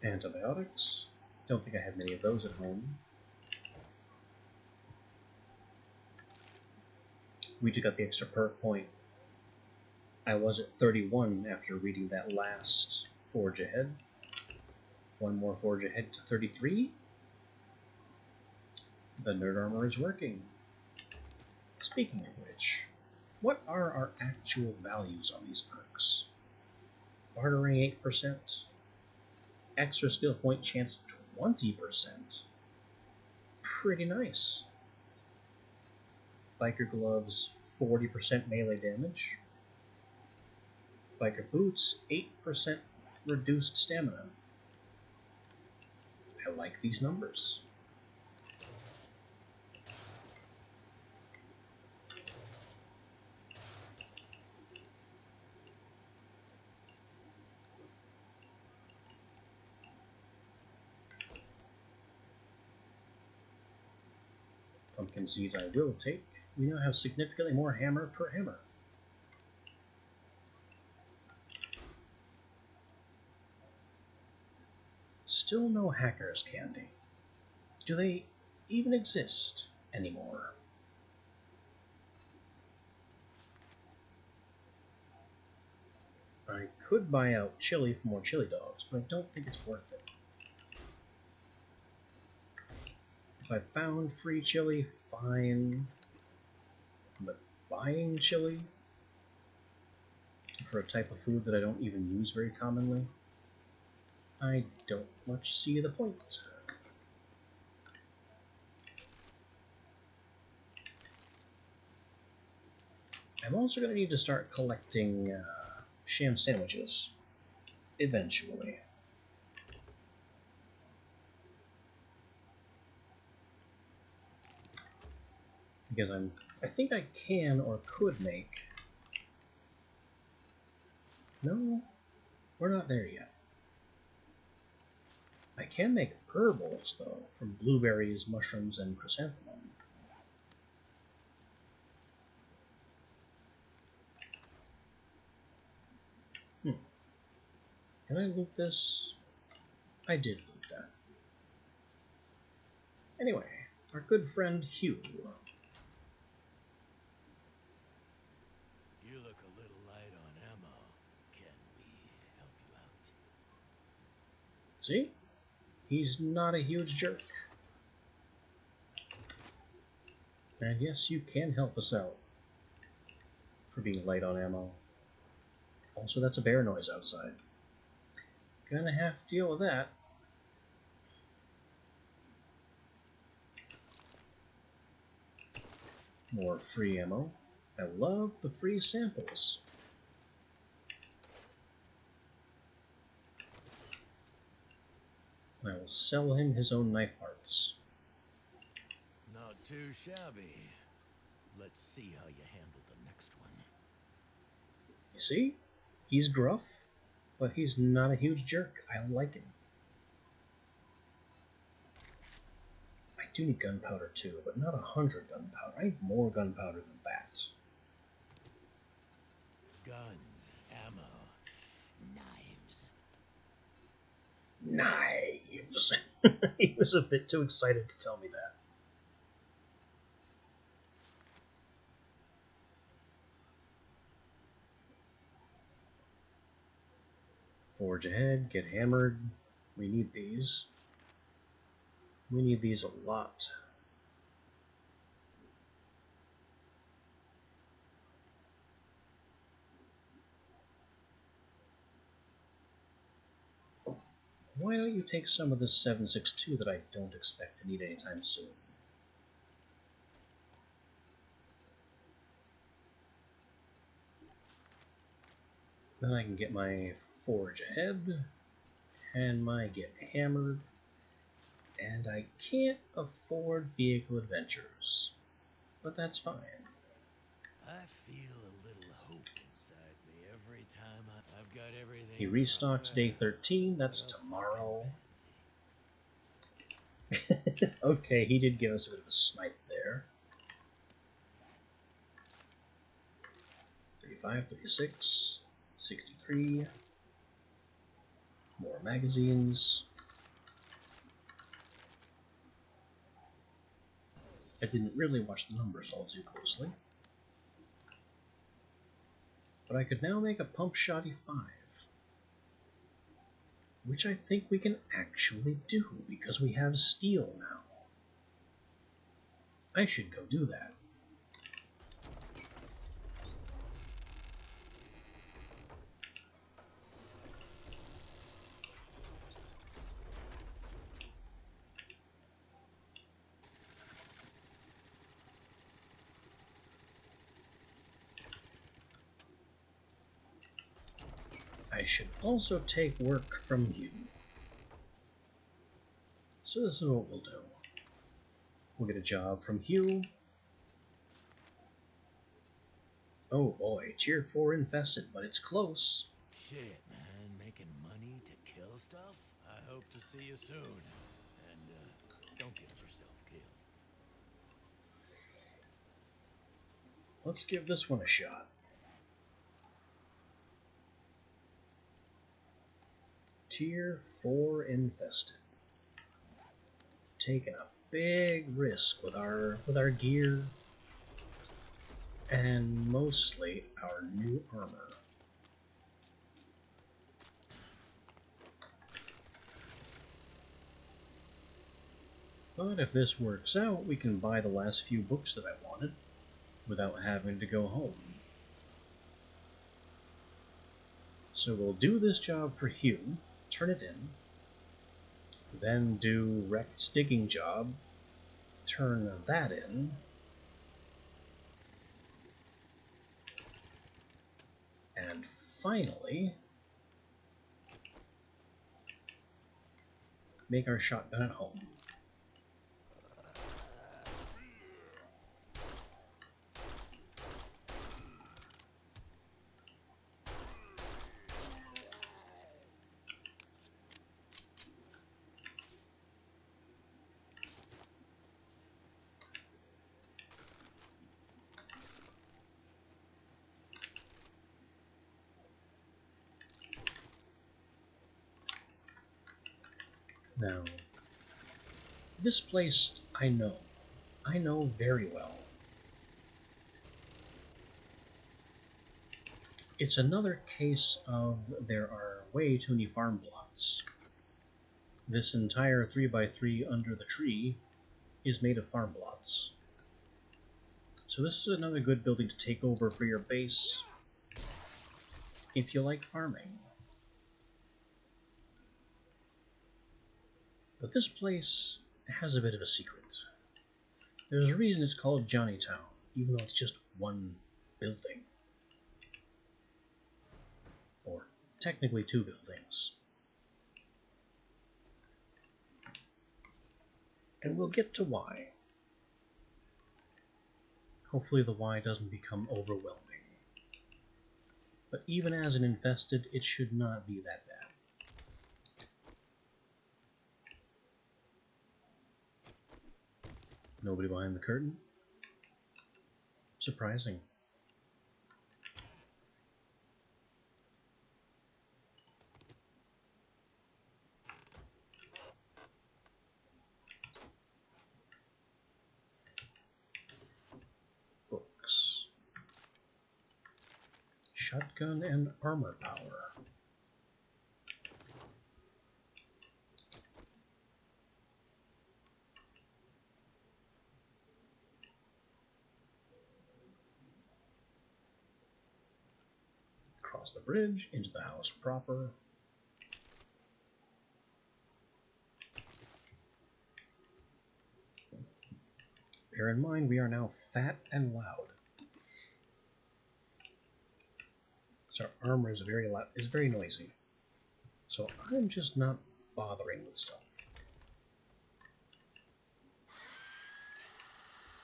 Antibiotics. Don't think I have many of those at home. We just got the extra perk point. I was at 31 after reading that last Forge Ahead. One more Forge Ahead to 33. The Nerd Armor is working. Speaking of which, what are our actual values on these perks? Bartering 8%. Extra skill point chance 20%. Pretty nice. Biker gloves 40% melee damage. Biker boots 8% reduced stamina. I like these numbers. Pumpkin seeds I will take. We now have significantly more hammer per hammer. Still no hackers candy. Do they even exist anymore? I could buy out chili for more chili dogs, but I don't think it's worth it. If I found free chili, fine. But buying chili for a type of food that I don't even use very commonly, I don't much see the point. I'm also going to need to start collecting sham sandwiches eventually. Because I think I can or could make... No, we're not there yet. I can make herbals, though, from blueberries, mushrooms, and chrysanthemum. Did I loot this? I did loot that. Anyway, our good friend Hugh. You look a little light on ammo. Can we help you out? See? He's not a huge jerk. And yes, you can help us out for being light on ammo. Also, that's a bear noise outside. Gonna have to deal with that. More free ammo. I love the free samples. I will sell him his own knife parts. Not too shabby. Let's see how you handle the next one. You see? He's gruff, but he's not a huge jerk. I like him. I do need gunpowder too, but not 100 gunpowder. I need more gunpowder than that. Guns, ammo, knives. Knives! He was a bit too excited to tell me that. Forge ahead, get hammered. We need these. We need these a lot. Why don't you take some of this 762 that I don't expect to need anytime soon? Then I can get my Forge Ahead, and my Get Hammered, and I can't afford Vehicle Adventures, but that's fine. I feel a little hope inside me every time I've got everything. He restocks day 13, that's tomorrow. Okay, he did give us a bit of a snipe there. 35, 36, 63. More magazines. I didn't really watch the numbers all too closely. But I could now make a Pump Shoddy 5. Which I think we can actually do, because we have steel now. I should go do that. I should also take work from you. So this is what we'll do. We'll get a job from Hugh. Oh boy, Tier 4 infested, but it's close. Shit, man, making money to kill stuff? I hope to see you soon. And, don't get yourself killed. Let's give this one a shot. Tier 4 infested. Taking a big risk with our gear. And mostly our new armor. But if this works out, we can buy the last few books that I wanted without having to go home. So we'll do this job for Hugh, turn it in, then do Rect's digging job, turn that in, and finally make our shotgun at home. Now, this place I know very well. It's another case of there are way too many farm plots. This entire 3x3 under the tree is made of farm plots. So this is another good building to take over for your base if you like farming. But this place has a bit of a secret. There's a reason it's called Johnnytown, even though it's just one building. Or technically 2 buildings. And we'll get to why. Hopefully the why doesn't become overwhelming. But even as an infested, it should not be that bad. Nobody behind the curtain? Surprising. Books. Shotgun and armor power. Cross the bridge into the house proper. Bear in mind, we are now fat and loud. So our armor is very loud, is very noisy. So I'm just not bothering with stealth.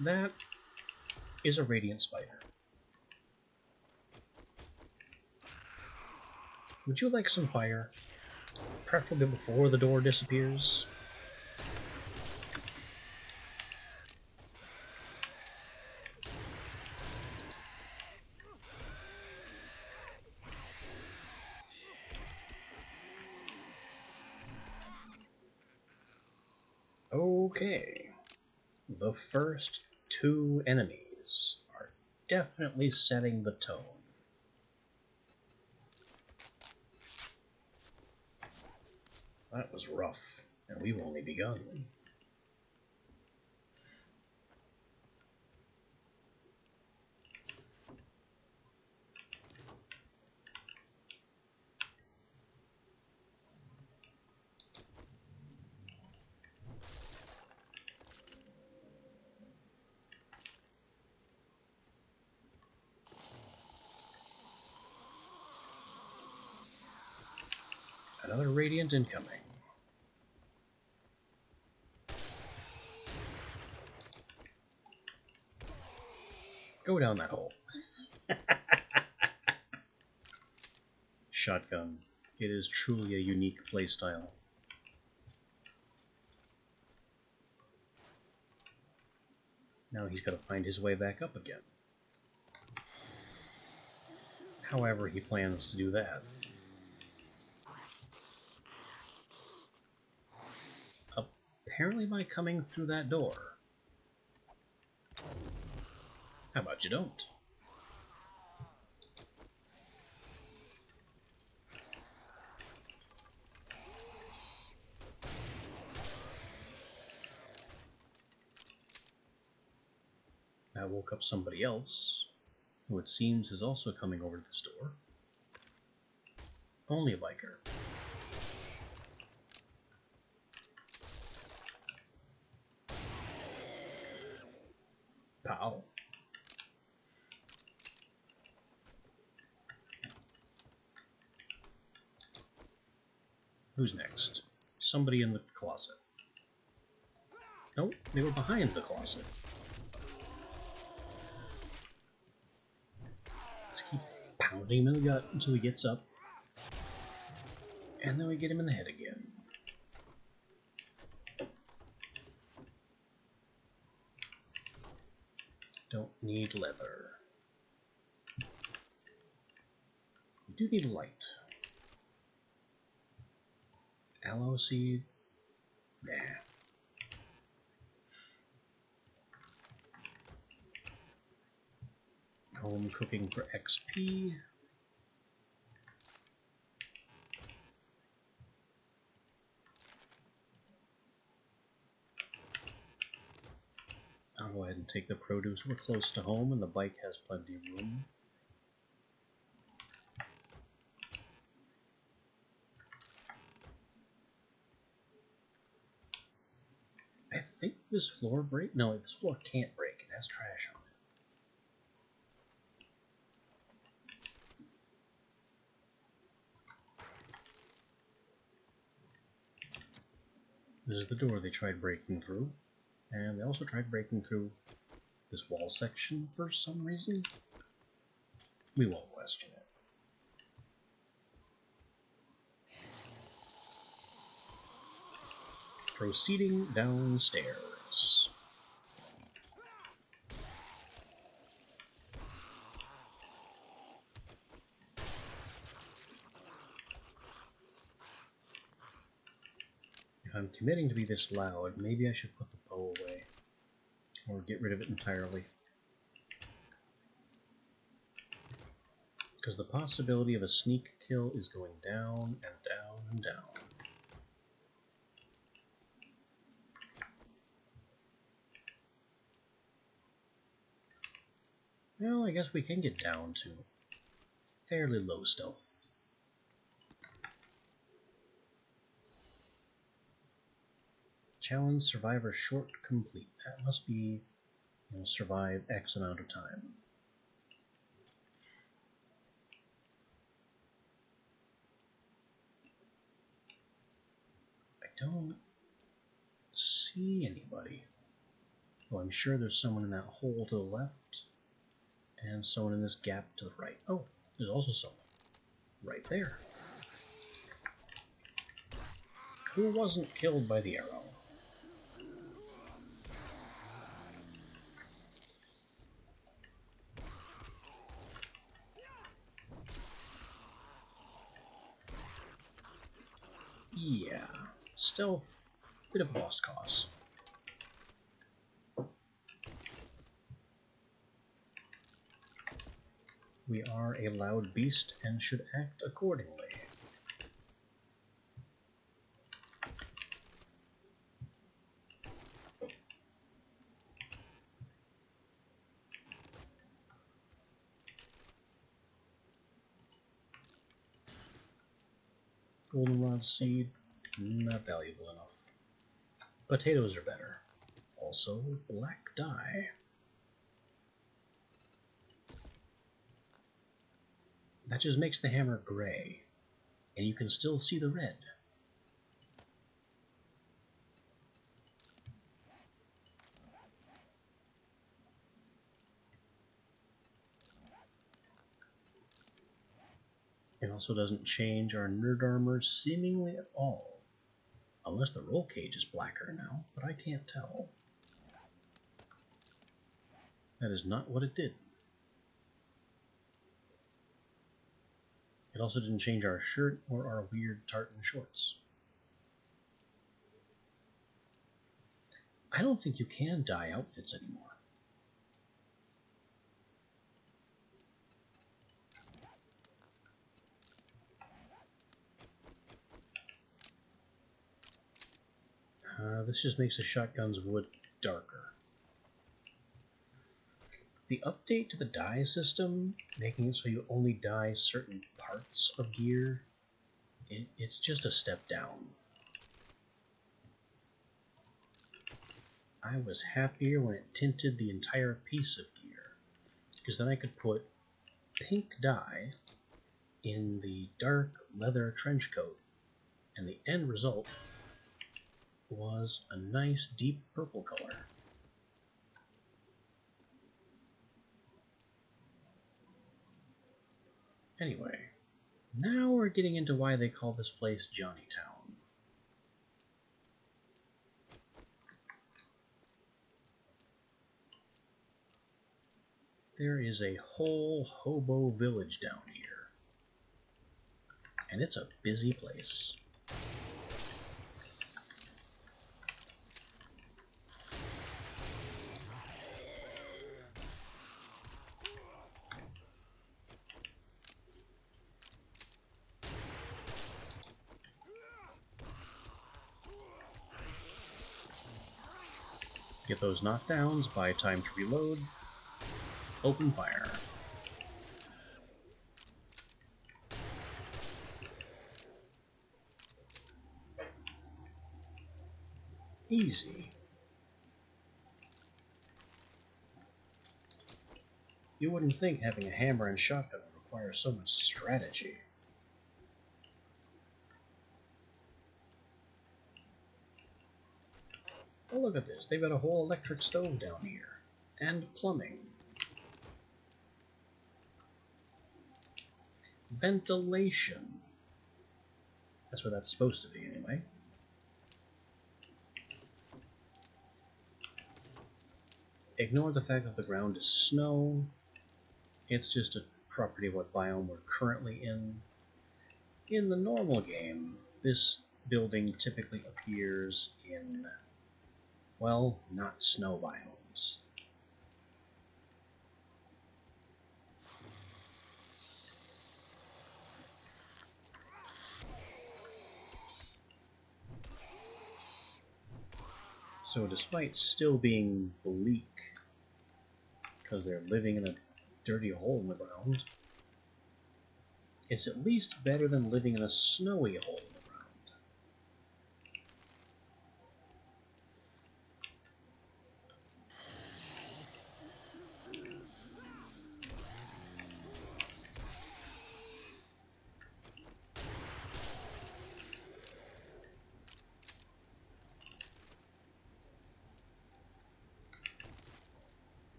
That is a radiant spider. Would you like some fire? Preferably before the door disappears. Okay. The first two enemies are definitely setting the tone. That was rough, and we've only begun. Another radiant incoming. Go down that hole. Shotgun. It is truly a unique playstyle. Now he's got to find his way back up again. However he plans to do that. Apparently by coming through that door. How about you don't? That woke up somebody else, who it seems is also coming over to this door. Only a biker. Pow. Who's next? Somebody in the closet. No, they were behind the closet. Let's keep pounding him in the gut until he gets up. And then we get him in the head again. Don't need leather. We do need light. Aloe seed? Nah. Home cooking for XP. I'll go ahead and take the produce. We're close to home and the bike has plenty of room. I think this floor break? No, this floor can't break. It has trash on it. This is the door they tried breaking through. And they also tried breaking through this wall section for some reason. We won't question it. Proceeding downstairs. If I'm committing to be this loud, maybe I should put the bow away. Or get rid of it entirely. Because the possibility of a sneak kill is going down and down and down. Well, I guess we can get down to fairly low stealth. Challenge Survivor Short complete. That must be and survive X amount of time. I don't see anybody. Though I'm sure there's someone in that hole to the left, and someone in this gap to the right. Oh, there's also someone right there. Who wasn't killed by the arrow? Yeah, stealth, bit of a lost cause. We are a loud beast and should act accordingly. Goldenrod seed, not valuable enough. Potatoes are better. Also, black dye. That just makes the hammer gray, and you can still see the red. It also doesn't change our nerd armor seemingly at all. Unless the roll cage is blacker now, but I can't tell. That is not what it did. It also didn't change our shirt or our weird tartan shorts. I don't think you can dye outfits anymore. This just makes the shotgun's wood darker. The update to the dye system, making it so you only dye certain parts of gear, it's just a step down. I was happier when it tinted the entire piece of gear, because then I could put pink dye in the dark leather trench coat, and the end result was a nice deep purple color. Anyway, now we're getting into why they call this place Johnnytown. There is a whole hobo village down here, and it's a busy place. Get those knockdowns, buy time to reload, open fire. Easy. You wouldn't think having a hammer and shotgun would require so much strategy. Oh, look at this. They've got a whole electric stove down here. And plumbing. Ventilation. That's what that's supposed to be, anyway. Ignore the fact that the ground is snow. It's just a property of what biome we're currently in. In the normal game, this building typically appears in, well, not snow biomes. So despite still being bleak, because they're living in a dirty hole in the ground, it's at least better than living in a snowy hole in the ground.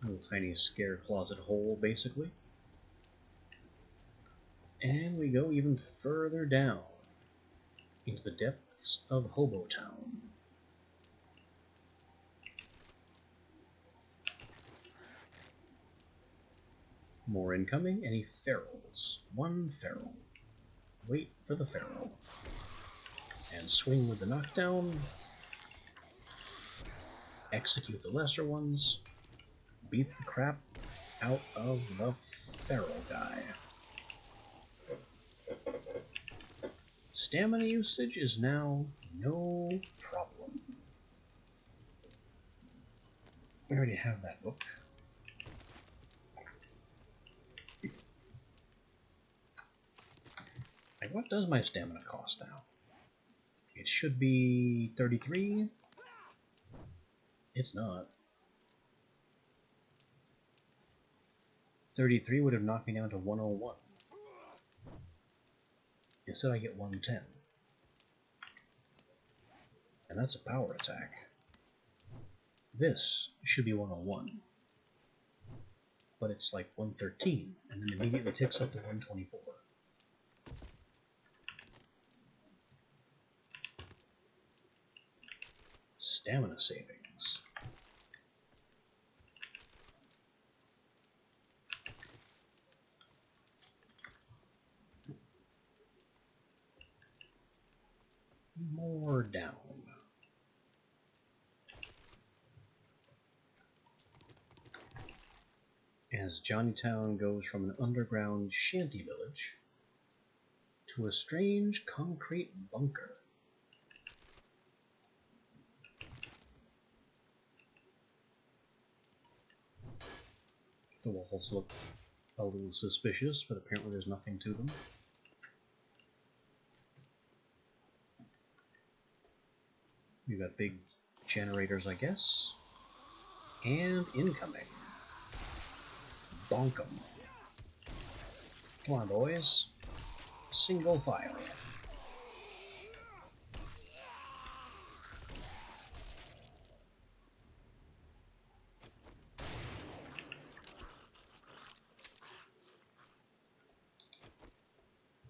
Little tiny scare closet hole, basically. And we go even further down into the depths of Hobo Town. More incoming. Any ferals? One feral. Wait for the feral. And swing with the knockdown. Execute the lesser ones. Beat the crap out of the feral guy. Stamina usage is now no problem. We already have that book. Like, what does my stamina cost now? It should be 33. It's not. 33 would have knocked me down to 101. Instead I get 110. And that's a power attack. This should be 101. But it's like 113, and then immediately ticks up to 124. Stamina savings. More down. As Johnnytown goes from an underground shanty village to a strange concrete bunker. The walls look a little suspicious, but apparently there's nothing to them. We've got big generators, I guess. And incoming. Bonk 'em. Come on, boys. Single file.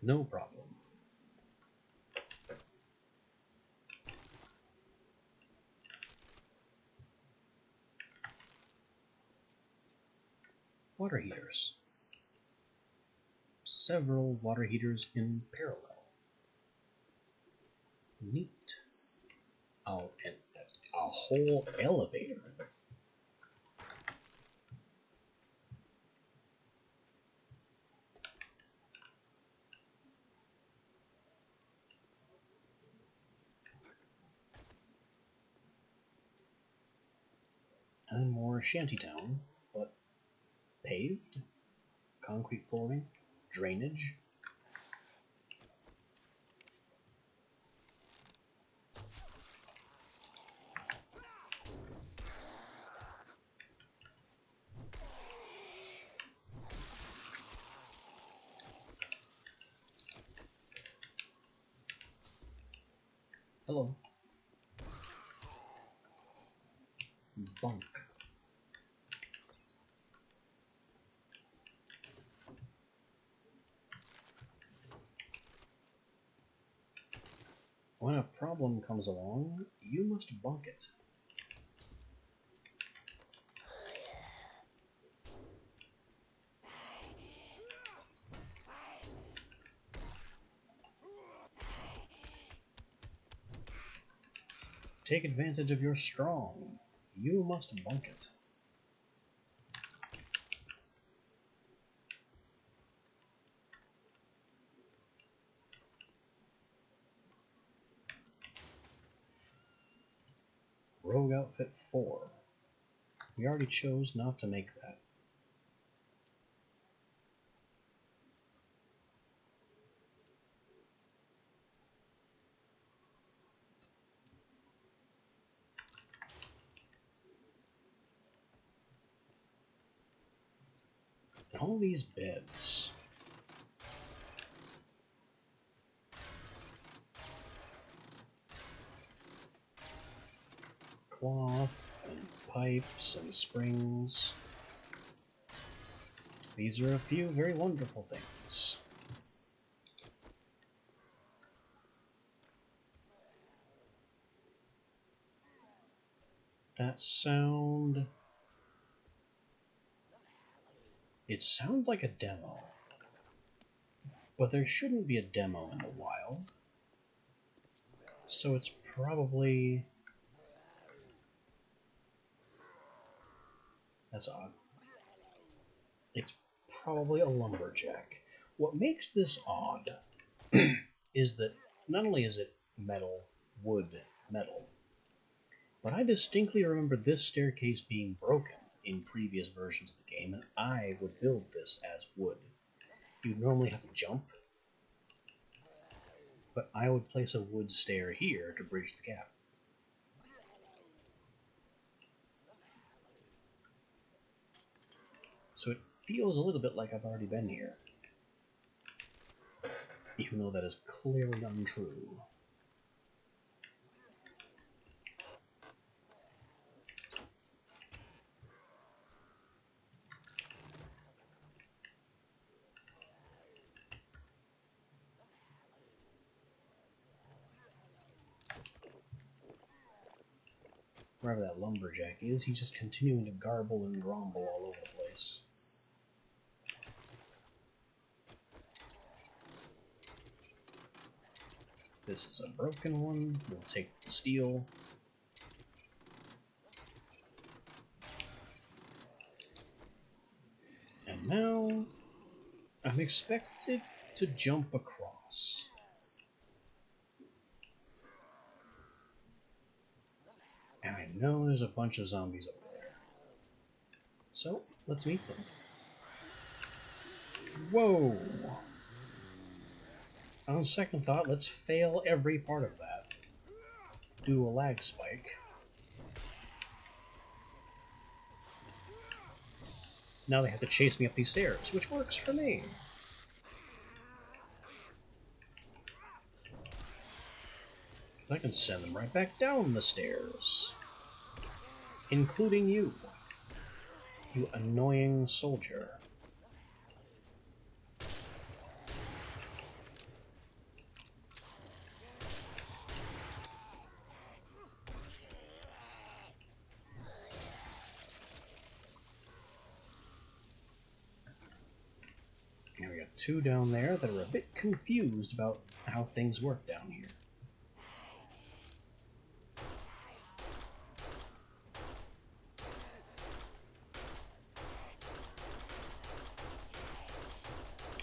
No problem. Water heaters. Several water heaters in parallel. Neat. Oh, and a whole elevator. And then more shantytown, but paved, concrete flooring, drainage. Hello. Bunk. When a problem comes along, you must bunk it. Take advantage of your strong. You must bunk it. Rogue Outfit 4. We already chose not to make that. All these beds. Cloth and pipes and springs. These are a few very wonderful things. That sound... It sounds like a demo. But there shouldn't be a demo in the wild. So it's probably... That's odd. It's probably a lumberjack. What makes this odd is that not only is it metal, wood, metal, but I distinctly remember this staircase being broken in previous versions of the game, and I would build this as wood. You'd normally have to jump, but I would place a wood stair here to bridge the gap. So it feels a little bit like I've already been here, even though that is clearly untrue. Wherever that lumberjack is, he's just continuing to garble and grumble all over the place. This is a broken one. We'll take the steel. And now I'm expected to jump across. And I know there's a bunch of zombies over there. So, let's meet them. Whoa! On second thought, let's fail every part of that. Do a lag spike. Now they have to chase me up these stairs, which works for me. Because I can send them right back down the stairs. Including you. You annoying soldier. Now we got two down there that are a bit confused about how things work down here.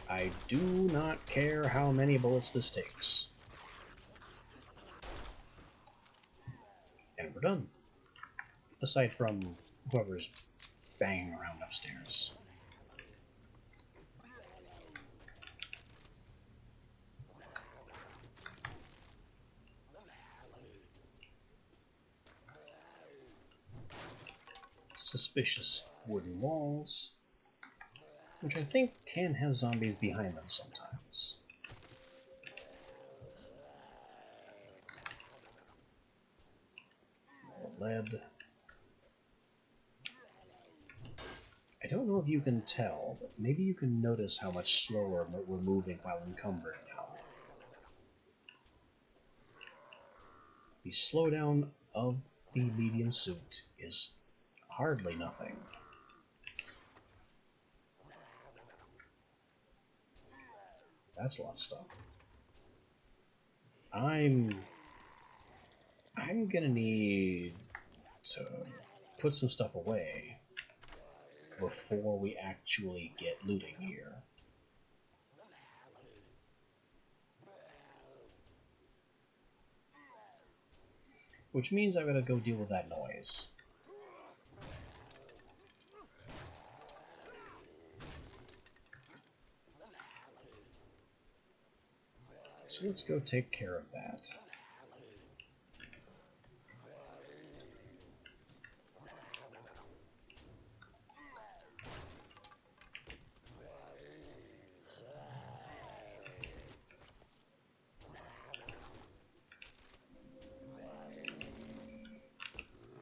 I do not care how many bullets this takes. And we're done. Aside from whoever's banging around upstairs. Suspicious wooden walls, which I think can have zombies behind them sometimes. More lead. I don't know if you can tell, but maybe you can notice how much slower we're moving while encumbered now. The slowdown of the medium suit is hardly nothing. That's a lot of stuff. I'm gonna need to put some stuff away before we actually get looting here. Which means I gotta go deal with that noise. So let's go take care of that.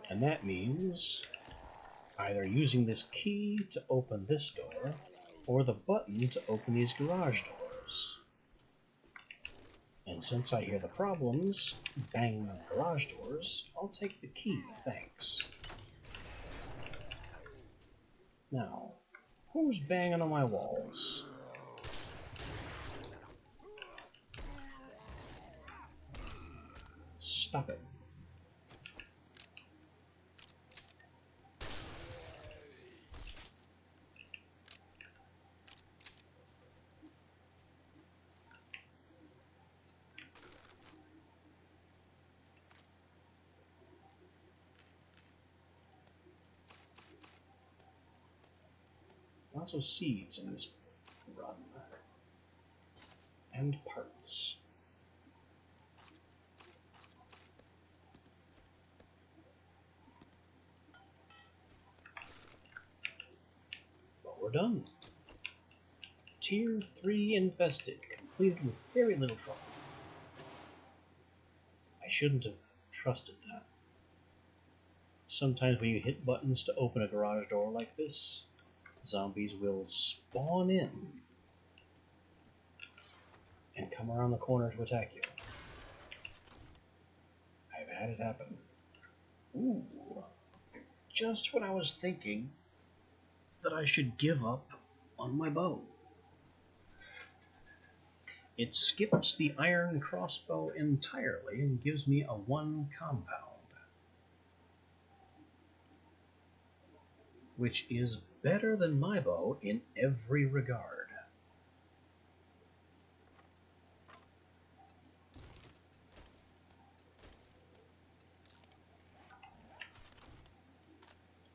And that means either using this key to open this door, or the button to open these garage doors. And since I hear the problems banging on garage doors, I'll take the key, thanks. Now, who's banging on my walls? Stop it. Lots of seeds in this run. And parts. But we're done. Tier 3 infested, completed with very little trouble. I shouldn't have trusted that. Sometimes when you hit buttons to open a garage door like this, zombies will spawn in and come around the corner to attack you. I've had it happen. Ooh, just when I was thinking that I should give up on my bow. It skips the iron crossbow entirely and gives me a 1 compound, which is better than my bow in every regard.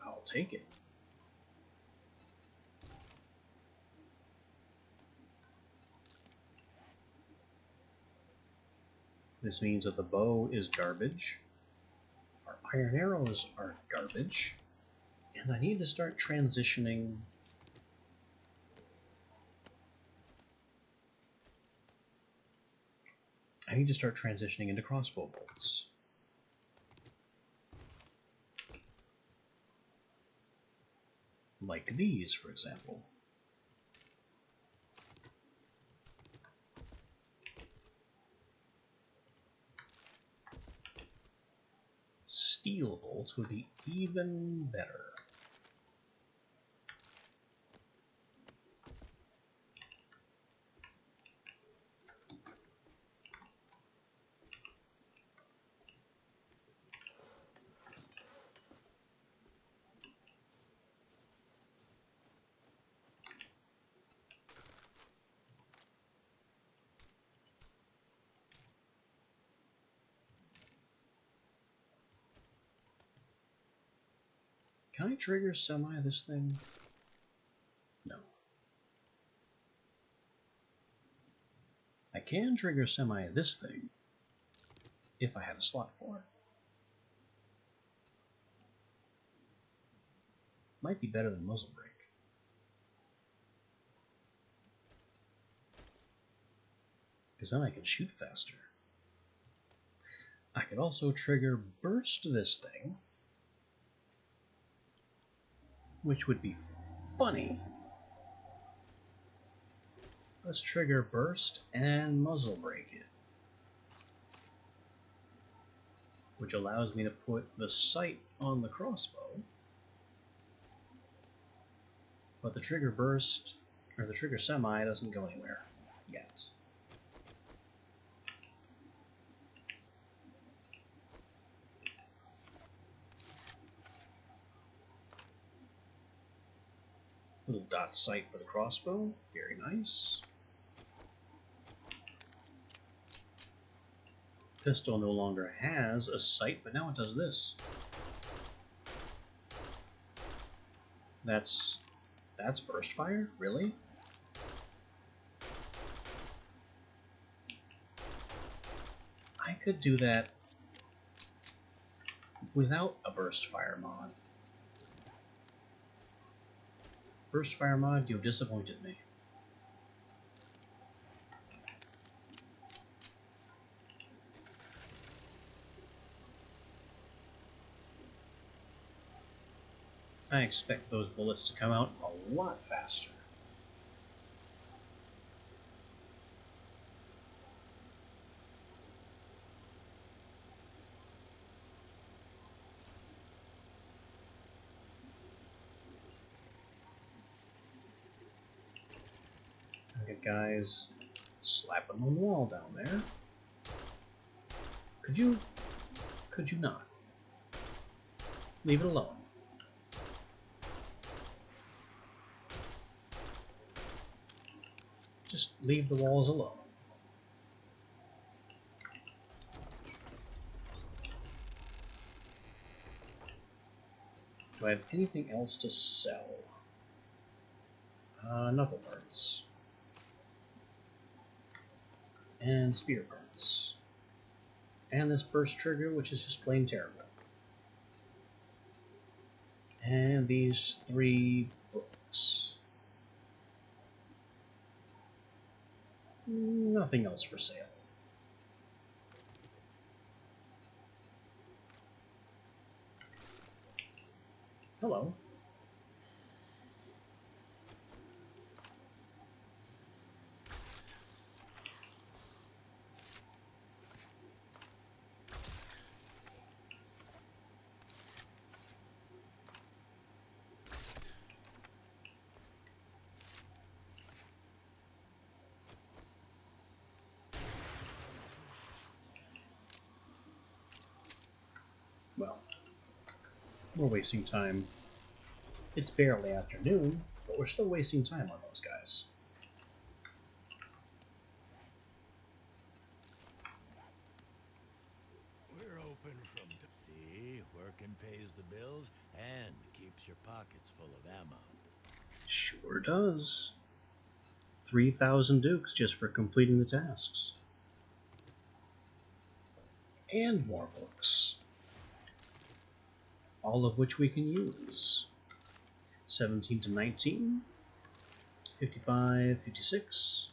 I'll take it. This means that the bow is garbage, our iron arrows are garbage, and I need to start transitioning into crossbow bolts. Like these, for example. Steel bolts would be even better. Can I trigger semi this thing? No. I can trigger semi this thing if I had a slot for it. Might be better than muzzle brake. Because then I can shoot faster. I could also trigger burst this thing, which would be funny. Let's trigger burst and muzzle brake it, which allows me to put the sight on the crossbow, but the trigger burst, or the trigger semi, doesn't go anywhere yet. Little dot sight for the crossbow, very nice. Pistol no longer has a sight, but now it does this. That's burst fire? Really? I could do that without a burst fire mod. Burst fire mod, you've disappointed me. I expect those bullets to come out a lot faster. That guy's slapping on the wall down there. Could you not? Leave it alone. Just leave the walls alone. Do I have anything else to sell? Knuckle parts. And spear parts. And this burst trigger, which is just plain terrible. And these 3 books. Nothing else for sale. Hello. Well, we're wasting time. It's barely afternoon, but we're still wasting time on those guys. We're open from see, working pays the bills and keeps your pockets full of ammo. Sure does. 3,000 dukes just for completing the tasks. And more books. All of which we can use. 17 to 19, 55, 56,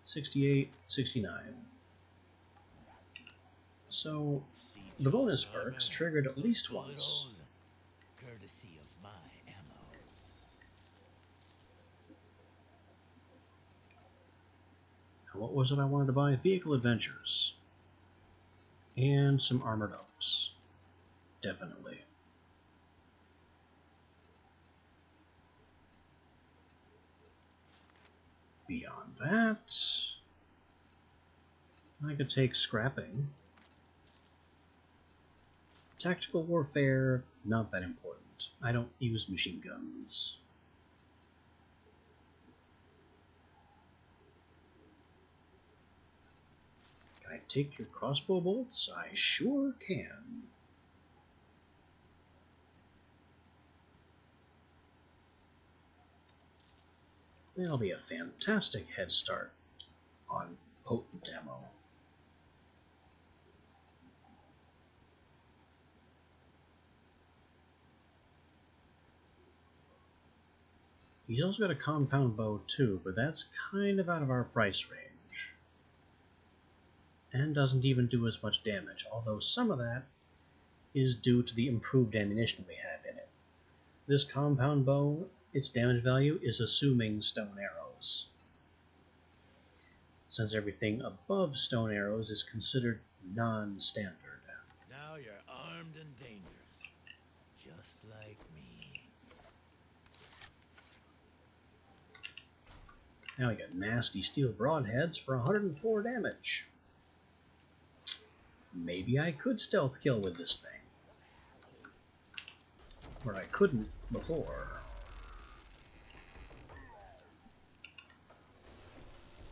68, 69. So, the bonus perks triggered at least once. Courtesy of my ammo. And what was it I wanted to buy? Vehicle Adventures. And some armored ups. Definitely. Beyond that, I could take scrapping. Tactical warfare, not that important. I don't use machine guns. Can I take your crossbow bolts? I sure can. That'll be a fantastic head start on potent ammo. He's also got a compound bow too, but that's kind of out of our price range. And doesn't even do as much damage, although some of that is due to the improved ammunition we have in it. This compound bow, its damage value is assuming stone arrows, since everything above stone arrows is considered non-standard. Now you're armed and dangerous, just like me. Now we got nasty steel broadheads for 104 damage. Maybe I could stealth kill with this thing. Where I couldn't before.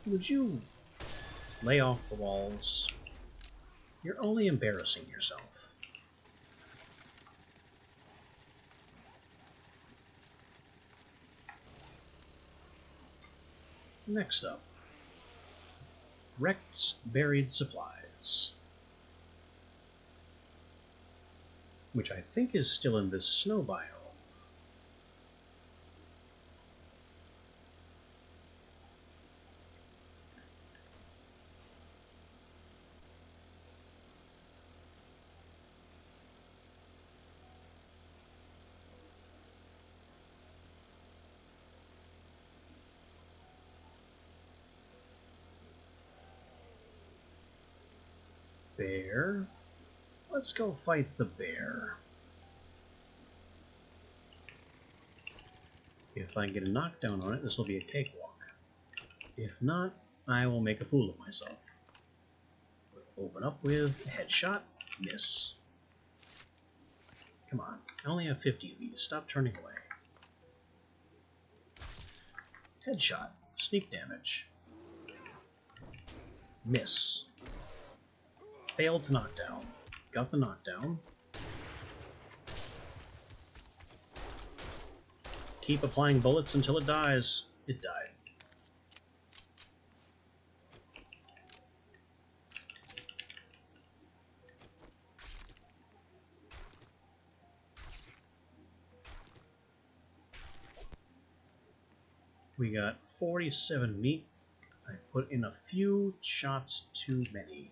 Would you lay off the walls? You're only embarrassing yourself. Next up, Rect's Buried Supplies, which I think is still in this snow biome. Bear. Let's go fight the bear. If I can get a knockdown on it, this will be a cakewalk. If not, I will make a fool of myself. We'll open up with a headshot, miss. Come on, I only have 50 of these. Stop turning away. Headshot, sneak damage. Miss. Failed to knock down. Got the knockdown. Keep applying bullets until it dies. It died. We got 47 meat. I put in a few shots too many,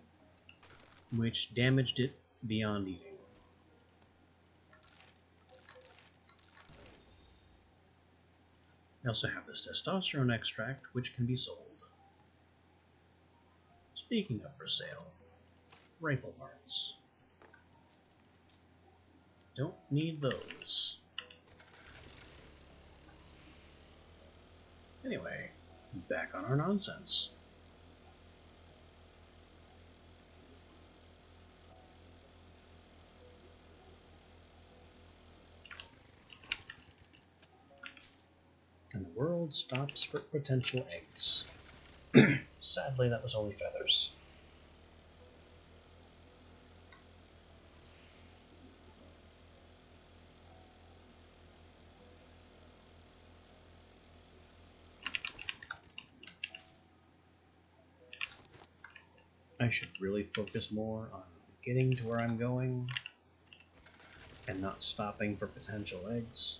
which damaged it beyond eating. I also have this testosterone extract, which can be sold. Speaking of for sale, rifle parts. Don't need those. Anyway, back on our nonsense. And the world stops for potential eggs. Sadly, that was only feathers. I should really focus more on getting to where I'm going and not stopping for potential eggs.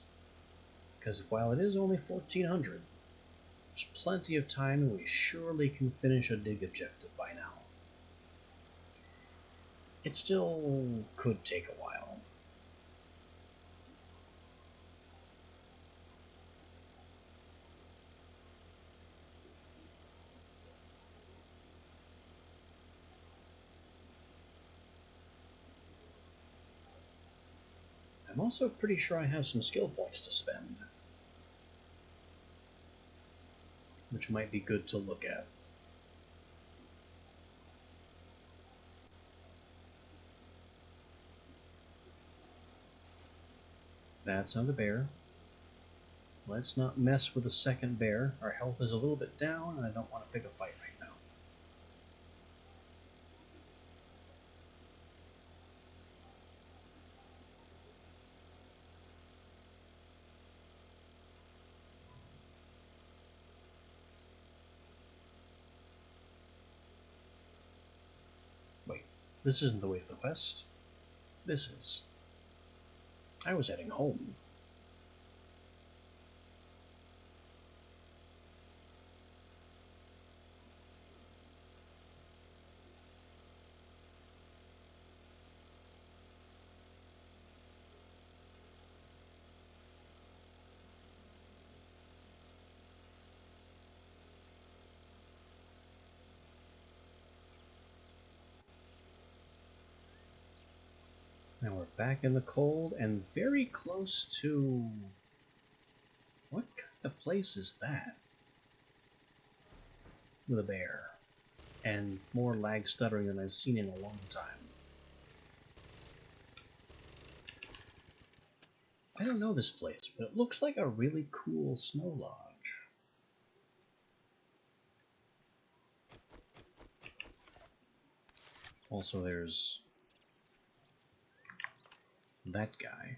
Because while it is only 1400, there's plenty of time and we surely can finish a dig objective by now. It still could take a while. I'm also pretty sure I have some skill points to spend, which might be good to look at. That's another bear. Let's not mess with the second bear. Our health is a little bit down, and I don't want to pick a fight right now. Wait, this isn't the way to the west. This is. I was heading home. Now we're back in the cold and very close to... What kind of place is that? With a bear. And more lag stuttering than I've seen in a long time. I don't know this place, but it looks like a really cool snow lodge. Also, there's that guy.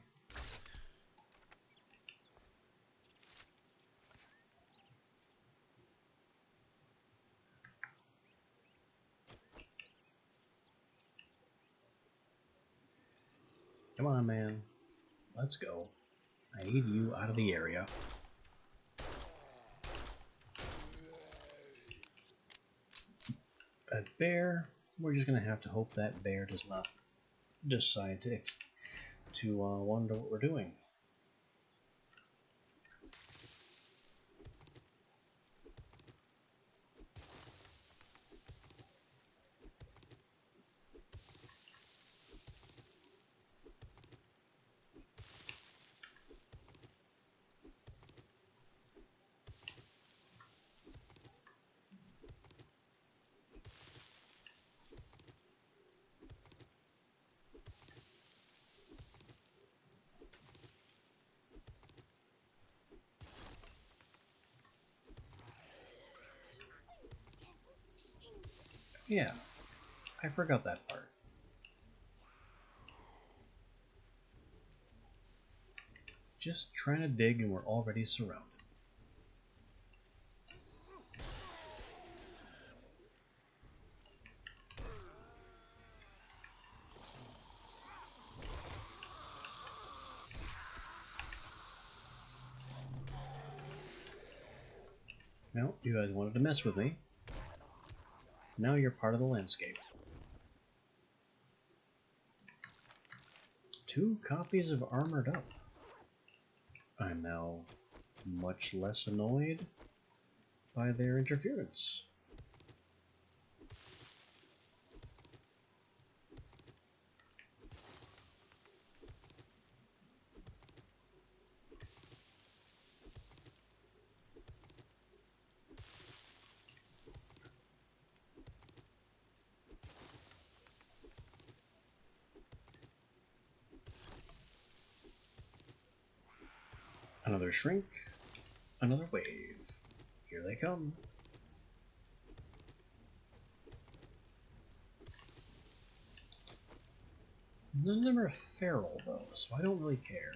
Come on, man. Let's go. I need you out of the area. A bear? We're just gonna have to hope that bear does not decide to wonder what we're doing. Yeah, I forgot that part. Just trying to dig and we're already surrounded. No, you guys wanted to mess with me. Now you're part of the landscape. 2 copies of Armored Up. I'm now much less annoyed by their interference. Another shrink, another wave. Here they come. None of them are feral, though, so I don't really care.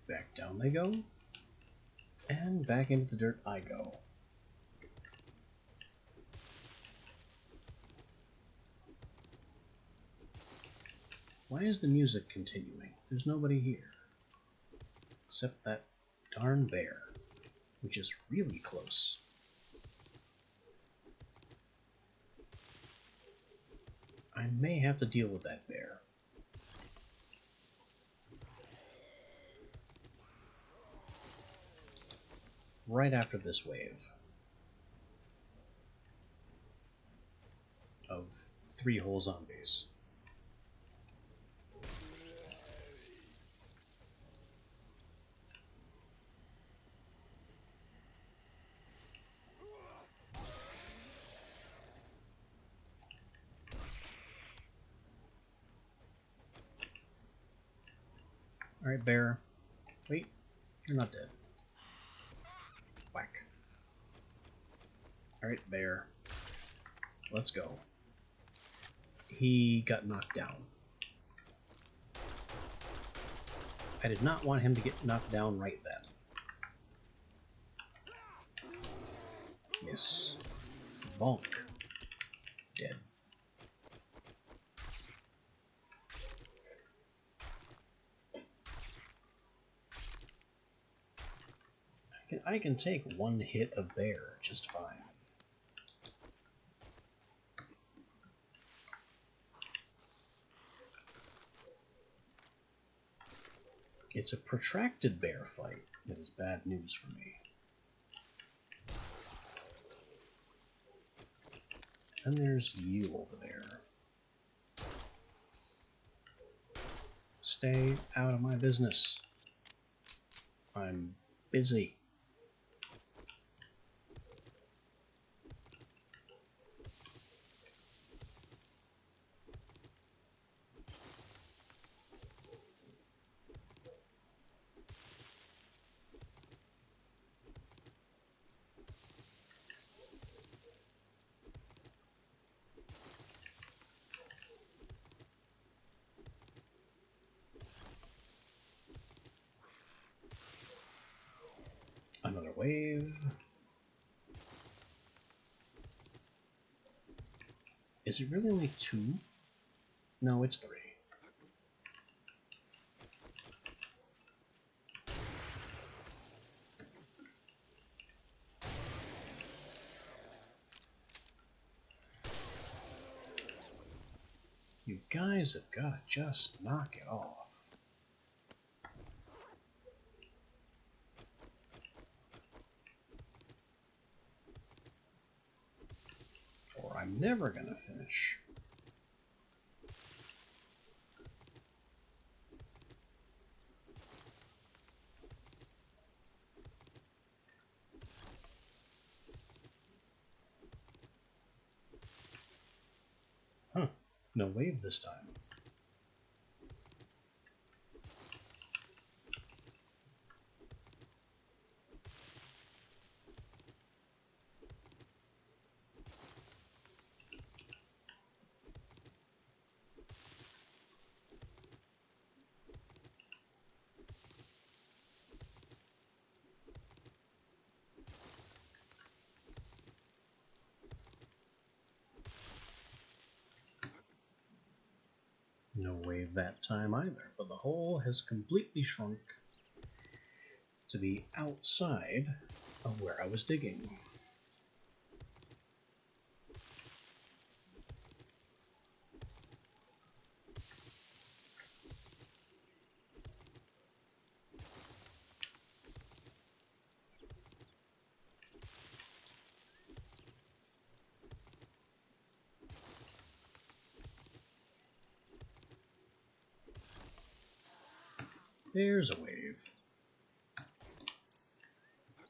Back down they go, and back into the dirt I go. Why is the music continuing? There's nobody here. Except that darn bear, which is really close. I may have to deal with that bear. Right after this wave of 3 whole zombies. Alright, bear. Wait, you're not dead. Whack. Alright, bear. Let's go. He got knocked down. I did not want him to get knocked down right then. Miss. Bonk. Dead. I can take 1 hit of bear just fine. It's a protracted bear fight that is bad news for me. And there's you over there. Stay out of my business. I'm busy. Another wave. Is it really only 2? No, it's 3. You guys have got to just knock it off. Or I'm never gonna finish. Huh, no wave this time. arrived that time either, but the hole has completely shrunk to be outside of where I was digging. There's a wave.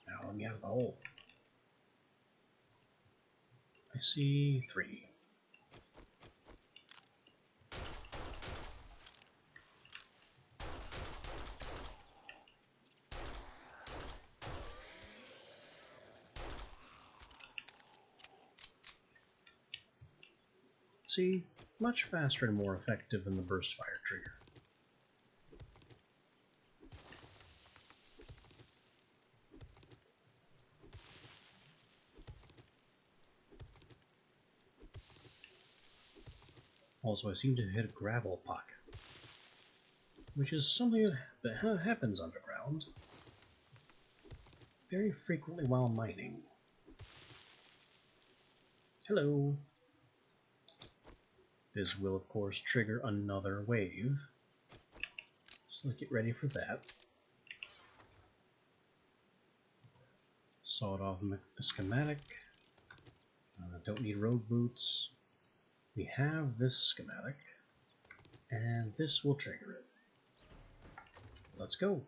Now let me out of the hole. I see 3. See, much faster and more effective than the burst fire trigger. Also, I seem to hit a gravel pocket, which is something that happens underground very frequently while mining. Hello. This will, of course, trigger another wave, so let's get ready for that. Sawed off schematic. Don't need road boots. We have this schematic, and this will trigger it. Let's go.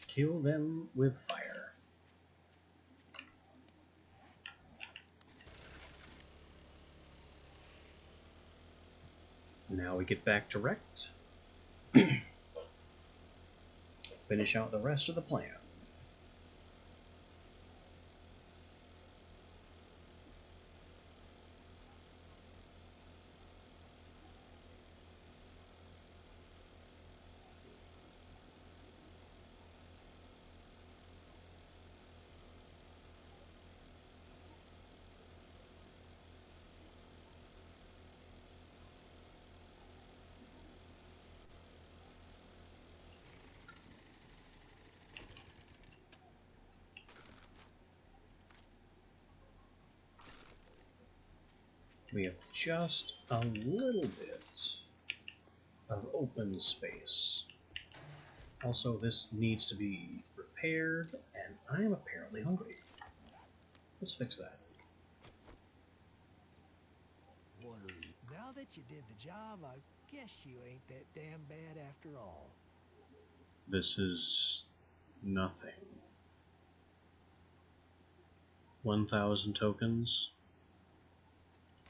Kill them with fire. Now we get back to Rekt. Finish out the rest of the plan. We have just a little bit of open space. Also, this needs to be repaired, and I am apparently hungry. Let's fix that. Now that you did the job, I guess you ain't that damn bad after all. This is nothing. 1,000 tokens.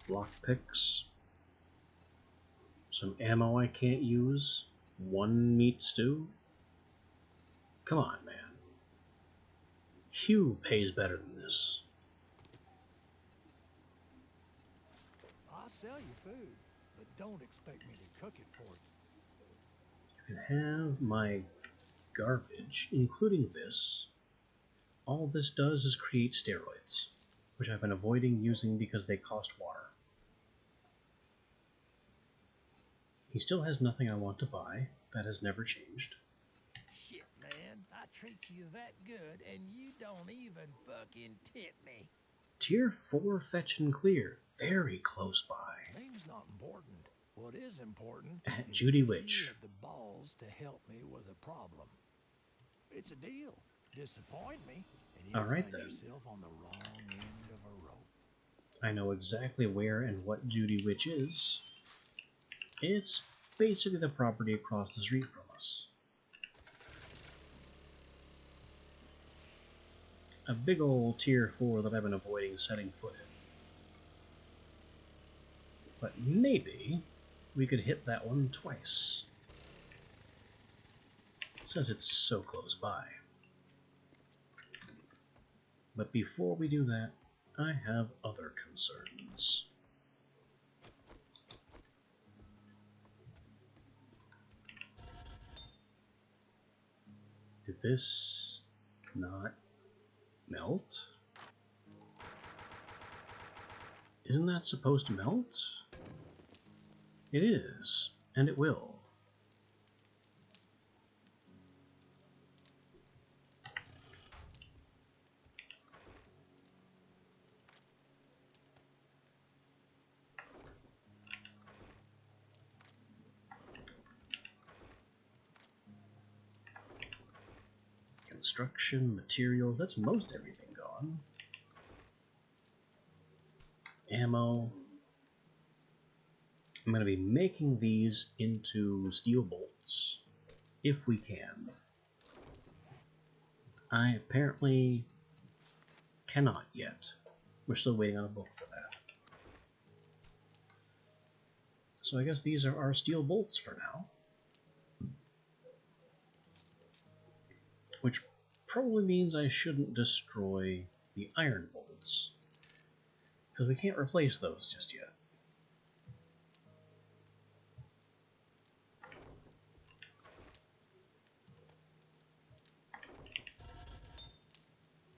Lockpicks. Some ammo I can't use. 1 meat stew. Come on, man. Hugh pays better than this. I'll sell you food, but don't expect me to cook it for you. You can have my garbage, including this. All this does is create steroids, which I've been avoiding using because they cost water. He still has nothing I want to buy. That has never changed. Shit, man. I treat you that good, and you don't even fucking tip me. Tier 4 fetch and clear. Very close by. Name's not important. What is important At is Judy if Witch. you have the balls to help me with a problem. It's a deal. Disappoint me, and you'll Alright find then. yourself on the wrong end of a rope. I know exactly where and what Judy Witch is. It's basically the property across the street from us. A big old tier 4 that I've been avoiding setting foot in. But maybe we could hit that one twice, since it's so close by. But before we do that, I have other concerns. Did this not melt? Isn't that supposed to melt? It is, and it will. Construction, materials, that's most everything gone. Ammo. I'm going to be making these into steel bolts, if we can. I apparently cannot yet. We're still waiting on a book for that. So I guess these are our steel bolts for now. Which probably means I shouldn't destroy the iron bolts, because we can't replace those just yet.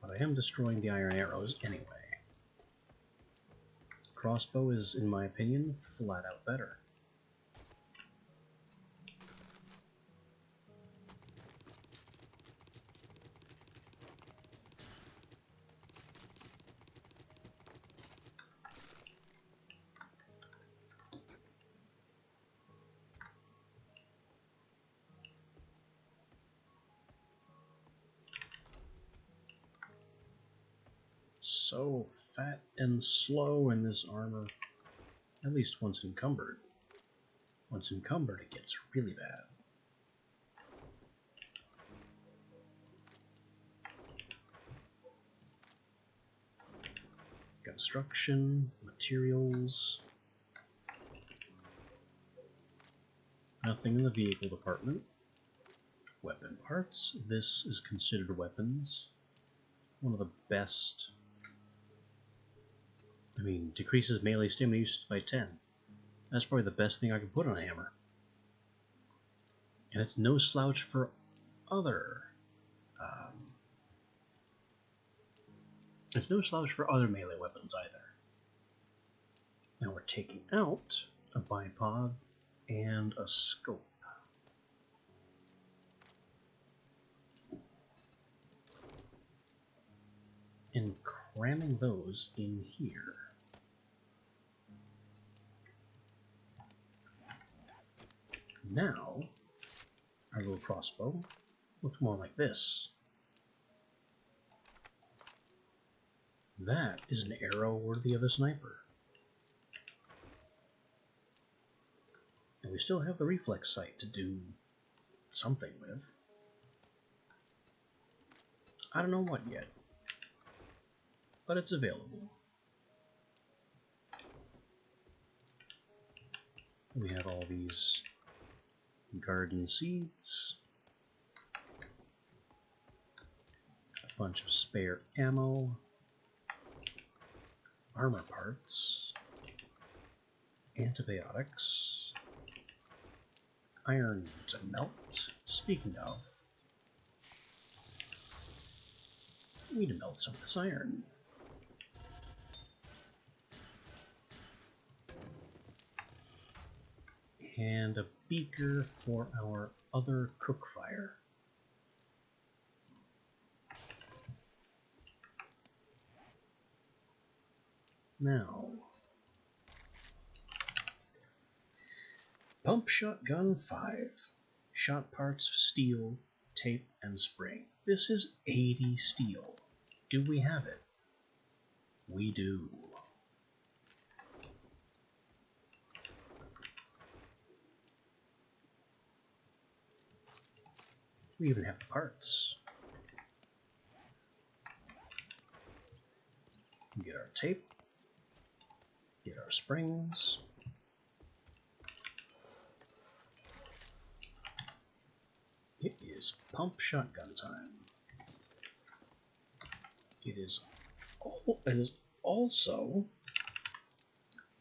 But I am destroying the iron arrows anyway. Crossbow is, in my opinion, flat out better. So fat and slow in this armor, at least once encumbered. Once encumbered, it gets really bad. Construction, materials. Nothing in the vehicle department. Weapon parts. This is considered weapons. One of the best. I mean, decreases melee stamina use by 10. That's probably the best thing I could put on a hammer. And it's no slouch for other. It's no slouch for other melee weapons either. Now we're taking out a bipod and a scope. And cramming those in here. Now, our little crossbow looks more like this. That is an arrow worthy of a sniper. And we still have the reflex sight to do something with. I don't know what yet, but it's available. We have all these garden seeds, a bunch of spare ammo, armor parts, antibiotics, iron to melt. Speaking of, we need to melt some of this iron. And a beaker for our other cook fire. Now, pump shotgun 5. Shot parts, steel, tape, and spring. This is 80 steel. Do we have it? We do. We even have the parts. Get our tape. Get our springs. is pump shotgun time. It is also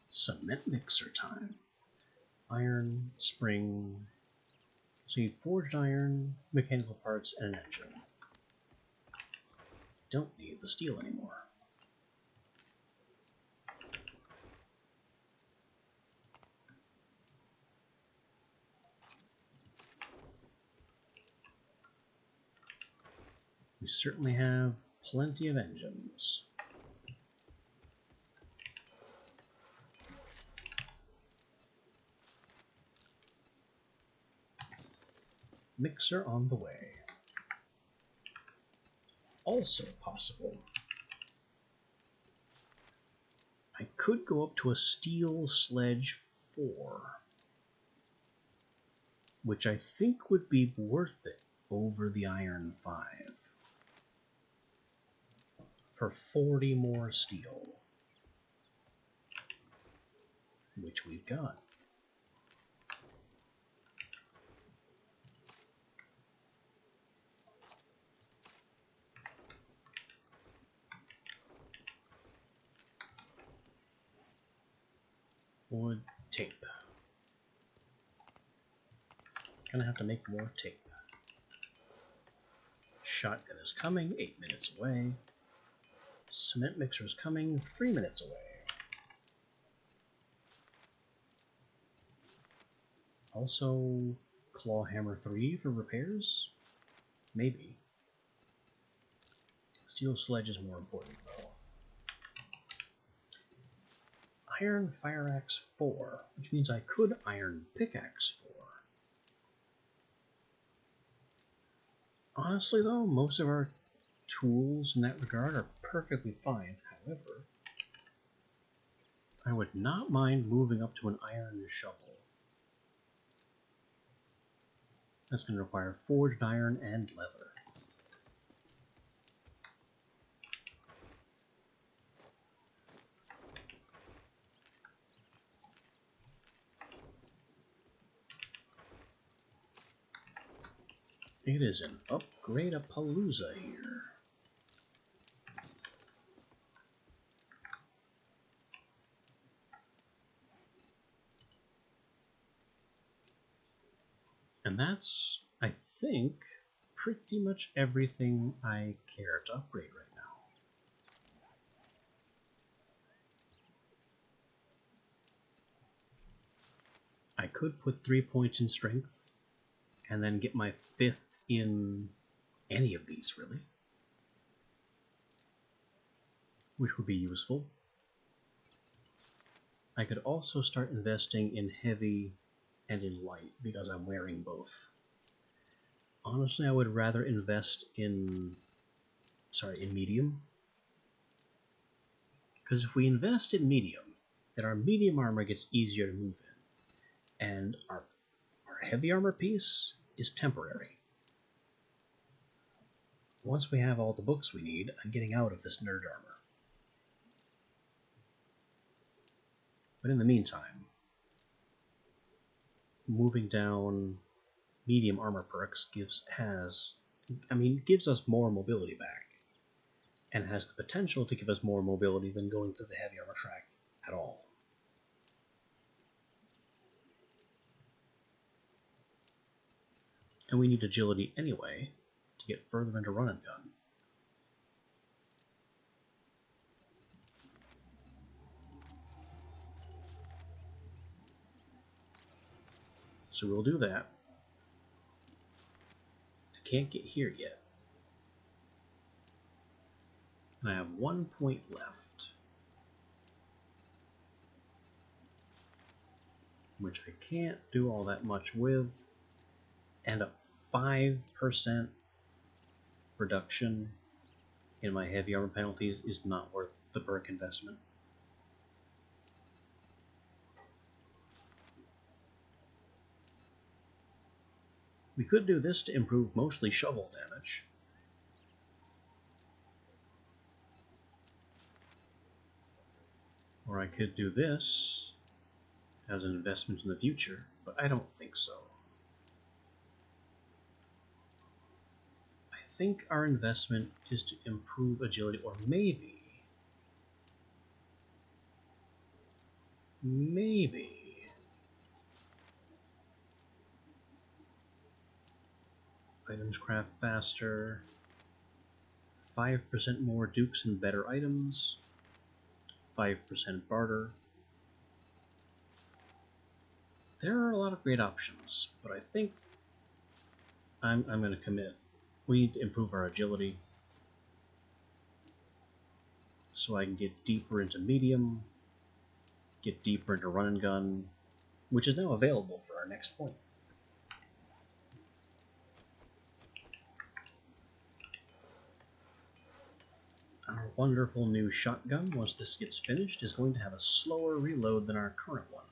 cement mixer time. Iron, spring, so you need forged iron, mechanical parts, and an engine. Don't need the steel anymore. We certainly have plenty of engines. Mixer on the way. Also possible, I could go up to a steel sledge 4, which I think would be worth it over the iron 5 for 40 more steel, which we've got. Wood tape. Gonna have to make more tape. Shotgun is coming, 8 minutes away. Cement mixer is coming, 3 minutes away. Also, claw hammer 3 for repairs? Maybe. Steel sledge is more important though. Iron fire axe 4, which means I could iron pickaxe 4. Honestly though, most of our tools in that regard are perfectly fine. However, I would not mind moving up to an iron shovel. That's going to require forged iron and leather. It is an upgrade-a-palooza here. And that's, I think, pretty much everything I care to upgrade right now. I could put 3 points in strength, and then get my 5th in any of these, really. Which would be useful. I could also start investing in heavy and in light, because I'm wearing both. Honestly, I would rather invest in medium. Because if we invest in medium, then our medium armor gets easier to move in. And our heavy armor piece is temporary. Once we have all the books we need, I'm getting out of this nerd armor. But in the meantime, moving down medium armor perks gives us more mobility back, and has the potential to give us more mobility than going through the heavy armor track at all. And we need agility anyway to get further into run and gun. So we'll do that. I can't get here yet. And I have 1 point left, which I can't do all that much with, and a 5% reduction in my heavy armor penalties is not worth the perk investment. We could do this to improve mostly shovel damage. Or I could do this as an investment in the future, but I don't think so. think our investment is to improve agility, or maybe items craft faster, 5% more dukes and better items, 5% barter. There are a lot of great options, but I think I'm going to commit. We need to improve our agility so I can get deeper into medium, get deeper into run and gun, which is now available for our next point. Our wonderful new shotgun, once this gets finished, is going to have a slower reload than our current one.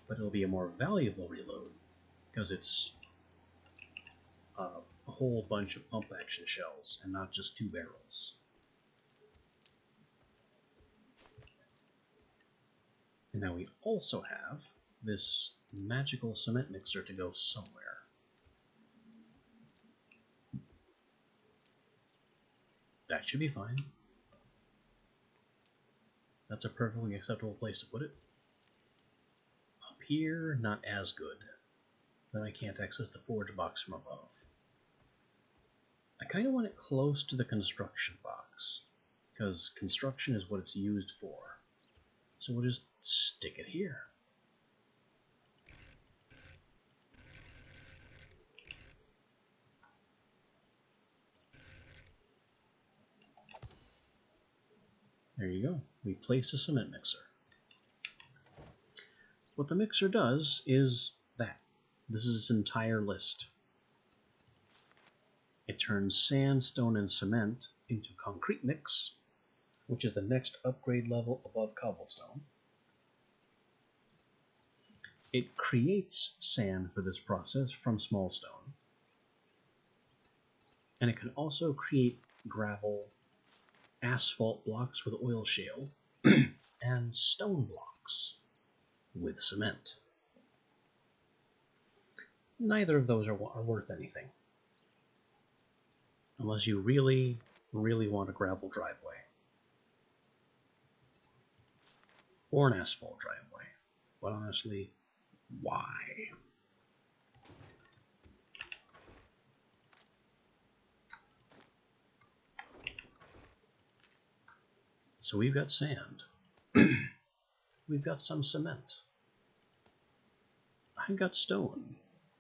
But it'll be a more valuable reload, because it's a whole bunch of pump action shells, and not just 2 barrels. And now we also have this magical cement mixer to go somewhere. That should be fine. That's a perfectly acceptable place to put it. Up here, not as good. Then I can't access the forge box from above. I kind of want it close to the construction box, because construction is what it's used for. So we'll just stick it here. There you go. We placed a cement mixer. What the mixer does is that. This is its entire list. It turns sand, stone, and cement into concrete mix, which is the next upgrade level above cobblestone. It creates sand for this process from small stone. And it can also create gravel, asphalt blocks with oil shale, and stone blocks with cement. Neither of those are worth anything. Unless you really, really want a gravel driveway. Or an asphalt driveway. But honestly, why? So we've got sand. We've got some cement. I've got stone,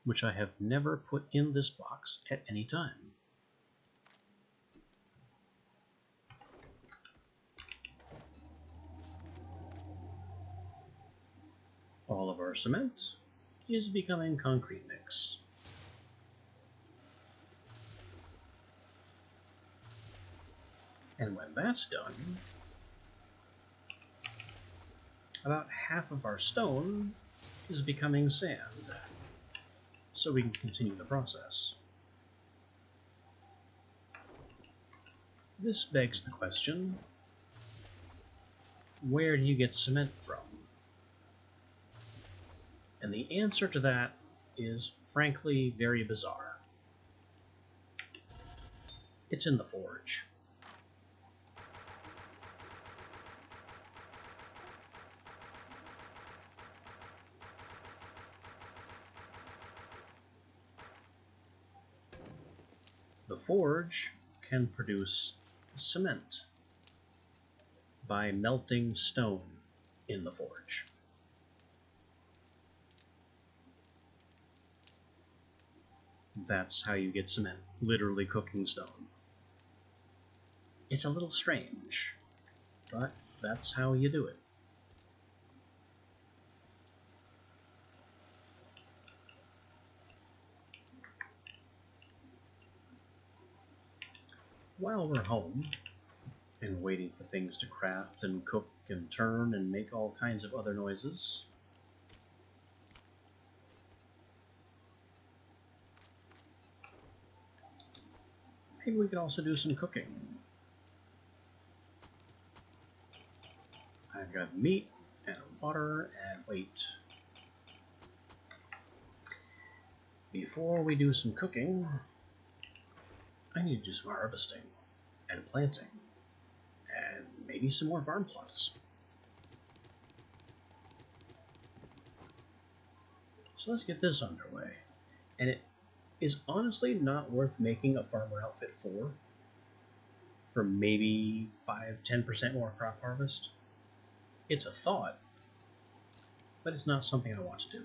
which I have never put in this box at any time. All of our cement is becoming concrete mix. And when that's done, about half of our stone is becoming sand, so we can continue the process. This begs the question, where do you get cement from? And the answer to that is, frankly, very bizarre. It's in the forge. The forge can produce cement by melting stone in the forge. That's how you get cement, literally cooking stone. It's a little strange, but that's how you do it. While we're home, and waiting for things to craft and cook and turn and make all kinds of other noises, maybe we could also do some cooking. I've got meat and water and wait. before we do some cooking, I need to do some harvesting and planting and maybe some more farm plots. So let's get this underway. And it is honestly not worth making a farmer outfit for maybe 5-10% more crop harvest. It's a thought, but it's not something I want to do.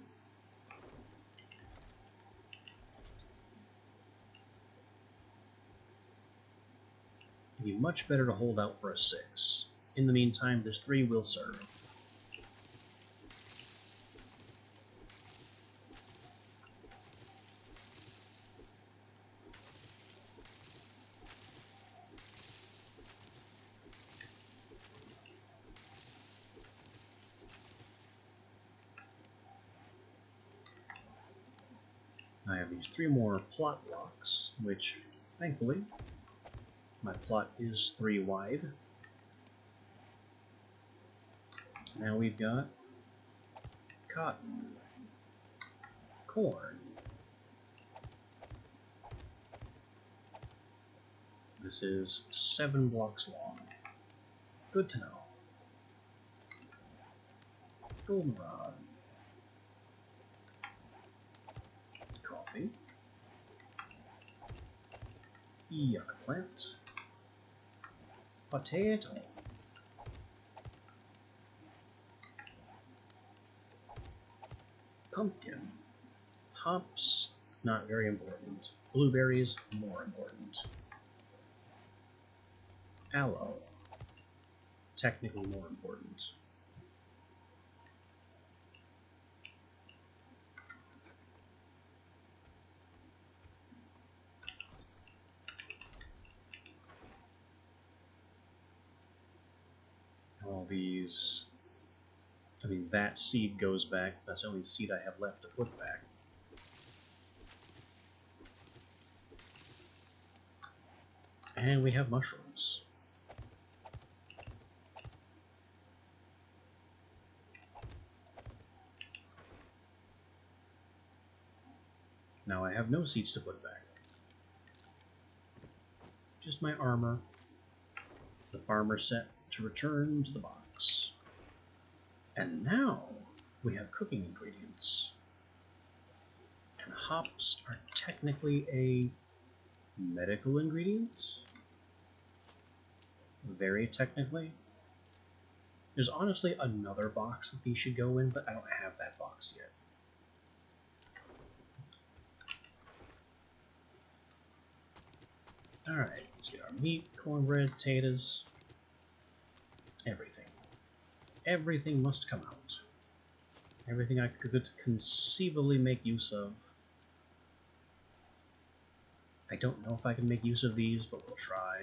It'd be much better to hold out for a 6. In the meantime, this 3 will serve. I have these 3 more plot blocks, which, thankfully, my plot is 3 wide. Now we've got cotton, corn. This is 7 blocks long. Good to know. Goldenrod. Coffee. Yucca plant. Potato. Pumpkin. Hops, not very important. Blueberries, more important. Aloe, technically more important. All these, I mean, that seed goes back. That's the only seed I have left to put back. And we have mushrooms. Now I have no seeds to put back. Just my armor. The farmer set to return to the box. And now we have cooking ingredients. And hops are technically a medical ingredient. Very technically. There's honestly another box that these should go in, but I don't have that box yet. Alright, let's get our meat, cornbread, potatoes, everything. Everything must come out. Everything I could conceivably make use of. I don't know if I can make use of these, but we'll try.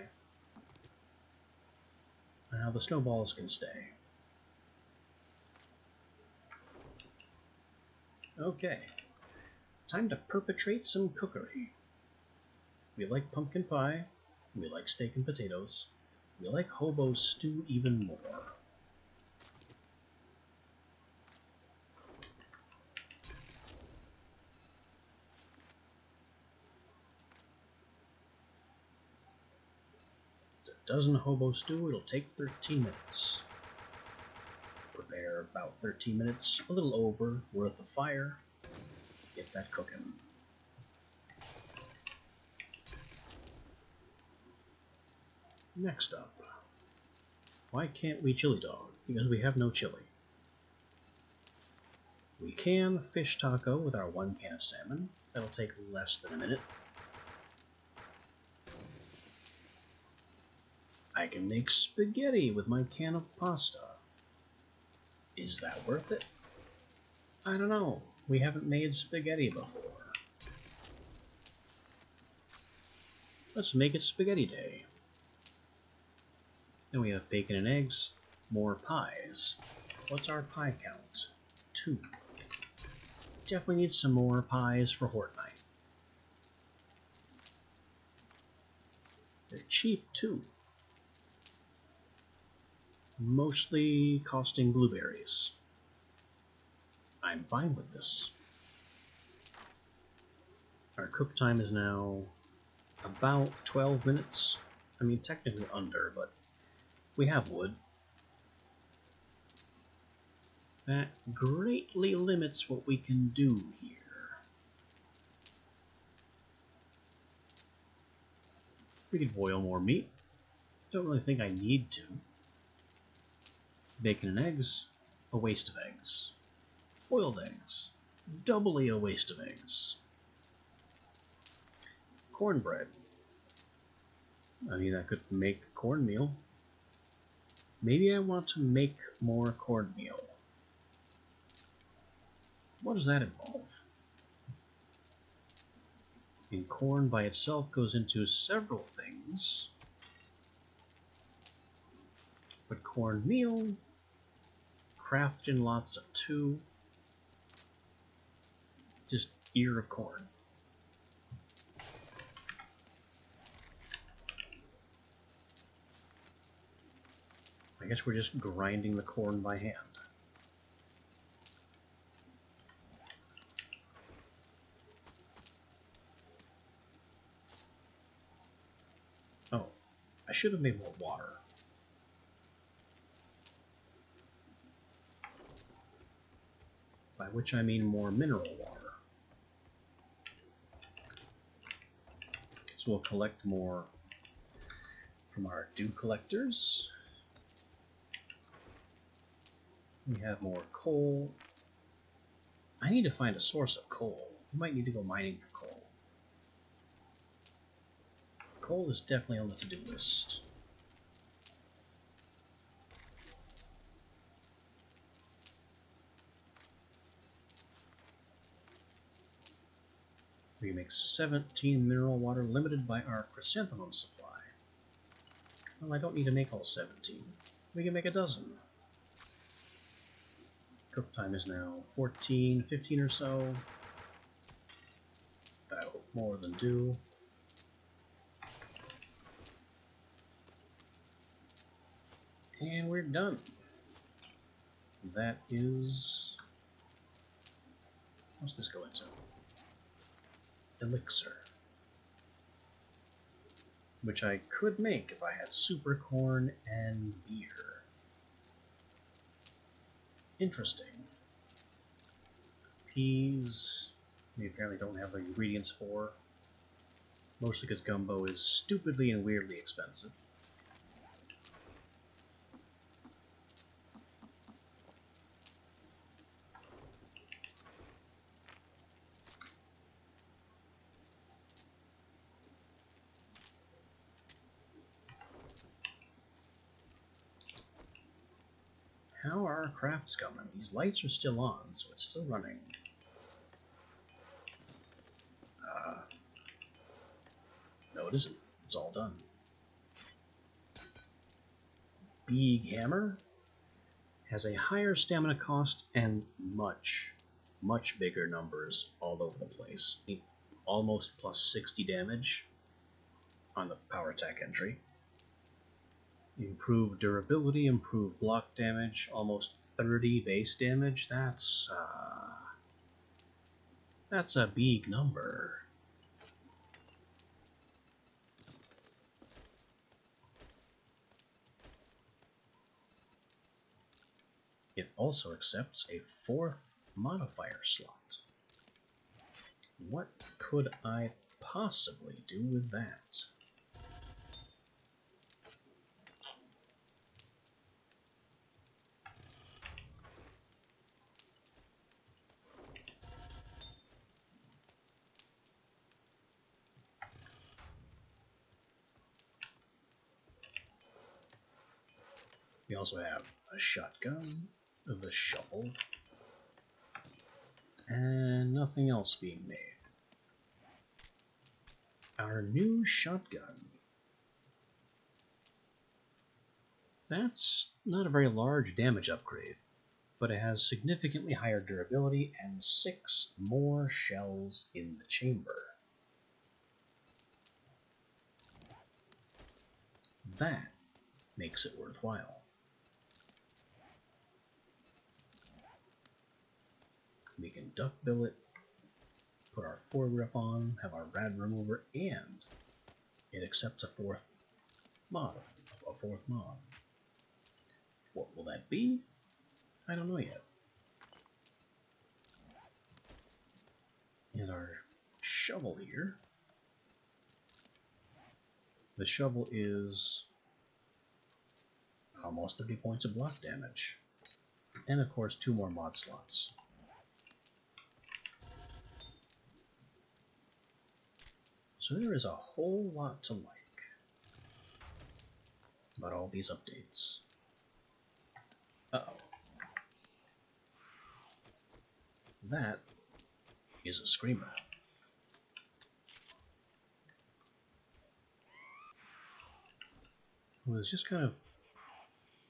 Now the snowballs can stay. Okay, time to perpetrate some cookery. We like pumpkin pie, we like steak and potatoes, we like hobo stew even more. It's a dozen hobo stew, it'll take 13 minutes. Prepare about 13 minutes, a little over, worth of fire. Get that cooking. Next up, why can't we chili dog? Because we have no chili. We can fish taco with our 1 can of salmon. That'll take less than a minute. I can make spaghetti with my can of pasta. Is that worth it? I don't know. We haven't made spaghetti before. Let's make it spaghetti day. Then we have bacon and eggs, more pies. What's our pie count? 2. Definitely need some more pies for Horde Night. They're cheap too. Mostly costing blueberries. I'm fine with this. Our cook time is now about 12 minutes. I mean, technically under, but we have wood. That greatly limits what we can do here. We could boil more meat. Don't really think I need to. Bacon and eggs, a waste of eggs. Boiled eggs, doubly a waste of eggs. Cornbread. I mean, I could make cornmeal. Maybe I want to make more cornmeal. What does that involve? And corn by itself goes into several things. But cornmeal, crafted in lots of 2. Just ear of corn. I guess we're just grinding the corn by hand. Oh, I should have made more water. By which I mean more mineral water. So we'll collect more from our dew collectors. We have more coal. I need to find a source of coal. We might need to go mining for coal. Coal is definitely on the to-do list. We make 17 mineral water limited by our chrysanthemum supply. Well, I don't need to make all 17. We can make a dozen. Cook time is now 14, 15 or so. That'll more than do. And we're done. That is... what's this go into? Elixir. Which I could make if I had super corn and beer. Interesting. Peas, we apparently don't have the ingredients for. Mostly because gumbo is stupidly and weirdly expensive. How are our crafts coming? These lights are still on, so it's still running. No, it isn't. It's all done. Big Hammer has a higher stamina cost and much bigger numbers all over the place. Almost plus 60 damage on the power attack entry. Improved durability, improved block damage, almost 30 base damage. That's a big number. It also accepts a 4th modifier slot. What could I possibly do with that? We also have a shotgun, the shovel, and nothing else being made. Our new shotgun. That's not a very large damage upgrade, but it has significantly higher durability and 6 more shells in the chamber. That makes it worthwhile. We can duck billet, put our foregrip on, have our rad remover, and it accepts a fourth mod. What will that be? I don't know yet. And our shovel here. The shovel is almost 30 points of block damage. And of course 2 more mod slots. So there is a whole lot to like about all these updates. Uh-oh. That is a screamer. Who is just kind of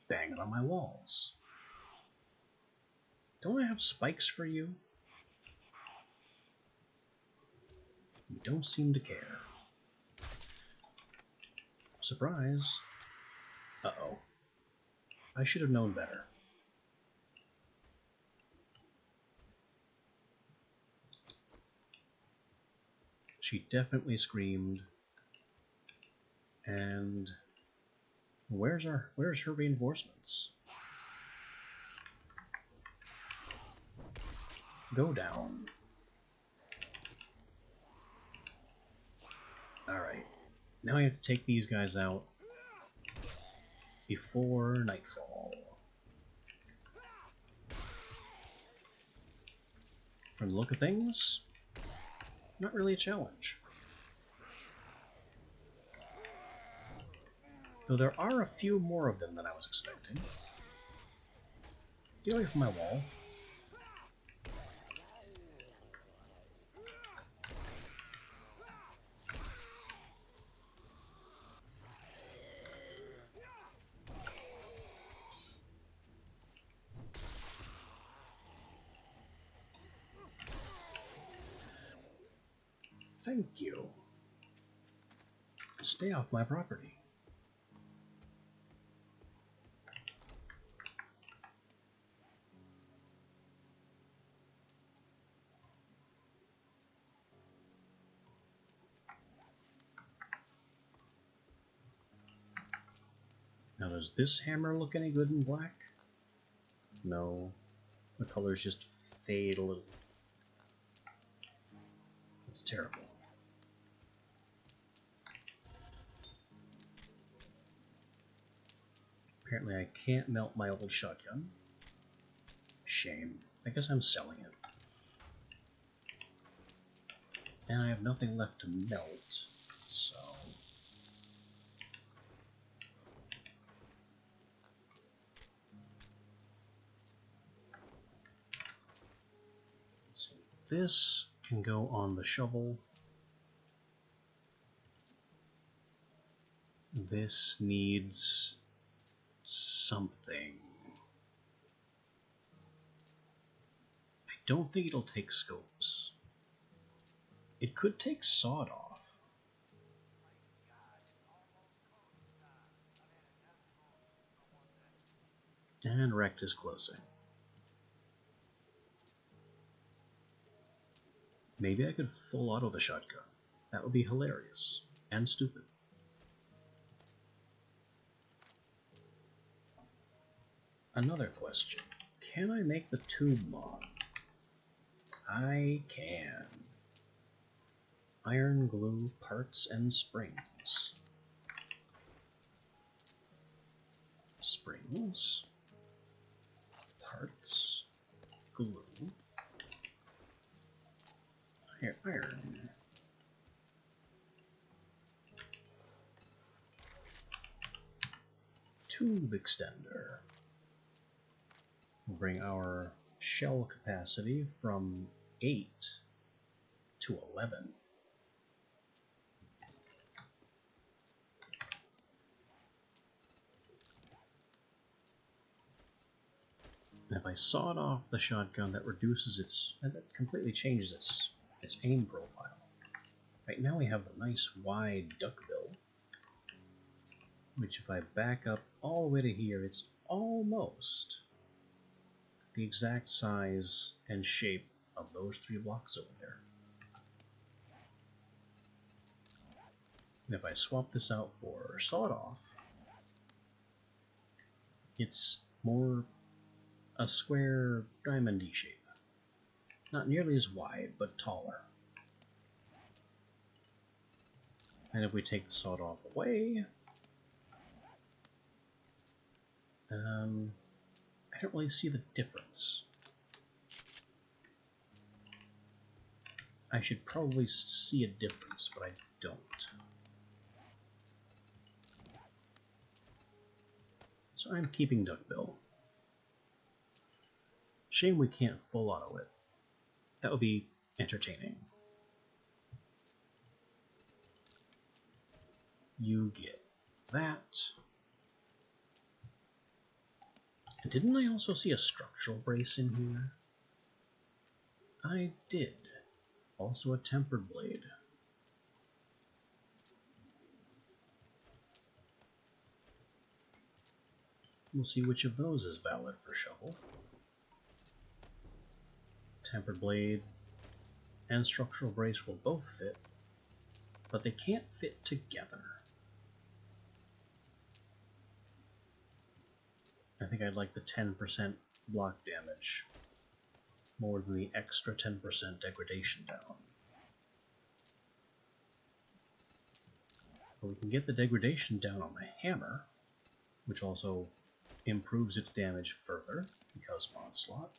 banging on my walls. Don't I have spikes for you? You don't seem to care. Surprise. Uh-oh. I should have known better. She definitely screamed. And where's her reinforcements? Go down. Alright. Now I have to take these guys out before nightfall. From the look of things, not really a challenge. Though there are a few more of them than I was expecting. Get away from my wall. Thank you. Stay off my property. Now, does this hammer look any good in black? No. The colors just fade a little. It's terrible. Apparently I can't melt my old shotgun. Shame. I guess I'm selling it. And I have nothing left to melt, so... So this can go on the shovel. This needs something. I don't think it'll take scopes. It could take sawed off. And Rect is closing. Maybe I could full auto the shotgun. That would be hilarious. And stupid. Another question. Can I make the tube mod? I can. Iron, glue, parts, and springs. Springs. Parts. Glue. Iron. Tube extender. We'll bring our shell capacity from 8 to 11. And if I sawed off the shotgun, that reduces that completely changes its aim profile. Right now we have the nice wide duckbill, which if I back up all the way to here, it's almost the exact size and shape of those 3 blocks over there. And if I swap this out for Sawed Off, it's more a square diamond-y shape. Not nearly as wide, but taller. And if we take the Sawed Off away, I don't really see the difference. I should probably see a difference, but I don't. So I'm keeping Duckbill. Shame we can't full auto it. That would be entertaining. You get that. And didn't I also see a structural brace in here? I did. Also a tempered blade. We'll see which of those is valid for Shovel. Tempered blade and structural brace will both fit, but they can't fit together. I think I'd like the 10% block damage more than the extra 10% degradation down. But we can get the degradation down on the hammer, which also improves its damage further because Onslaught.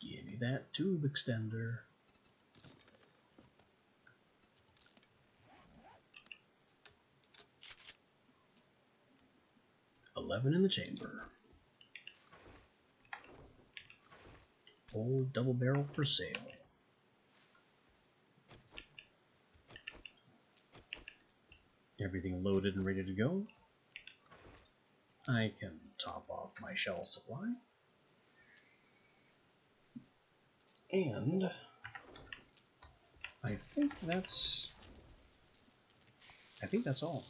Give me that tube extender. $11 in the chamber. Old double barrel for sale. Everything loaded and ready to go. I can top off my shell supply. And I think that's all.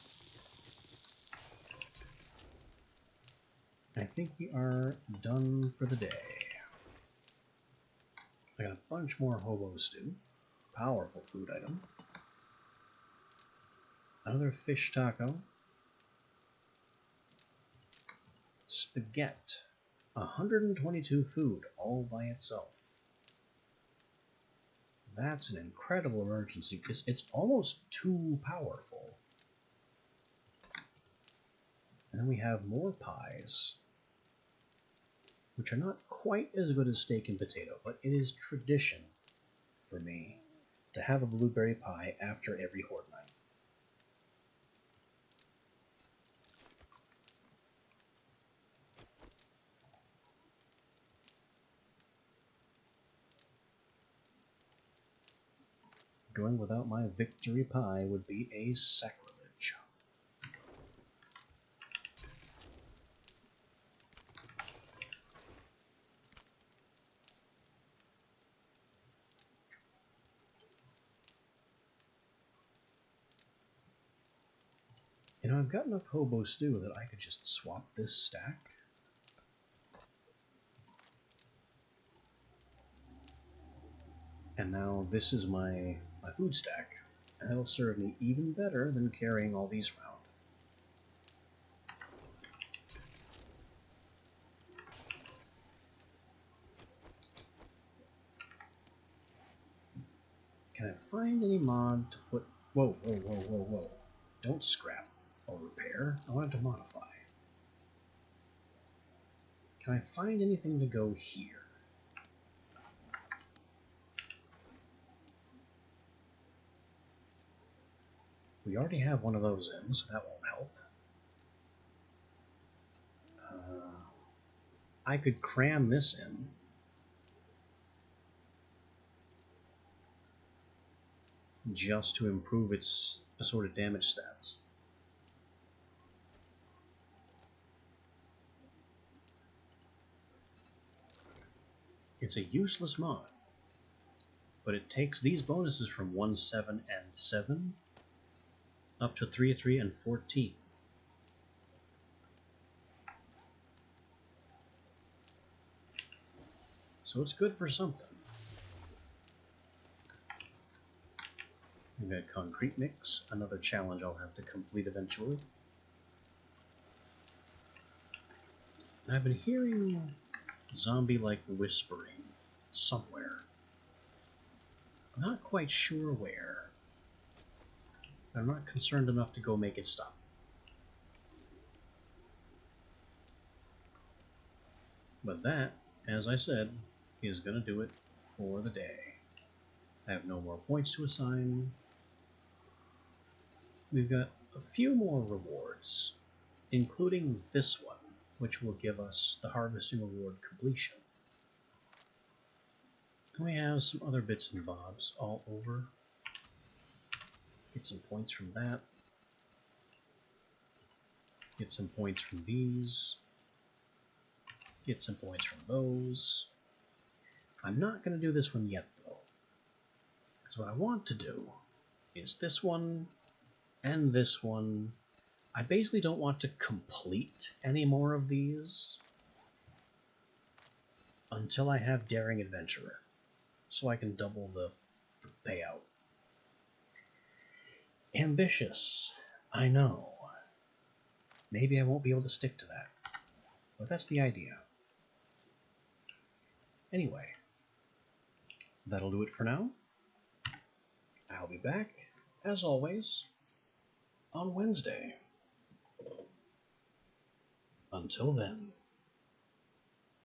I think we are done for the day. I got a bunch more hobo stew. Powerful food item. Another fish taco. Spaghetti. 122 food all by itself. That's an incredible emergency. It's almost too powerful. And then we have more pies, which are not quite as good as steak and potato, but it is tradition for me to have a blueberry pie after every Horde night. Going without my victory pie would be a sacrilege. You know, I've got enough hobo stew that I could just swap this stack. And now this is my food stack. And that'll serve me even better than carrying all these around. Can I find any mod to put... Whoa, whoa, whoa, whoa, whoa. Don't scrap or repair. I want it to modify. Can I find anything to go here? We already have one of those in, so that won't help. I could cram this in. Just to improve its assorted damage stats. It's a useless mod, but it takes these bonuses from 1, 7, and 7 up to 3, 3, and 14. So it's good for something. We've got concrete mix, another challenge I'll have to complete eventually. And I've been hearing zombie-like whispering somewhere. I'm not quite sure where. I'm not concerned enough to go make it stop. But that, as I said, is going to do it for the day. I have no more points to assign. We've got a few more rewards, including this one, which will give us the harvesting reward completion. And we have some other bits and bobs all over. Get some points from that. Get some points from these. Get some points from those. I'm not going to do this one yet, though. Because what I want to do is this one and this one. I basically don't want to complete any more of these until I have Daring Adventurer, so I can double the payout. Ambitious, I know. Maybe I won't be able to stick to that, but that's the idea. Anyway, that'll do it for now. I'll be back, as always, on Wednesday. Until then.